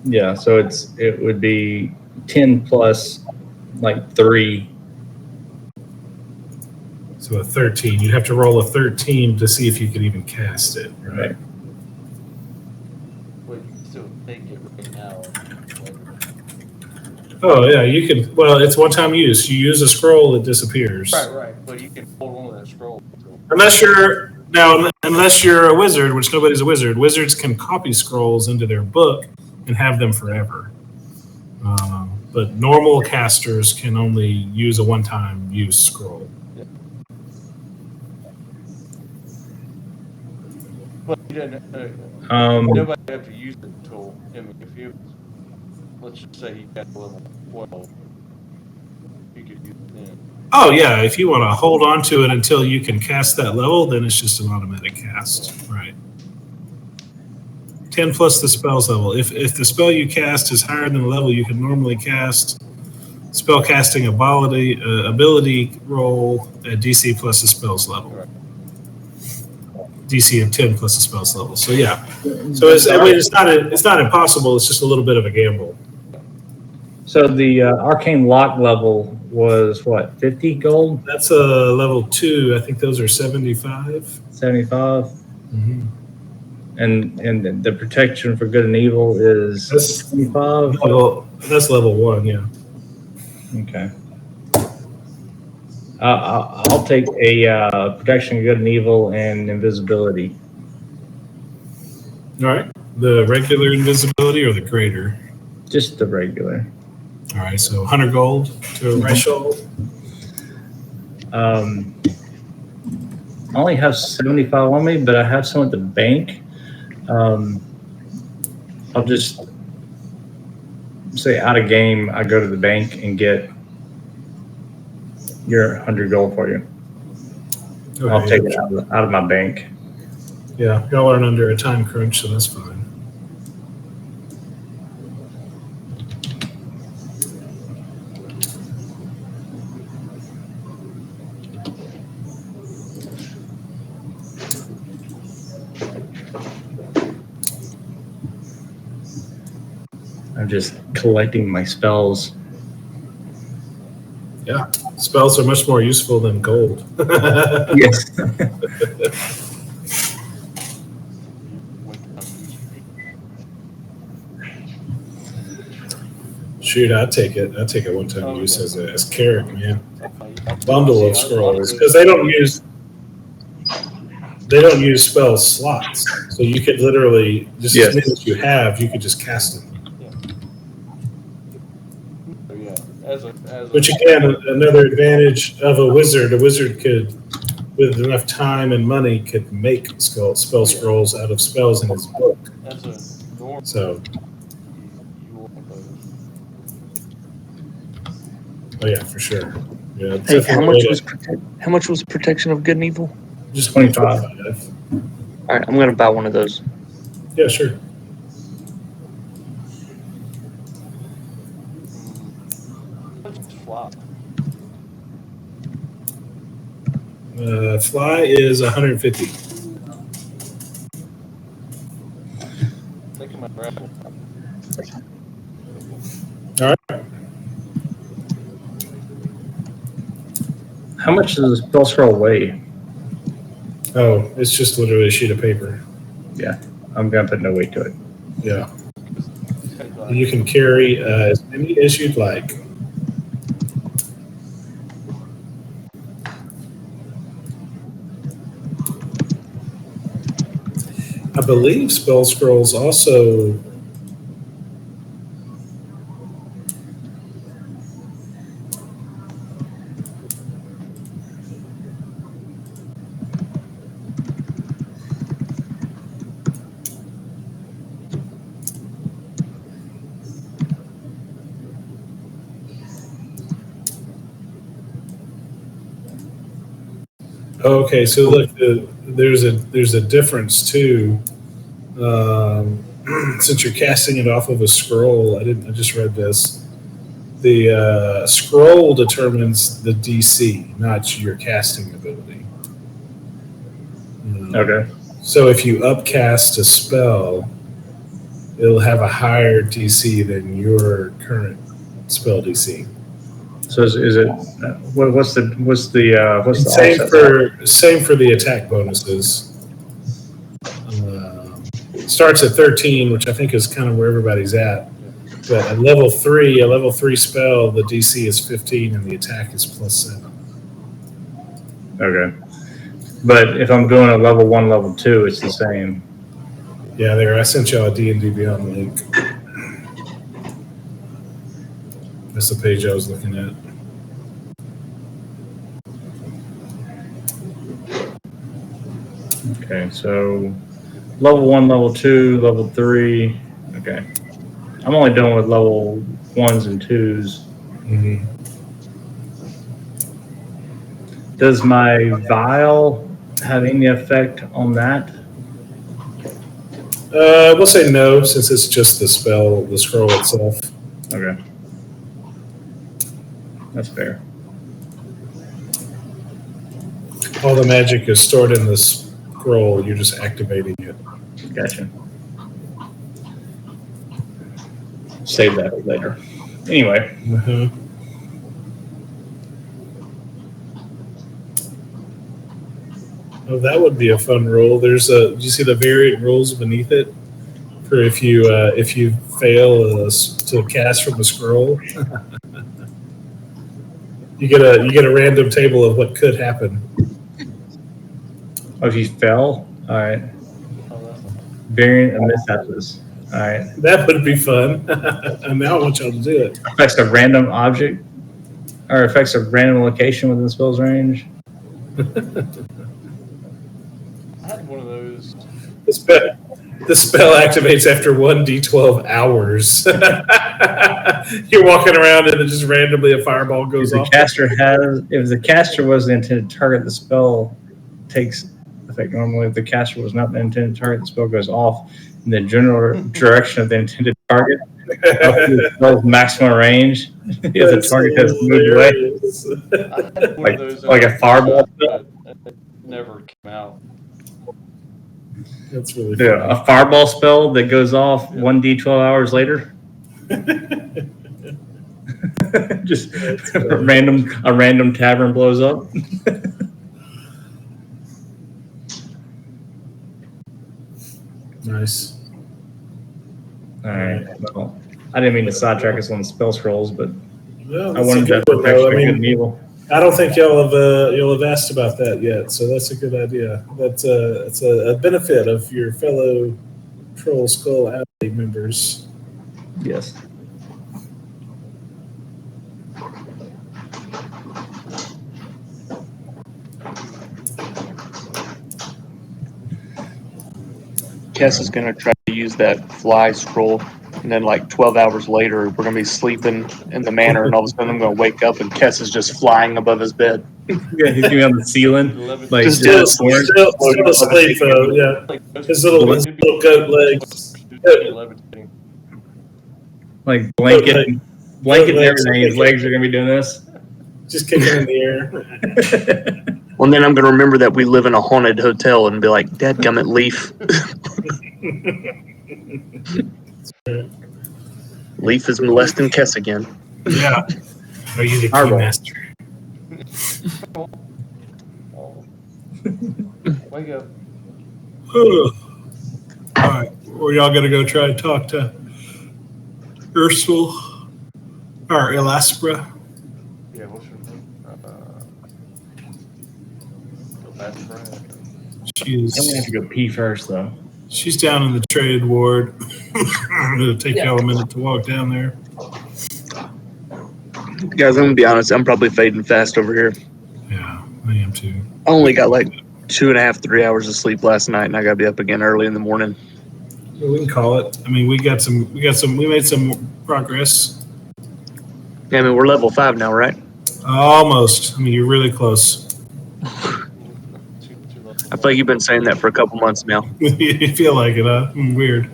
Yeah, so it would be 10 plus like 3. So a 13. You'd have to roll a 13 to see if you could even cast it, right? Right. But you can still take it right now. Oh, yeah, you can. Well, it's one time use. You use a scroll, it disappears. Right. But you can hold on to that scroll. Unless you're a wizard, which nobody's a wizard. Wizards can copy scrolls into their book and have them forever. But normal casters can only use a one-time use scroll. But you didn't. Nobody have to use it until. I mean, if you, let's just say he got level 12, you could use it then. Oh, yeah, if you want to hold on to it until you can cast that level, then it's just an automatic cast. Right. 10 plus the spell's level. If the spell you cast is higher than the level you can normally cast, spell casting ability roll at DC plus the spell's level. Right. DC of 10 plus the spell's level. So yeah. So it's not impossible. It's just a little bit of a gamble. So the arcane lock level was what, 50 gold? That's a level 2. I think those are 75. 75. Mm-hmm. And the protection for good and evil is 25. That's level 1. Yeah. Okay. I'll take a protection, good and evil, and invisibility. All right. The regular invisibility or the greater? Just the regular. All right. So 100 gold to a threshold. I only have 75 on me, but I have some at the bank. I'll just say out of game, I go to the bank and get your 100 gold for you. Okay, I'll take it out of my bank. Yeah, y'all aren't under a time crunch, so that's fine. I'm just collecting my spells. Yeah, spells are much more useful than gold. Yes. Shoot, I'd take it. I'd take a one-time use as carrot, man. Okay. Bundle of scrolls because they don't use spell slots, so you could literally just as many as you have, you could just cast them. Which again, another advantage of a wizard could, with enough time and money, could make spell scrolls out of spells in his book. That's a normal. So, You want those. oh yeah, for sure. Yeah. Hey, how much was protection of good and evil? Just 25. All right, I'm gonna buy one of those. Yeah, sure. Fly. Fly is 150. Think of my grapple. All right. How much does the spell scroll weigh? Oh, it's just literally a sheet of paper. Yeah, I'm gonna put no weight to it. Yeah. You can carry as many as you'd like. I believe spell scrolls also. Okay, so look, there's a difference too. Since you're casting it off of a scroll, I just read this. The scroll determines the DC, not your casting ability. Okay. So if you upcast a spell, it'll have a higher DC than your current spell DC. So is it what's the Same offset? same for the attack bonuses. Starts at 13, which I think is kind of where everybody's at. But at level 3, a level 3 spell, the DC is 15 and the attack is +7. Okay. But if I'm doing a level 1, level 2, it's the same. Yeah, there. I sent y'all a D&D Beyond link. That's the page I was looking at. Okay, so level 1, level 2, level 3. Okay. I'm only dealing with level 1s and 2s. Mm-hmm. Does my vial have any effect on that? We'll say no, since it's just the spell, the scroll itself. Okay. That's fair. All the magic is stored in the scroll. You're just activating it. Gotcha. Save that for later. Anyway. Uh-huh. Oh, that would be a fun roll. There's a. Do you see the variant rules beneath it? For if you fail to cast from a scroll, you get a random table of what could happen. Oh, if you fell? All right. Variant of mishaps. All right. That would be fun. And now I want y'all to do it. Affects a random object or affects a random location within the spell's range. I had one of those. The spell activates after 1d12 hours. You're walking around and then just randomly a fireball goes off. If the caster was the intended target, the spell takes effect normally. If the caster was not the intended target, the spell goes off in the general direction of the intended target up to the spell's maximum range. If the target has moved away, like a fireball spell. It never came out. That's really Yeah, a fireball spell that goes off 1d12 hours later. Just a random tavern blows up. Nice. All right. Well, I didn't mean to sidetrack us on the spell scrolls, but Well, I wanted that one, though. protection of good and evil. I don't think y'all have asked about that yet, so that's a good idea. That's a benefit of your fellow Troll Skull Alley members. Yes. Kess is going to try to use that fly scroll, and then like 12 hours later, we're going to be sleeping in the manor, and all of a sudden I'm going to wake up, and Kess is just flying above his bed. Yeah, he's gonna be on the ceiling, like Just Still asleep, though. Yeah, his little goat legs. Levitating. like blanket and everything. His legs are gonna be doing this. Just kicking in the air. Well, and then I'm going to remember that we live in a haunted hotel and be like, dadgummit, Leaf. Leaf is molesting Kess again. Yeah. Are you the Fireball. keymaster? Wake up. All right. Well, y'all gonna go try and talk to Ursula or Elaspra? Yeah, what's your name? That's right. I'm gonna have to go pee first, though. She's down in the trade ward. It'll take y'all a minute to walk down there. Guys, I'm going to be honest, I'm probably fading fast over here. Yeah, I am too. I only got like 2.5, 3 hours of sleep last night, and I got to be up again early in the morning. Well, we can call it. I mean, we made some progress. Yeah, I mean, we're level 5 now, right? Almost. I mean, you're really close. I feel like you've been saying that for a couple months now. You feel like it, huh? Weird.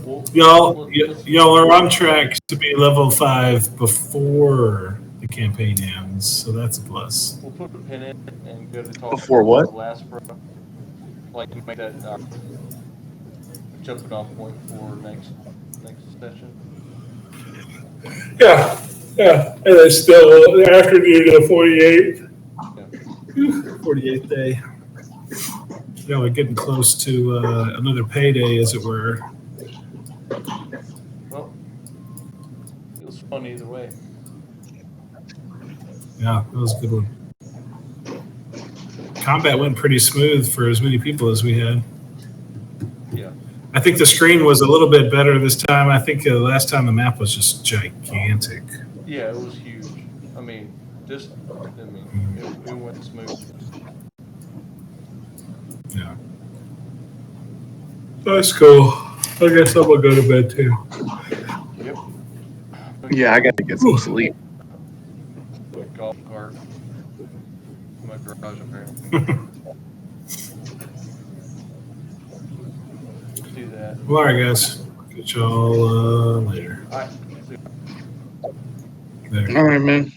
We'll Y'all are on track to be level 5 before the campaign ends, so that's a plus. We'll put a pin in it and go to talk Before what? to Laspro. Like to make that jumping off point for next session. Yeah, and it's still after the 48th day. Yeah, we're getting close to another payday, as it were. Well, it was fun either way. Yeah, that was a good one. Combat went pretty smooth for as many people as we had. Yeah. I think the screen was a little bit better this time. I think last time the map was just gigantic. Yeah, it was huge. I mean, it went smooth. Yeah. That's cool. I guess I'm gonna go to bed too. Yep. Yeah, I got to get some sleep. Put a golf cart in my garage apparently. Do that. Well, all right, guys. Catch y'all later. All right. See you. Later. All right, man.